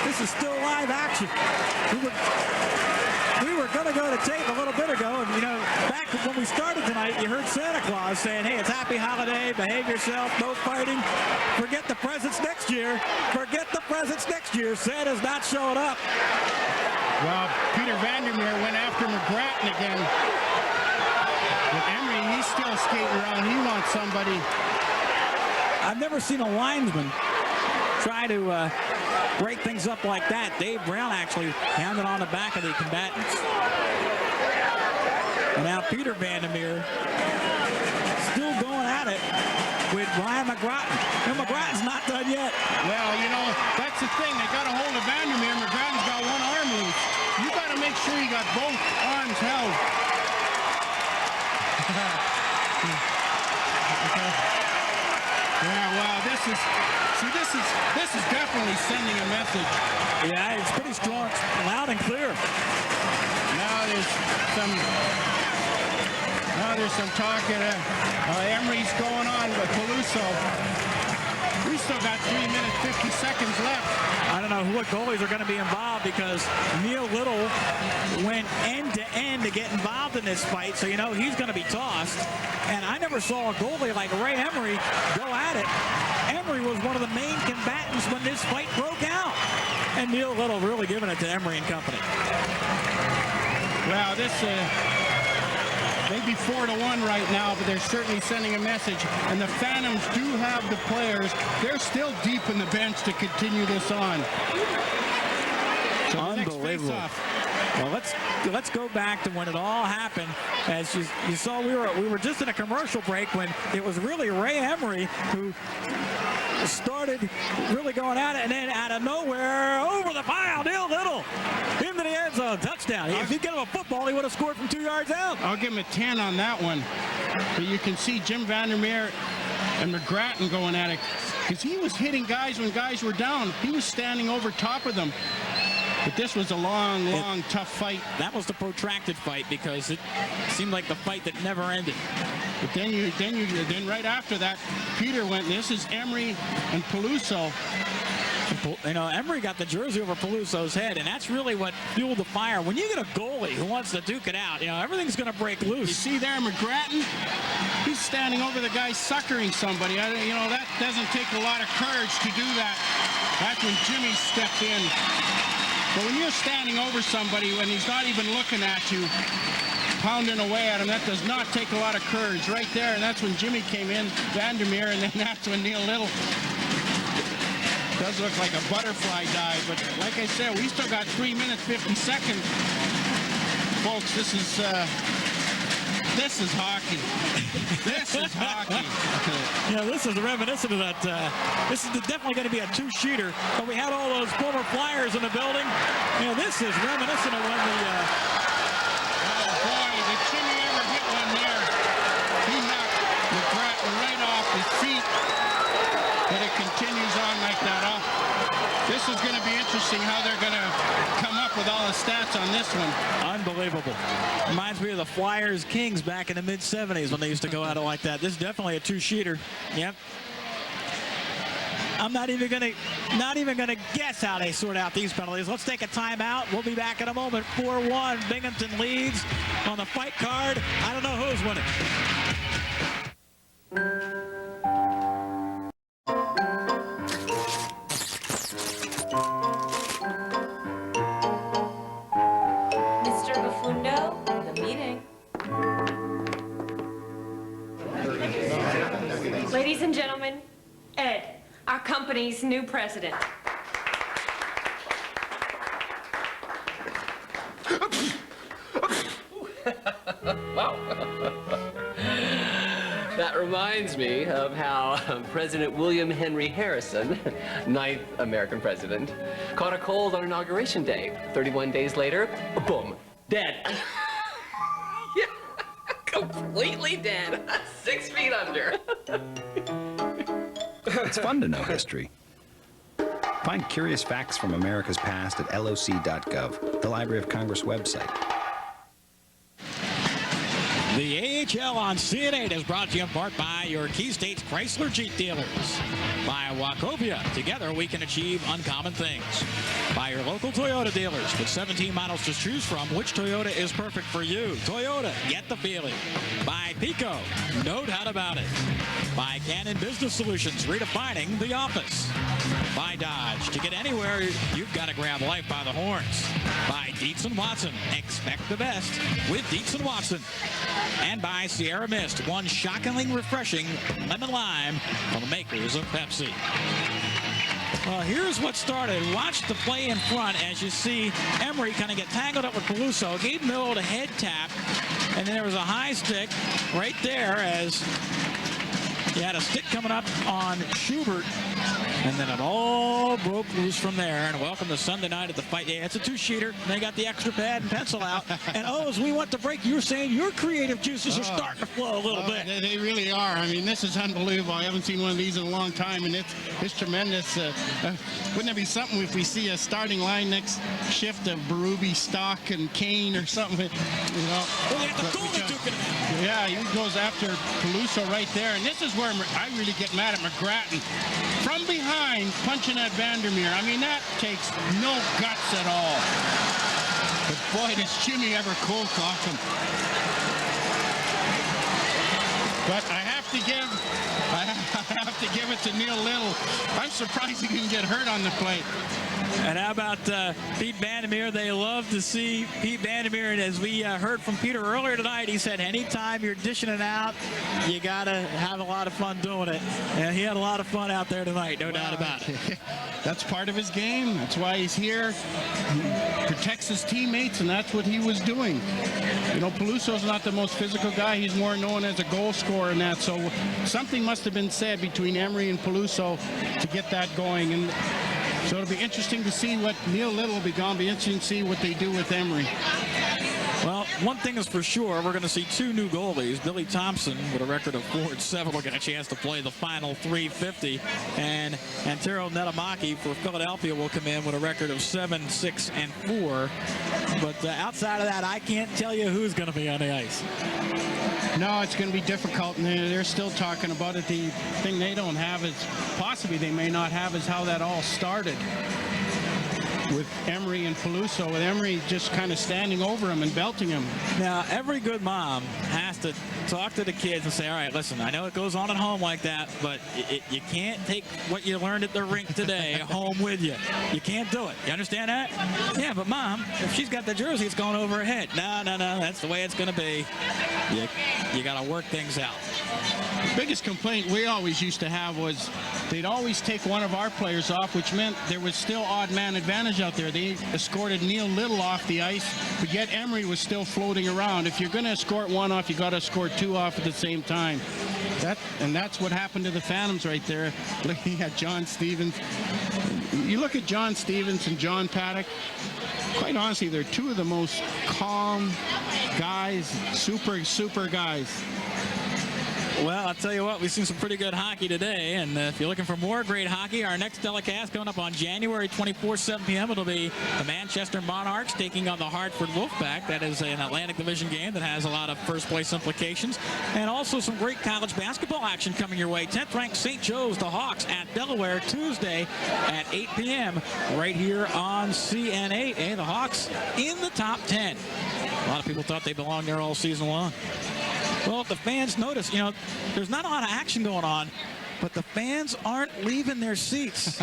This is still live action. We were going to go to tape a little bit ago, and, you know, back when we started tonight, you heard Santa Claus saying, hey, it's happy holiday, behave yourself, no fighting, forget the presents next year, forget the presents next year. Santa's not showing up. Well, Peter Vandermeer went after McGrattan again. With Emery, he's still skating around. He wants somebody. I've never seen a linesman try to break things up like that. Dave Brown actually pounded on the back of the combatants. And now Peter Vandermeer still going at it with Ryan McGrattan. And McGrattan's not done yet. Well, you know, that's the thing. They got a hold of Vandermeer. McGrattan's got one arm loose. You got to make sure you got both arms held. Yeah, wow, this is definitely sending a message. Yeah, it's pretty strong, loud and clear. Now there's some talk at Emery's going on with Peluso. We still got 3 minutes, 50 seconds left. I don't know what goalies are going to be involved because Neil Little went end to end to get involved in this fight, so you know he's going to be tossed. And I never saw a goalie like Ray Emery go at it. Emery was one of the main combatants when this fight broke out. And Neil Little really giving it to Emery and company. Well, this maybe 4-1 right now, but they're certainly sending a message. And the Phantoms do have the players. They're still deep in the bench to continue this on. So unbelievable. Well, let's go back to when it all happened. As you saw, we were just in a commercial break when it was really Ray Emery who started really going at it, and then out of nowhere, over the pile, Neil Little into the end zone, touchdown. If he'd get him a football, he would have scored from 2 yards out. I'll give him a 10 on that one. But you can see Jim Vandermeer and McGrattan going at it, because he was hitting guys when guys were down. He was standing over top of them. But this was a long, tough fight. That was the protracted fight because it seemed like the fight that never ended. But then right after that, Peter went. This is Emery and Peluso. You know, Emery got the jersey over Peluso's head, and that's really what fueled the fire. When you get a goalie who wants to duke it out, you know, everything's going to break loose. You see there, McGrattan? He's standing over the guy suckering somebody. You know, that doesn't take a lot of courage to do that. That's when Jimmy stepped in. But when you're standing over somebody when he's not even looking at you, pounding away at him, that does not take a lot of courage right there. And that's when Jimmy came in, Vandermeer, and then that's when Neil Little. Does look like a butterfly dive, but like I said, we still got 3 minutes, 50 seconds. Folks, this is hockey. This is hockey. You know, this is reminiscent of that. This is definitely going to be a two-sheeter, but we had all those former Flyers in the building. You know, this is reminiscent of when the... oh, boy, did Jimmy ever hit one there. He knocked McGrattan right off his feet, but it continues on like that. This is going to be interesting how they're going to come up with all the stats on this one. Unbelievable. Reminds me of the Flyers Kings back in the mid-'70s when they used to go at it like that. This is definitely a two-sheeter. Yep. I'm not even gonna guess how they sort out these penalties. Let's take a timeout. We'll be back in a moment. 4-1. Binghamton leads on the fight card. I don't know who's winning. Ladies and gentlemen, Ed, our company's new president. Wow. That reminds me of how President William Henry Harrison, 9th American president, caught a cold on Inauguration Day. 31 days later, boom, dead. Yeah, completely dead. 6 feet under. It's fun to know history. Find curious facts from America's past at loc.gov, the Library of Congress website. The AHL on CN8 is brought to you in part by your Key States Chrysler Jeep dealers. By Wachovia. Together we can achieve uncommon things. By your local Toyota dealers. With 17 models to choose from, which Toyota is perfect for you? Toyota, get the feeling. By Pico, no doubt about it. By Canon Business Solutions, redefining the office. By Dodge, to get anywhere, you've got to grab life by the horns. By Dietz & Watson, expect the best with Dietz & Watson. And by Sierra Mist, one shockingly refreshing lemon lime from the makers of Pepsi. Well, here's what started. Watch the play in front as you see Emery kind of get tangled up with Peluso. Gave Mill a head tap, and then there was a high stick right there as he had a stick coming up on Schubert, and then it all broke loose from there. And welcome to Sunday night at the fight. Yeah, it's a two-sheeter. They got the extra pad and pencil out. And, as we went to break, you were saying your creative juices are starting to flow a little bit. They really are. I mean, this is unbelievable. I haven't seen one of these in a long time, and it's tremendous. Wouldn't it be something if we see a starting line next shift of Berube, Stock, and Kane or something? You know. Well, they got the goalie duking it out. Yeah, he goes after Peluso right there, and this is where I really get mad at McGrattan. From behind, punching at Vandermeer. I mean, that takes no guts at all. But boy, does Jimmy ever cold cock him. But I have to give it to Neil Little. I'm surprised he didn't get hurt on the play. And how about Pete Vandermeer? They love to see Pete Vandermeer. And as we heard from Peter earlier tonight, he said anytime you're dishing it out, you got to have a lot of fun doing it. And he had a lot of fun out there tonight, no doubt about it. That's part of his game. That's why he's here. He protects his teammates, and that's what he was doing. You know, Peluso's not the most physical guy. He's more known as a goal scorer and that. So something must have been said between Emery and Peluso to get that going. And so it'll be interesting to see what Neil Little will be gone. Be interesting to see what they do with Emery. Well, one thing is for sure, we're going to see two new goalies. Billy Thompson, with a record of 4-7, will get a chance to play the final 350. And Antero Netamaki for Philadelphia will come in with a record of 7-6-4. But outside of that, I can't tell you who's going to be on the ice. No, it's going to be difficult, and they're still talking about it. The thing they don't have is, possibly they may not have, is how that all started with Emery and Peluso, with Emery just kind of standing over him and belting him. Now, every good mom has to talk to the kids and say, all right, listen, I know it goes on at home like that, but you can't take what you learned at the rink today home with you. You can't do it. You understand that? Yeah, but Mom, if she's got the jersey, it's going over her head. No, that's the way it's going to be. You got to work things out. The biggest complaint we always used to have was they'd always take one of our players off, which meant there was still odd man advantage out there. They escorted Neil Little off the ice, but yet Emery was still floating around. If you're going to escort one off, you got to escort two off at the same time. That's what happened to the Phantoms right there. Looking at John Stevens. You look at John Stevens and John Paddock, quite honestly, they're two of the most calm guys, super guys. Well, I'll tell you what, we've seen some pretty good hockey today, and if you're looking for more great hockey, our next telecast coming up on January 24, 7 p.m. It'll be the Manchester Monarchs taking on the Hartford Wolfpack. That is an Atlantic Division game that has a lot of first-place implications, and also some great college basketball action coming your way. 10th-ranked St. Joe's, the Hawks, at Delaware Tuesday at 8 p.m. right here on CN8. And the Hawks in the top 10. A lot of people thought they belonged there all season long. Well, the fans notice, there's not a lot of action going on, but the fans aren't leaving their seats.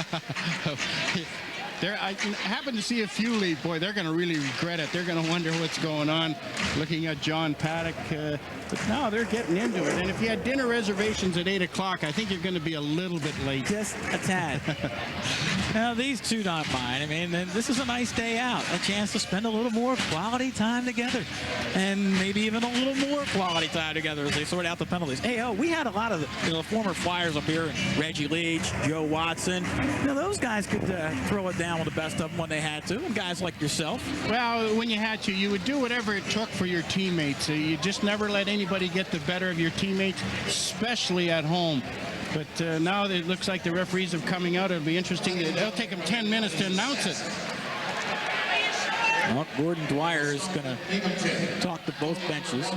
I happen to see a few leave. Boy, they're going to really regret it. They're going to wonder what's going on, looking at John Paddock. But no, they're getting into it. And if you had dinner reservations at 8 o'clock, I think you're going to be a little bit late. Just a tad. Now, these two don't mind. I mean, this is a nice day out. A chance to spend a little more quality time together. And maybe even a little more quality time together as they sort out the penalties. Hey, we had a lot of the former Flyers up here. Reggie Leach, Joe Watson. Those guys could throw it down with the best of them when they had to. And guys like yourself. Well, when you had to, you would do whatever it took for your teammates. You just never let anybody get the better of your teammates, especially at home. But now it looks like the referees are coming out. It'll be interesting. It'll take them 10 minutes to announce it. Well, Gordon Dwyer is going to talk to both benches.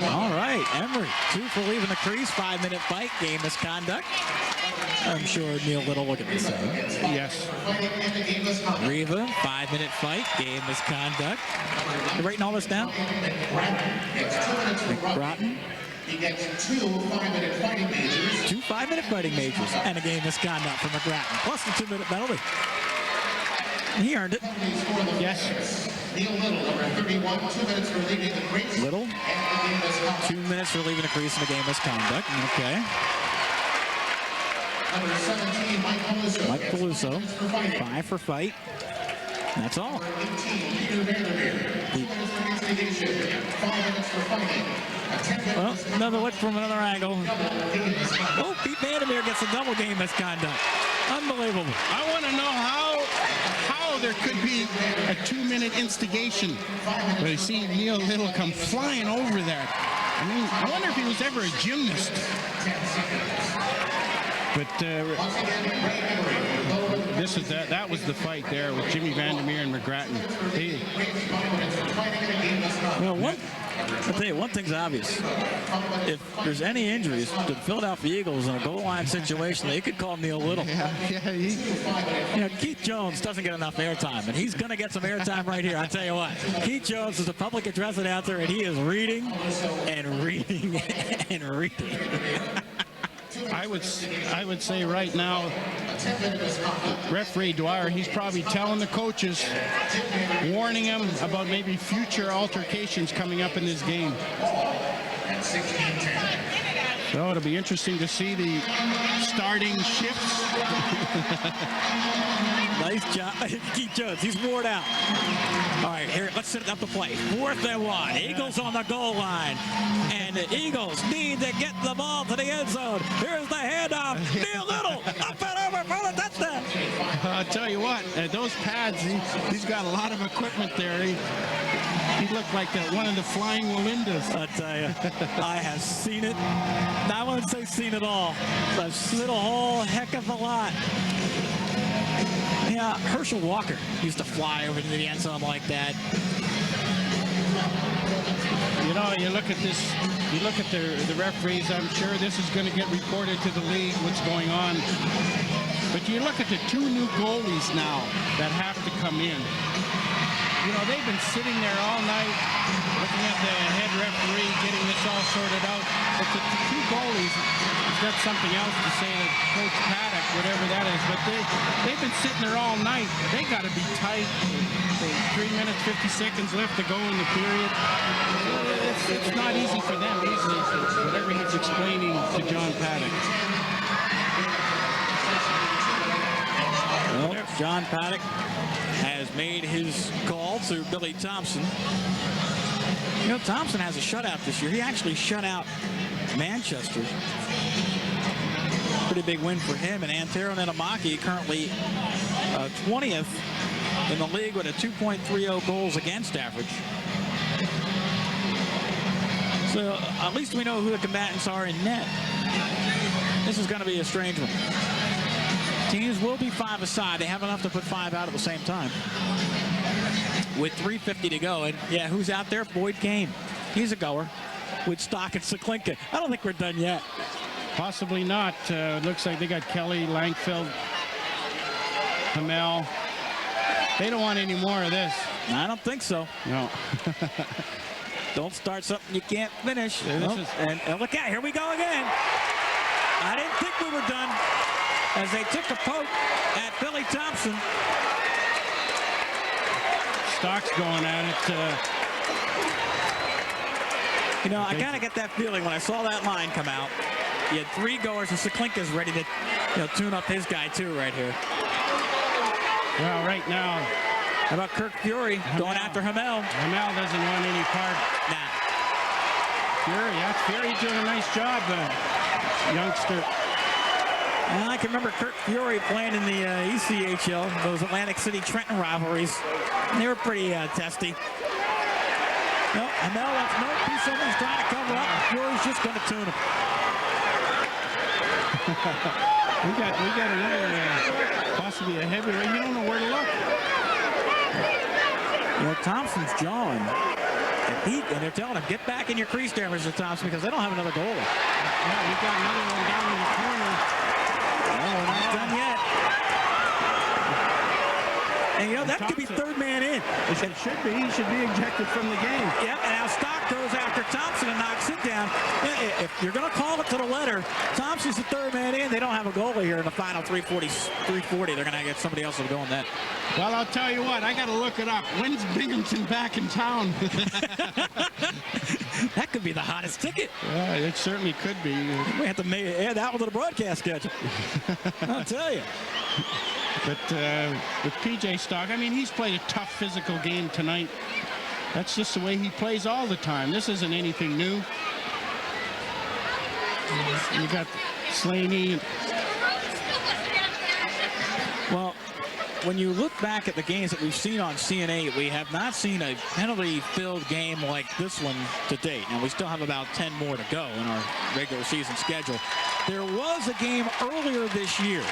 All right, Emery, 2 for leaving the crease, 5-minute fight, game misconduct. I'm sure Neil Little will get the same. Yes. Riva, 5-minute fight, game misconduct. You writing all this down? McBroughton. He gets 2 5-minute fighting majors. 2 5-minute fighting majors and a game misconduct for McGrattan, plus the 2-minute penalty. He earned it. Yes. Neil Little, number 31, 2 minutes for leaving the crease. Little, 2 minutes for leaving the crease in the game misconduct. Okay. Number 17, Mike Peluso. Mike Peluso, 5 for fight. That's all. 18, Peter Vandermeer, 2 minutes for instigation, 5 minutes for fighting. Well, another look from another angle. Oh, Pete Vandermeer gets a double game misconduct. Unbelievable. I want to know how there could be a 2-minute instigation. But you see Neil Little come flying over that. I mean, I wonder if he was ever a gymnast. But that was the fight there with Jimmy Vandermeer and McGrattan. Well, I'll tell you, one thing's obvious. If there's any injuries to the Philadelphia Eagles in a goal line situation, they could call Neil Little. Keith Jones doesn't get enough airtime, and he's going to get some airtime right here. I'll tell you what. Keith Jones is a public address announcer, and he is reading and reading and reading. I would say right now, referee Dwyer, he's probably telling the coaches, warning them about maybe future altercations coming up in this game. So it'll be interesting to see the starting shifts. Nice job. Keith Jones, he's worn out. All right, here, let's set up the play. 4th and 1. Eagles on the goal line. And the Eagles need to get the ball to the end zone. Here's the handoff. Neil Little up and over for the touchdown. I'll tell you what, those pads, he's got a lot of equipment there. He looked like one of the flying Walindas. I'll tell you, I have seen it. I wouldn't say seen it all. I've seen a whole heck of a lot. Yeah, Herschel Walker used to fly over to the end zone like that. You know, you look at this, you look at the referees, I'm sure this is going to get reported to the league, what's going on. But you look at the 2 new goalies now that have to come in. You know, they've been sitting there all night looking at the head referee, getting this all sorted out. But the 2 goalies, he's got something else to say to Coach Paddock, whatever that is. But they've been sitting there all night. They got to be tight. 3 minutes, 50 seconds left to go in the period. It's not easy for them, easily, whatever he's explaining to John Paddock. Well, John Paddock has made his call to Billy Thompson. You know, Thompson has a shutout this year. He actually shut out Manchester. Pretty big win for him. And Antero Nenamaki currently 20th in the league with a 2.30 goals against average. So at least we know who the combatants are in net. This is going to be a strange one. Teams will be 5 aside. They have enough to put 5 out at the same time. With 3:50 to go. And yeah, who's out there? Boyd Kane. He's a goer with Stock and Saklinka. I don't think we're done yet. Possibly not. It looks like they got Kelly, Langfeld, Hamel. They don't want any more of this. I don't think so. No. Don't start something you can't finish. And look out, here we go again. I didn't think we were done. As they took a poke at Billy Thompson. Stock's going at it. You know, I kind of get that feeling when I saw that line come out. You had 3 goers, and Saklinka's ready to, tune up his guy too right here. Well, right now. How about Kirk Fury going after Hamel? Hamel doesn't want any part. Nah. Fury's doing a nice job, youngster. Well, I can remember Kirk Fury playing in the ECHL, those Atlantic City-Trenton rivalries. They were pretty testy. No, Hamel wants no piece. Someone's trying to cover up. Fury's just going to tune him. we got another, possibly a heavyweight. You don't know where to look. Thompson's jawing. And they're telling him, get back in your crease there, Mr. Thompson, because they don't have another goalie. Yeah, we got another one down in the corner. No, we're not done yet. And that could be 3rd man in. It should be. He should be ejected from the game. Yep, and now Stock goes after Thompson and knocks him down. If you're going to call it to the letter, Thompson's the 3rd man in. They don't have a goalie here in the final 340. They're going to get somebody else to go on that. Well, I'll tell you what. I got to look it up. When's Binghamton back in town? That could be the hottest ticket. Yeah, it certainly could be. We have to add that one to the broadcast schedule. I'll tell you. But with P.J. Stock, I mean, he's played a tough physical game tonight. That's just the way he plays all the time. This isn't anything new. You got Slaney. Well, when you look back at the games that we've seen on CN8, we have not seen a penalty-filled game like this one to date. And we still have about 10 more to go in our regular season schedule. There was a game earlier this year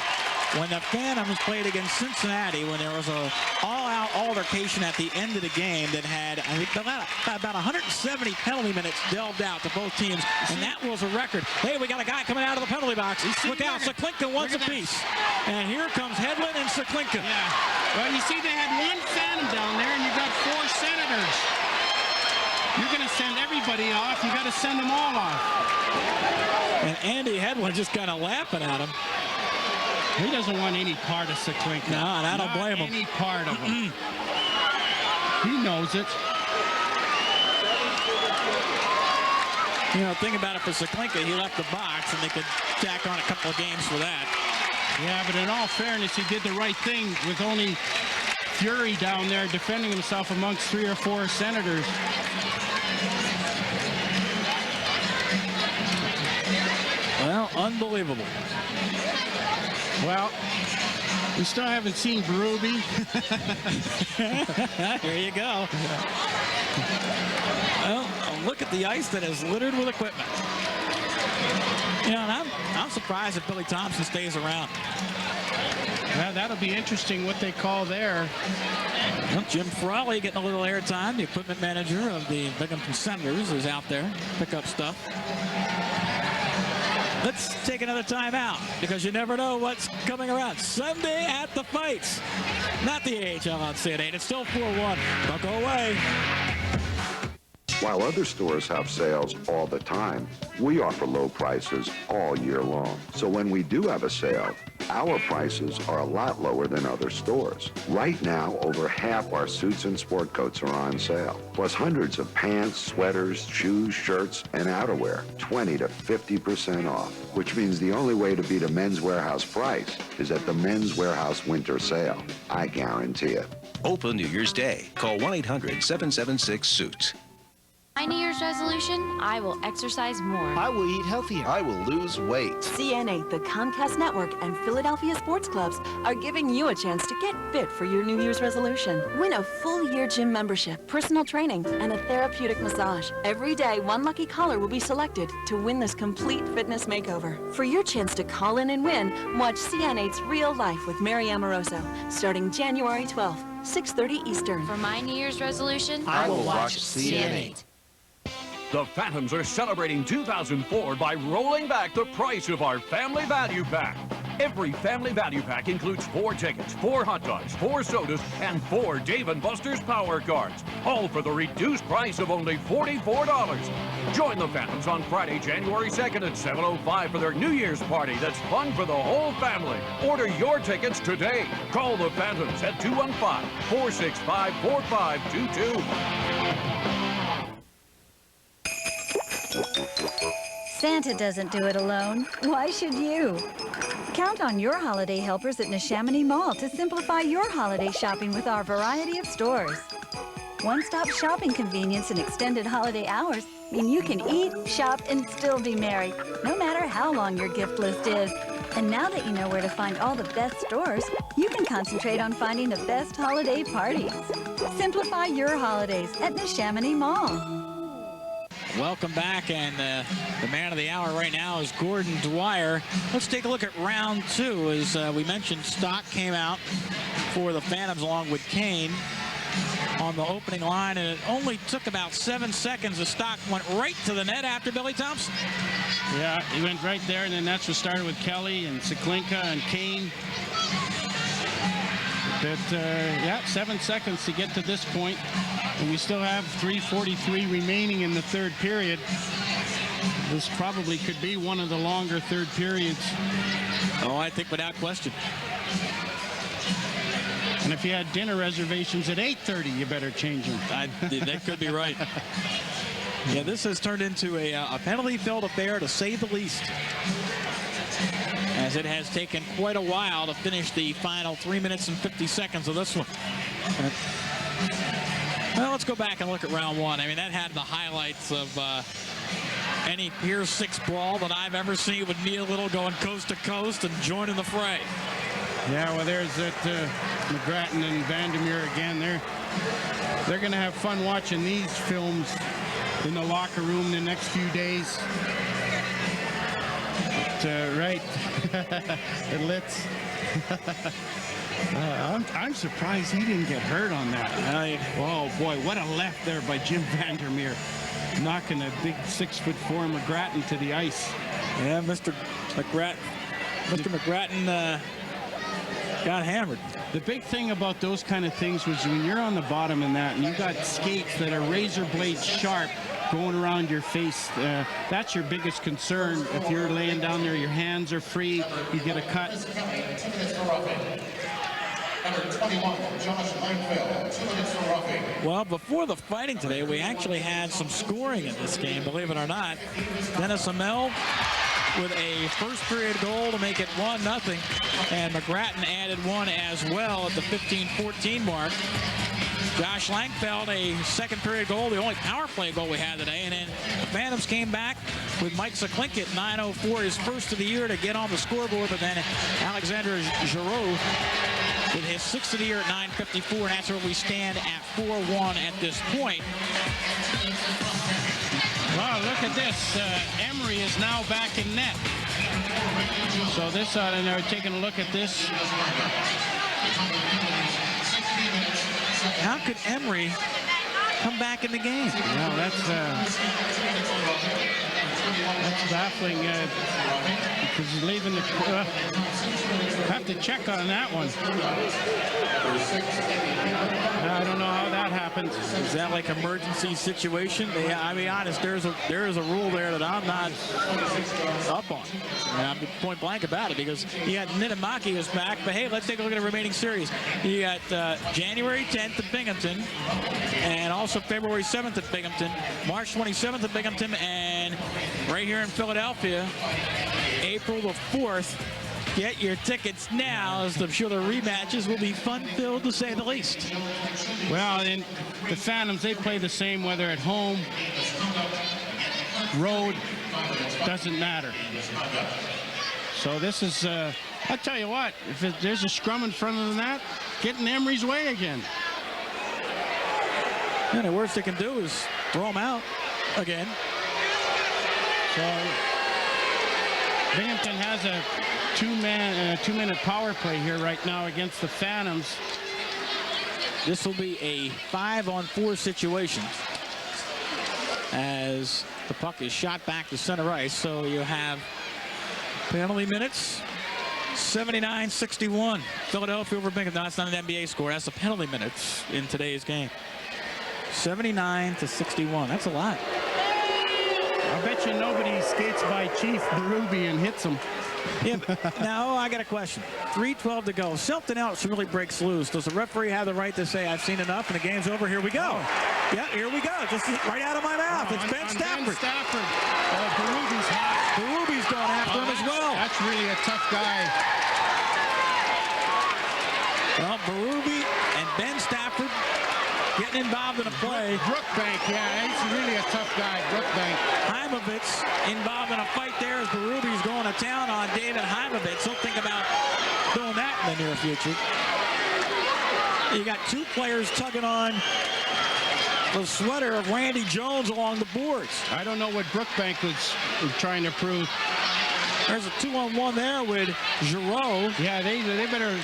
when the Phantoms played against Cincinnati, when there was a all-out altercation at the end of the game that had, I think, about 170 penalty minutes delved out to both teams, and that was a record. Hey, we got a guy coming out of the penalty box. Look out, Saklinka wants a piece. And here comes Hedlund and Saklinka. Yeah. Well, you see, they had 1 Phantom down there, and you got 4 Senators. You're going to send everybody off. You got to send them all off. And Andy Hedlund just kind of laughing at him. He doesn't want any part of Saklinka. No, and I don't blame him. Any part of him. He knows it. Think about it for Saklinka. He left the box, and they could tack on a couple of games for that. Yeah, but in all fairness, he did the right thing with only Fury down there defending himself amongst 3 or 4 Senators. Well, unbelievable. Well, we still haven't seen Berube. Here you go. Well, look at the ice that is littered with equipment. And I'm surprised if Billy Thompson stays around. Yeah, that'll be interesting what they call there. Well, Jim Frawley getting a little airtime. The equipment manager of the Binghamton Senators is out there, pick up stuff. Let's take another timeout because you never know what's coming around. Sunday at the Fights. Not the AHL on CN8. It's still 4-1. Don't go away. While other stores have sales all the time, we offer low prices all year long. So when we do have a sale, our prices are a lot lower than other stores. Right now, over half our suits and sport coats are on sale, plus hundreds of pants, sweaters, shoes, shirts, and outerwear, 20 to 50% off, which means the only way to beat a Men's Warehouse price is at the Men's Warehouse Winter Sale. I guarantee it. Open New Year's Day. Call 1-800-776-SUITS. My New Year's resolution, I will exercise more. I will eat healthier. I will lose weight. CN8, the Comcast Network, and Philadelphia Sports Clubs are giving you a chance to get fit for your New Year's resolution. Win a full-year gym membership, personal training, and a therapeutic massage. Every day, one lucky caller will be selected to win this complete fitness makeover. For your chance to call in and win, watch CN8's Real Life with Mary Amoroso, starting January 12th, 6:30 Eastern. For my New Year's resolution, I will watch CN8. The Phantoms are celebrating 2004 by rolling back the price of our Family Value Pack. Every Family Value Pack includes 4 tickets, 4 hot dogs, 4 sodas, and 4 Dave & Buster's Power Cards, all for the reduced price of only $44. Join the Phantoms on Friday, January 2nd at 7:05 for their New Year's party that's fun for the whole family. Order your tickets today. Call the Phantoms at 215-465-4522. Santa doesn't do it alone. Why should you? Count on your holiday helpers at Neshaminy Mall to simplify your holiday shopping with our variety of stores. One-stop shopping convenience and extended holiday hours mean you can eat, shop, and still be merry, no matter how long your gift list is. And now that you know where to find all the best stores, you can concentrate on finding the best holiday parties. Simplify your holidays at Neshaminy Mall. Welcome back, and the man of the hour right now is Gordon Dwyer. Let's take a look at round two. As we mentioned, Stock came out for the Phantoms along with Kane on the opening line, and it only took about 7 seconds. The Stock went right to the net after Billy Thompson. Yeah, he went right there, and then that's what started with Kelly and Siklinka and Kane. But, yeah, 7 seconds to get to this point, and we still have 3:43 remaining in the third period. This probably could be one of the longer third periods. Oh, I think without question. And if you had dinner reservations at 8:30, you better change them. That could be right. Yeah, this has turned into a penalty-filled affair, to say the least, as it has taken quite a while to finish the final 3 minutes and 50 seconds of this one. Well, let's go back and look at round one. I mean, that had the highlights of any Pier 6 brawl that I've ever seen, with Neil Little going coast to coast and joining the fray. Yeah, well, there's that McGrattan and Vandermeer again. They're going to have fun watching these films in the locker room the next few days. But, right, the Litz. I'm surprised he didn't get hurt on that. Oh boy, what a left there by Jim Vandermeer, knocking a big 6'4" McGrattan to the ice. Yeah, Mr. McGrattan got hammered. The big thing about those kind of things was when you're on the bottom in that, and you got skates that are razor blade sharp going around your face, that's your biggest concern. If you're laying down there, your hands are free, you get a cut. Well, before the fighting today, we actually had some scoring in this game, believe it or not. Dennis Amell with a first period goal to make it 1-0, and McGrattan added one as well at the 15-14 mark. Josh Langfeld, a second period goal, the only power play goal we had today. And then the Phantoms came back with Mike Siklinka at 9:04, his first of the year, to get on the scoreboard. But then Alexander Giroux with his sixth of the year at 9:54, and that's where we stand at 4-1 at this point. Wow, look at this. Emery is now back in net. So this, and they're taking a look at this. How could Emery come back in the game? Well, that's baffling because he's leaving the. Have to check on that one. I don't know how that happens. Is that like emergency situation? Yeah, I'll be honest. There is a rule there that I'm not up on. I'm point blank about it, because you got Nitamaki is back. But hey, let's take a look at the remaining series. You got January 10th at Binghamton, and also February 7th at Binghamton, March 27th at Binghamton, and right here in Philadelphia, April the 4th. Get your tickets now, as I'm sure the rematches will be fun-filled, to say the least. Well, and the Phantoms, they play the same whether at home, road, doesn't matter. So this is, I'll tell you what, if there's a scrum in front of the net, get in Emery's way again. And the worst they can do is throw them out again. So Binghamton has a two-minute power play here right now against the Phantoms. This will be a 5-on-4 situation as the puck is shot back to center ice. So you have penalty minutes, 79-61. Philadelphia over Binghamton. No, that's not an NBA score. That's the penalty minutes in today's game. 79-61. That's a lot. I bet you nobody skates by Chief Berube and hits him. Yeah, now I got a question. 3:12 to go. Something else really breaks loose. Does the referee have the right to say, I've seen enough and the game's over? Here we go. Yeah, here we go. Just right out of my mouth. It's Ben Stafford. Ben Stafford. Berube's hot. going after him as well. That's really a tough guy. Well, Berube and Ben Stafford getting involved in a play. Brookbank, yeah, he's really a tough guy, Brookbank. Heimovitz involved in a fight there as Berube's going to town on David Heimovitz. He'll think about doing that in the near future. You got two players tugging on the sweater of Randy Jones along the boards. I don't know what Brookbank was trying to prove. There's a 2-on-1 there with Giroux. Yeah, they better.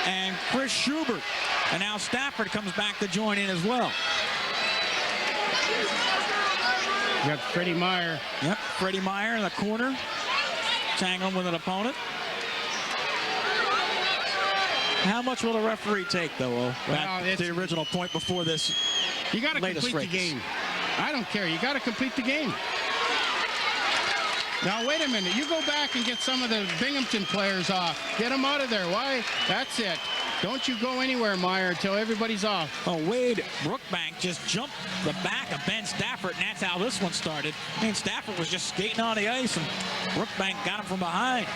And Chris Schubert. And now Stafford comes back to join in as well. You got Freddie Meyer. Yep, Freddie Meyer in the corner. Tangling with an opponent. How much will the referee take, though? Back to the original point before this. You got to complete the game. I don't care. You got to complete the game. Now, wait a minute. You go back and get some of the Binghamton players off. Get them out of there. Why? That's it. Don't you go anywhere, Meyer, until everybody's off. Oh, Wade Brookbank just jumped the back of Ben Stafford, and that's how this one started. I mean, Stafford was just skating on the ice, and Brookbank got him from behind.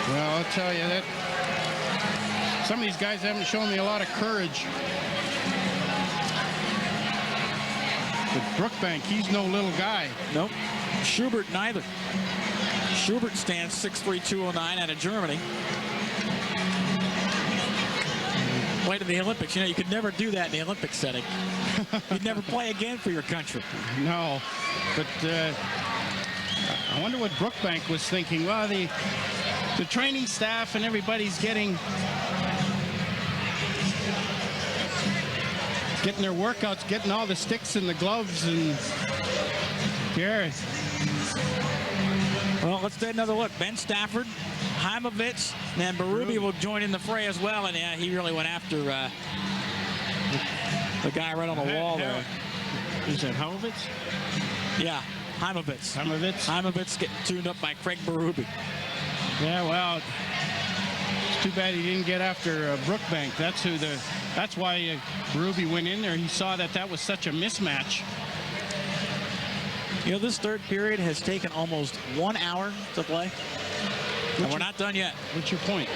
Well, I'll tell you that some of these guys haven't shown me a lot of courage. But Brookbank, he's no little guy. Nope. Schubert neither. Schubert stands 6'3", 209 out of Germany. Played in the Olympics. You know, you could never do that in the Olympic setting. You'd never play again for your country. No, but I wonder what Brookbank was thinking. Well, the training staff and everybody's getting their workouts, getting all the sticks and the gloves and here. Well, let's take another look. Ben Stafford, Heimovitz, and Berube will join in the fray as well. And yeah, he really went after the guy right on the wall there. Is that Heimovitz? Yeah, Heimovitz. Heimovitz getting tuned up by Craig Berube. Yeah, well, it's too bad he didn't get after Brookbank. That's why Berube went in there. He saw that was such a mismatch. You know, this third period has taken almost 1 hour to play. And we're not done yet. What's your point?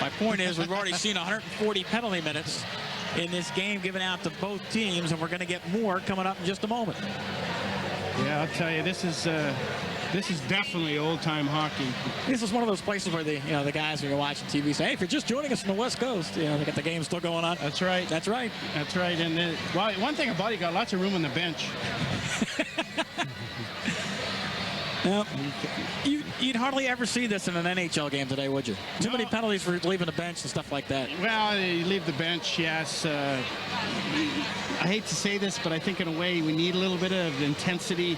My point is we've already seen 140 penalty minutes in this game given out to both teams, and we're going to get more coming up in just a moment. Yeah, I'll tell you, this is definitely old-time hockey. This is one of those places where the guys when you're watching TV say, hey, if you're just joining us from the West Coast, they got the game still going on. That's right. That's right. That's right. And well, one thing about it, you got lots of room on the bench. Now, you'd hardly ever see this in an NHL game today, would you? Too many penalties for leaving the bench and stuff like that. Well, you leave the bench, yes. I hate to say this, but I think in a way we need a little bit of intensity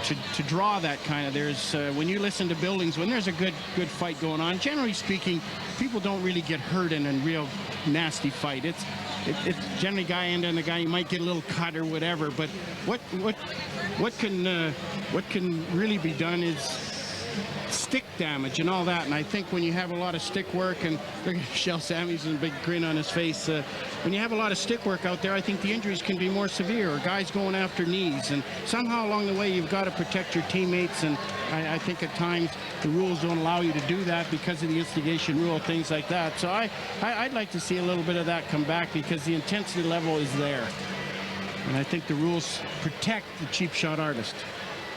to draw that kind of. There's when you listen to Buildings, when there's a good fight going on, generally speaking, people don't really get hurt in a real nasty fight. It's generally guy and then the guy, you might get a little cut or whatever, but what can really be done is stick damage and all that. And I think when you have a lot of stick work, and look at Shell Sammy's and a big grin on his face, when you have a lot of stick work out there, I think the injuries can be more severe, or guys going after knees, and somehow along the way you've got to protect your teammates. And I think at times the rules don't allow you to do that because of the instigation rule, things like that. So I'd like to see a little bit of that come back, because the intensity level is there, and I think the rules protect the cheap shot artist.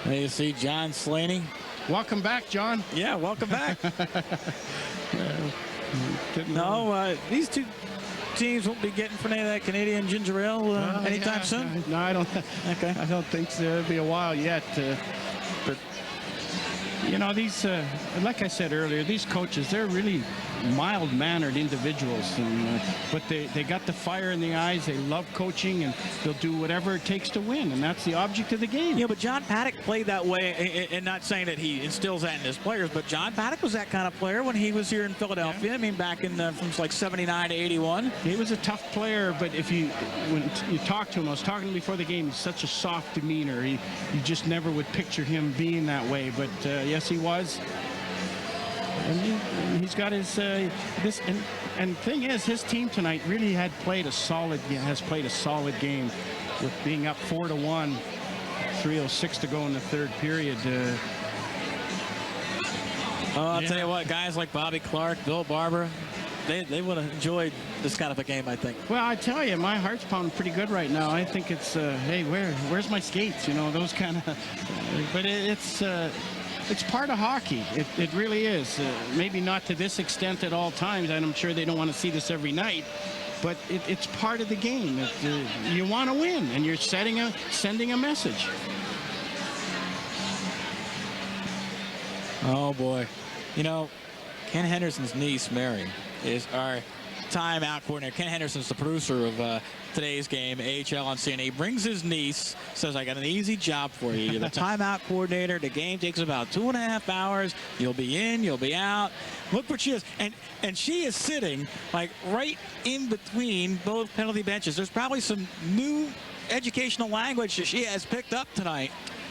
There you see John Slaney. Welcome back, John. Yeah, welcome back. No, these two teams won't be getting for any of that Canadian ginger ale anytime soon. No, I don't. Okay. I don't think so. It'll be a while yet. But you know, these, like I said earlier, these coaches, they're really mild-mannered individuals, and but they got the fire in the eyes. They love coaching, and they'll do whatever it takes to win, and that's the object of the game. Yeah, but John Paddock played that way, and not saying that he instills that in his players, but John Paddock was that kind of player when he was here in Philadelphia. Yeah. I mean, back in from like 79 to 81. He was a tough player, but when you talk to him, I was talking to him before the game, he's such a soft demeanor. You just never would picture him being that way, but yes, he was. And he's got his this, and thing is, his team tonight really has played a solid game, with being up 4-1, 3:06 to go in the third period. Oh, I'll tell you what, guys like Bobby Clark, Bill Barber, they would have enjoyed this kind of a game, I think. Well, I tell you, my heart's pounding pretty good right now. I think it's, hey, where's my skates? You know, those kind of. But it's part of hockey. It really is. Maybe not to this extent at all times, and I'm sure they don't want to see this every night. But it's part of the game. You want to win, and you're sending a message. Oh, boy. You know, Ken Henderson's niece, Mary, is our timeout coordinator. Ken Henderson's the producer of today's game, AHL on CNA. Brings his niece, says, I got an easy job for you. You're the timeout coordinator. The game takes about 2.5 hours. You'll be in, you'll be out. Look what she is. And she is sitting, like, right in between both penalty benches. There's probably some new educational language that she has picked up tonight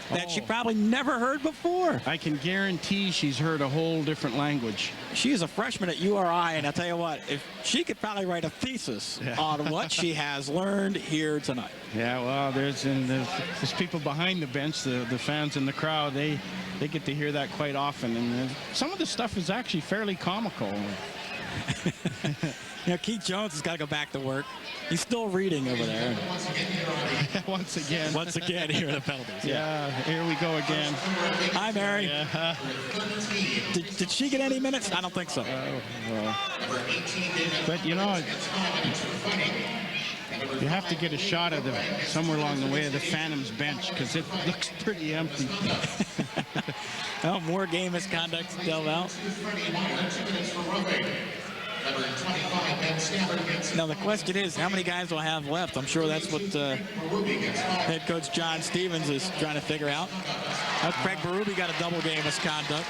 that she probably never heard before. I can guarantee she's heard a whole different language. She is a freshman at URI, and I'll tell you what, if she could probably write a thesis on what she has learned here tonight. Yeah, well, there's people behind the bench, the fans in the crowd, they get to hear that quite often, and some of the stuff is actually fairly comical. You know, Keith Jones has got to go back to work. He's still reading over there. Once again, here are the penalties. Yeah, here we go again. Hi, Mary. Yeah. Did she get any minutes? I don't think so. But, you know, you have to get a shot of somewhere along the way of the Phantoms bench because it looks pretty empty. Well, more game misconduct dealt out. Now the question is, how many guys will have left? I'm sure that's what head coach John Stevens is trying to figure out. Craig Berube got a double game misconduct.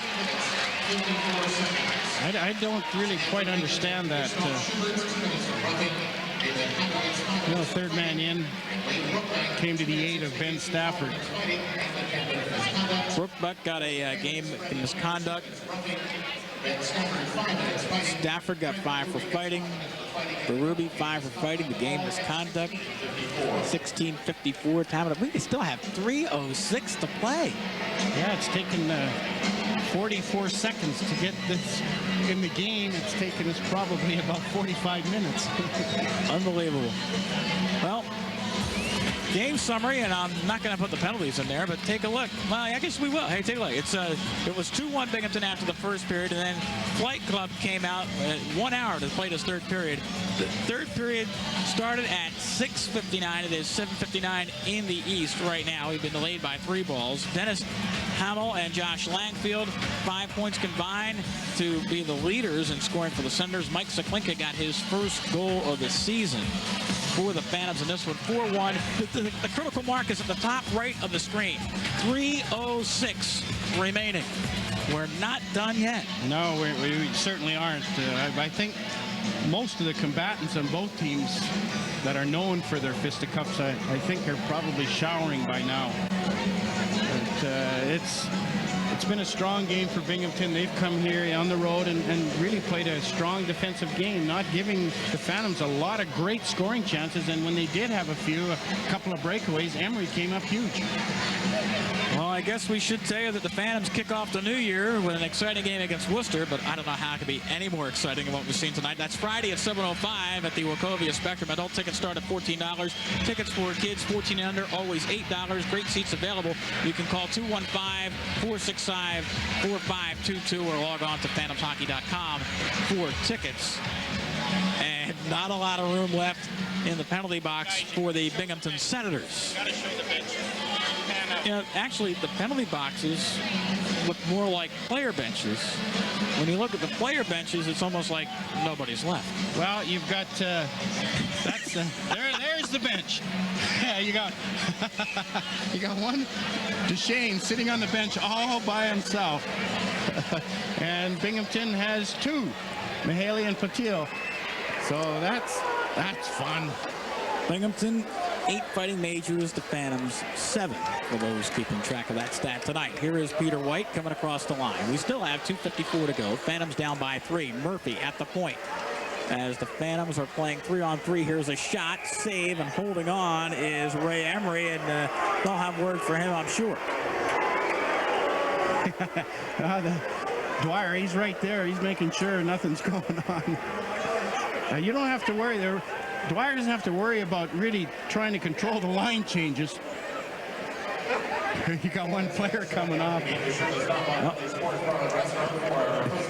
I don't really quite understand that. You know, third man in came to the aid of Ben Stafford. Brooke Buck got a game misconduct. Stafford got 5 for fighting. Berube 5 for fighting. The game misconduct. 16:54 time. We still have 3:06 to play. Yeah, it's taken 44 seconds to get this in the game. It's taken us probably about 45 minutes. Unbelievable. Well, game summary, and I'm not going to put the penalties in there, but take a look. Well, I guess we will. Hey, take a look. It was 2-1 Binghamton after the first period, and then Flight Club came out 1 hour to play this third period. The third period started at 6:59. It is 7:59 in the East right now. We've been delayed by 3 balls. Dennis Hamill and Josh Langfield, 5 points combined to be the leaders in scoring for the Senators. Mike Saklinka got his first goal of the season for the Phantoms in this one. 4-1. The critical mark is at the top right of the screen. 3:06 remaining. We're not done yet. No, we certainly aren't. I think most of the combatants on both teams that are known for their fisticuffs, I think, are probably showering by now. But it's been a strong game for Binghamton. They've come here on the road and really played a strong defensive game, not giving the Phantoms a lot of great scoring chances. And when they did have a couple of breakaways, Emery came up huge. Well, I guess we should tell you that the Phantoms kick off the new year with an exciting game against Worcester, but I don't know how it could be any more exciting than what we've seen tonight. That's Friday at 7:05 at the Wachovia Spectrum. Adult tickets start at $14. Tickets for kids 14 and under, always $8. Great seats available. You can call 215-465-4522 or log on to phantomshockey.com for tickets. And not a lot of room left in the penalty box for the Binghamton Senators. You know, actually, the penalty boxes look more like player benches. When you look at the player benches, it's almost like nobody's left. Well, you've got there's the bench. Yeah, you got one Duchesne sitting on the bench all by himself, and Binghamton has 2, Mihaly and Patil. So that's fun. Binghamton 8 fighting majors, the Phantoms 7 for those keeping track of that stat tonight. Here is Peter White coming across the line. We still have 2:54 to go. Phantoms down by 3. Murphy at the point. As the Phantoms are playing 3-on-3, here's a shot, save, and holding on is Ray Emery, and they'll have word for him, I'm sure. Dwyer, he's right there. He's making sure nothing's going on. You don't have to worry there. Dwyer doesn't have to worry about really trying to control the line changes. You got one player coming off. Well,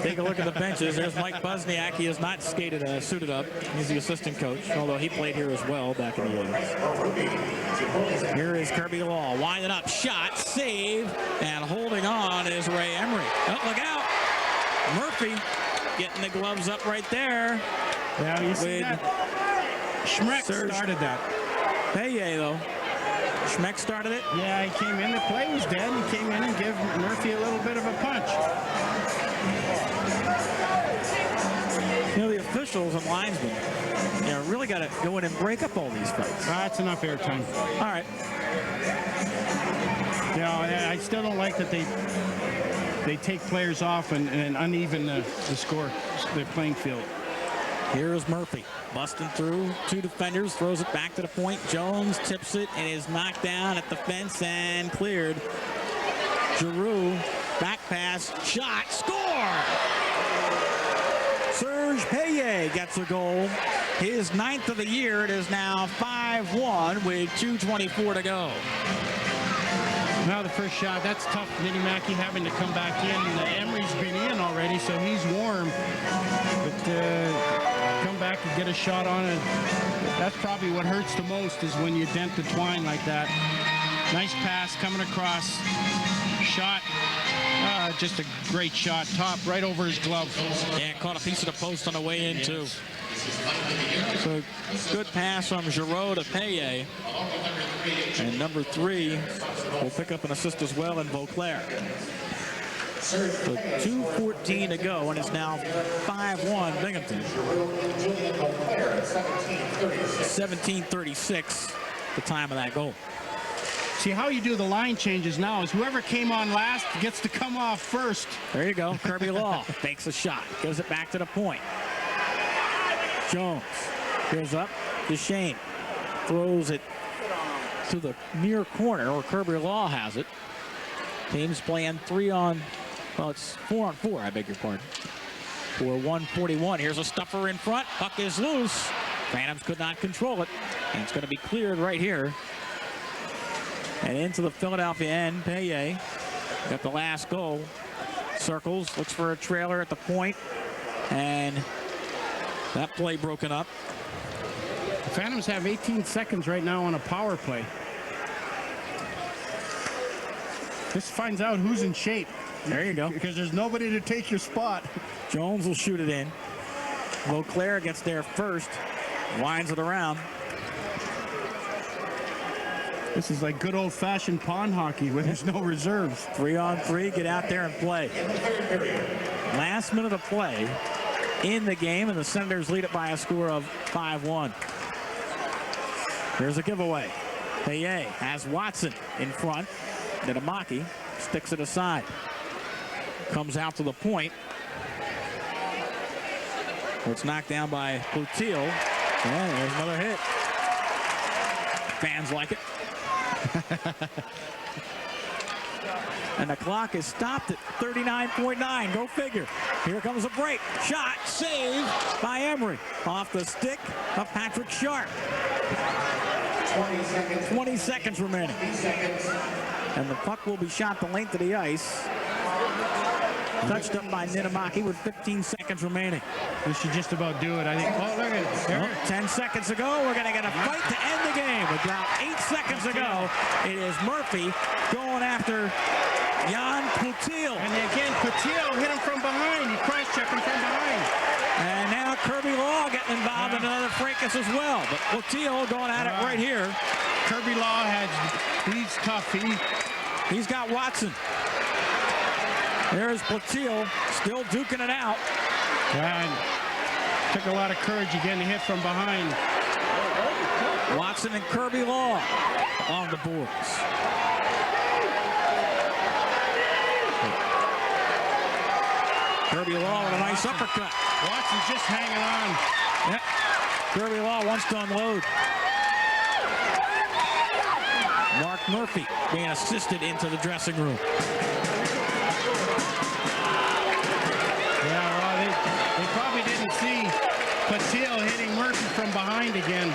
take a look at the benches. There's Mike Buzniak. He has not suited up. He's the assistant coach, although he played here as well back in the 80s. Here is Kirby Law, winding up, shot, save, and holding on is Ray Emery. Oh, look out! Murphy getting the gloves up right there. Yeah, you see that? Schmeck started that. Paye, though. Schmeck started it? Yeah, he came in. The play was dead. He came in and gave Murphy a little bit of a punch. You know, the officials and linesmen, really got to go in and break up all these fights. That's enough airtime. All right. I still don't like that they take players off and uneven the score, the playing field. Here is Murphy, busting through two defenders, throws it back to the point. Jones tips it and is knocked down at the fence and cleared. Giroux, back pass, shot, score! Serge Paye gets a goal. His 9th of the year. It is now 5-1 with 2:24 to go. Now the first shot, that's tough. Vinny Mackey having to come back in. Emery's been in already, so he's warm. But come back and get a shot on it. That's probably what hurts the most is when you dent the twine like that. Nice pass coming across. Shot. Just a great shot. Top right over his glove. Yeah, caught a piece of the post on the way in, too. So good pass from Giroux to Paye. And number 3 will pick up an assist as well in Vauclair. So 2:14 to go, and it's now 5-1 Binghamton. 17:36, the time of that goal. See, how you do the line changes now is whoever came on last gets to come off first. There you go. Kirby Law takes a shot, gives it back to the point. Jones goes up to Shane, throws it to the near corner, or Kirby Law has it. Teams playing 4-on-4, I beg your pardon. For 1:41. Here's a stuffer in front. Puck is loose. Phantoms could not control it, and it's going to be cleared right here. And into the Philadelphia end, Paye got the last goal. Circles, looks for a trailer at the point, and that play broken up. The Phantoms have 18 seconds right now on a power play. This finds out who's in shape. There you go. Because there's nobody to take your spot. Jones will shoot it in. Vauclair gets there first, winds it around. This is like good old-fashioned pond hockey where there's no reserves. 3-on-3, get out there and play. Last minute of play in the game, and the Senators lead it by a score of 5-1. Here's a giveaway. Paye has Watson in front. Nitamaki sticks it aside. Comes out to the point. It's knocked down by Cloutier. And there's another hit. Fans like it. And the clock is stopped at 39.9. Go figure. Here comes a break. Shot, save by Emery. Off the stick of Patrick Sharp. 20 seconds remaining. And the puck will be shot the length of the ice. Touched up by Nitamaki with 15 seconds remaining. This should just about do it, I think. Oh, look at it. 10 seconds ago, we're going to get a fight to end the game. About 8 seconds ago, it is Murphy going after Jan Cloutier. And again, Cloutier hit him from behind. He cross-checked him from behind. And now Kirby Law getting involved in another fracas as well. But Cloutier going at it right here. Kirby Law he's tough. He's got Watson. There's Cloutier still duking it out. And took a lot of courage again to hit from behind. Watson and Kirby Law on the boards. Kirby Law with a nice uppercut. Watson's just hanging on. Yep. Kirby Law wants to unload. Mark Murphy being assisted into the dressing room. Patil hitting Murphy from behind again.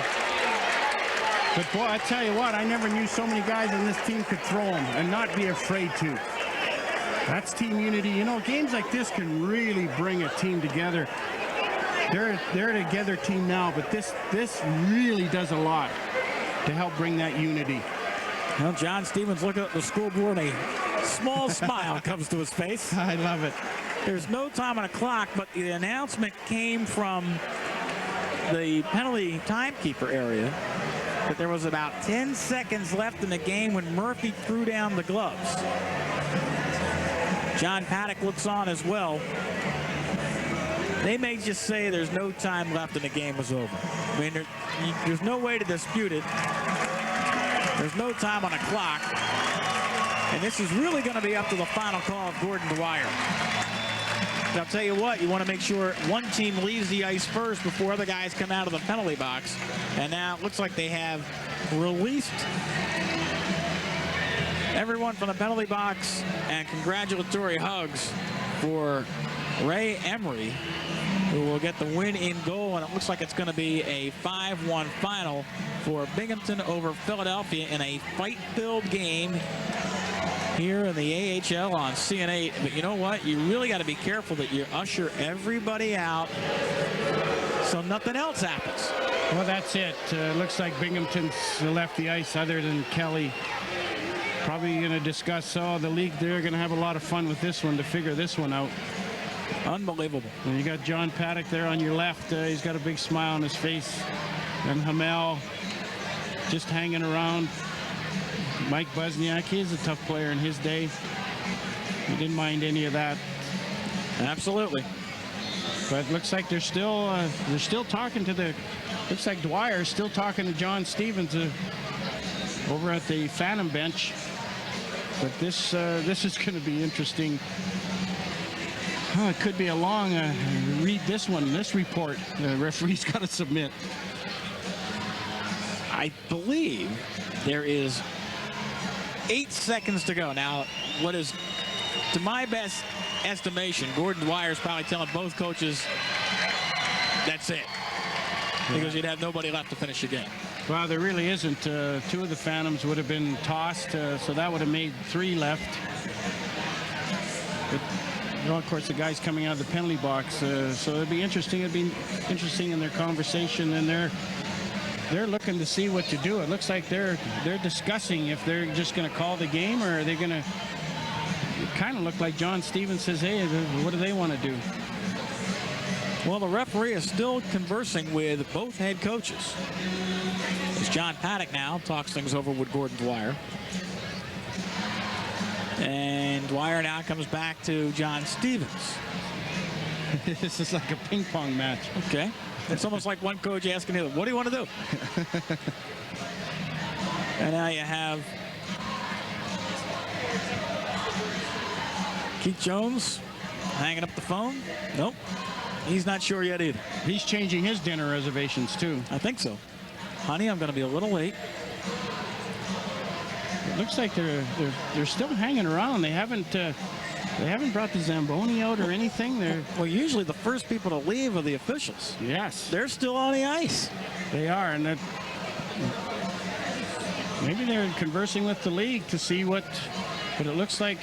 But boy, I tell you what, I never knew so many guys on this team could throw them and not be afraid to. That's team unity. You know, games like this can really bring a team together. They're a together team now, but this really does a lot to help bring that unity. Well, John Stevens looking at the scoreboard, a small smile comes to his face. I love it. There's no time on the clock, but the announcement came from the penalty timekeeper area that there was about 10 seconds left in the game when Murphy threw down the gloves. John Paddock looks on as well. They may just say there's no time left and the game was over. I mean, there's no way to dispute it. There's no time on the clock. And this is really going to be up to the final call of Gordon Dwyer. I'll tell you what, you want to make sure one team leaves the ice first before other guys come out of the penalty box. And now it looks like they have released everyone from the penalty box, and congratulatory hugs for Ray Emery, who will get the win in goal. And it looks like it's going to be a 5-1 final for Binghamton over Philadelphia in a fight-filled game here in the AHL on CN8. But you know what? You really got to be careful that you usher everybody out so nothing else happens. Well, that's it. Looks like Binghamton's left the ice other than Kelly. Probably going to discuss the league. They're going to have a lot of fun with this one to figure this one out. Unbelievable. And you got John Paddock there on your left. He's got a big smile on his face. And Hamel just hanging around. Mike Busniak, he's a tough player in his day. He didn't mind any of that. Absolutely. But it looks like they're still talking to the. Looks like Dwyer's still talking to John Stevens over at the Phantom bench. But this is going to be interesting. Oh, it could be a long read this report the referee's got to submit. I believe there is 8 seconds to go. Now, what is, to my best estimation, Gordon Dwyer is probably telling both coaches that's it, because you'd have nobody left to finish the game. Well, there really isn't. 2 of the Phantoms would have been tossed, so that would have made 3 left. But, you know, of course, the guys coming out of the penalty box, so it'd be interesting. It'd be interesting in their conversation, and they're looking to see what to do. It looks like they're discussing if they're just going to call the game, or are they going to. It kind of looked like John Stevens says, hey, what do they want to do? Well, the referee is still conversing with both head coaches. As John Paddock now talks things over with Gordon Dwyer. And Dwyer now comes back to John Stevens. This is like a ping pong match. Okay. It's almost like one coach asking the other, what do you want to do? And now you have Keith Jones hanging up the phone. Nope. He's not sure yet either. He's changing his dinner reservations too. I think so. Honey, I'm going to be a little late. It looks like they're still hanging around. They haven't brought the Zamboni out or anything. Well, usually the first people to leave are the officials. Yes. They're still on the ice. They are, and maybe they're conversing with the league to see what it looks like.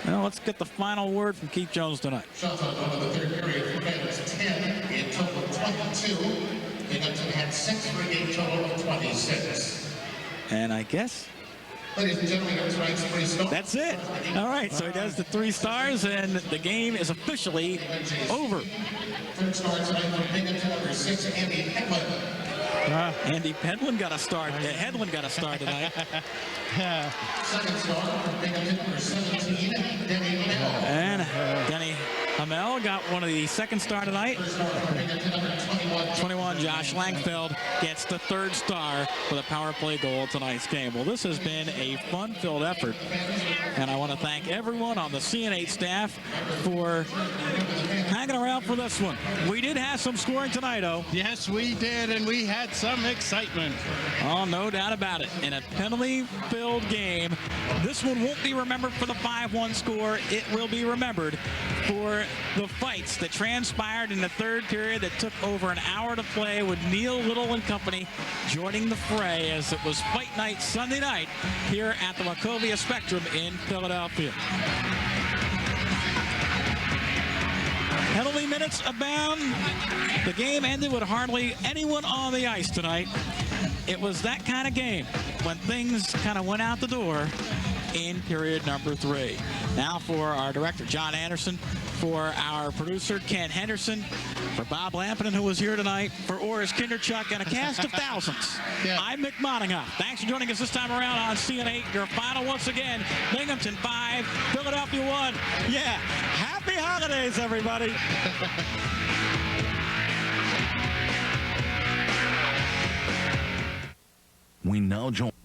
Well, let's get the final word from Keith Jones tonight. Shots on the third period, Phantoms 10, in total 22. Binghamton had 6 for a game total of 26. And I guess ladies and gentlemen, tonight's 3 stars. That's it. All right, so he does the 3 stars, and the game is officially over. Third star tonight for Binghamton, number 6, Andy Hedlund. Andy Hedlund got a start. Hedlund got a start tonight. Second star for Binghamton, number 17, Denny Hamel. And Denny Hamel got one of the second star tonight. 21, Josh Langfeld gets the 3rd star for the power play goal of tonight's game. Well, this has been a fun-filled effort, and I want to thank everyone on the CN8 staff for hanging around for this one. We did have some scoring tonight, oh. Yes, we did, and we had some excitement. Oh, no doubt about it. In a penalty-filled game, this one won't be remembered for the 5-1 score. It will be remembered for the fights that transpired in the third period that took over an hour to play, with Neil Little and company joining the fray as it was fight night Sunday night here at the Wachovia Spectrum in Philadelphia. Penalty minutes abound. The game ended with hardly anyone on the ice tonight. It was that kind of game when things kind of went out the door in period number 3. Now for our director, John Anderson, for our producer, Ken Henderson, for Bob Lampinen, who was here tonight, for Oris Kinderchuk, and a cast of thousands. I'm Mick Moningham. Thanks for joining us this time around on CN8. Your final once again, Binghamton 5, Philadelphia 1. Yeah, happy holidays, everybody. We now join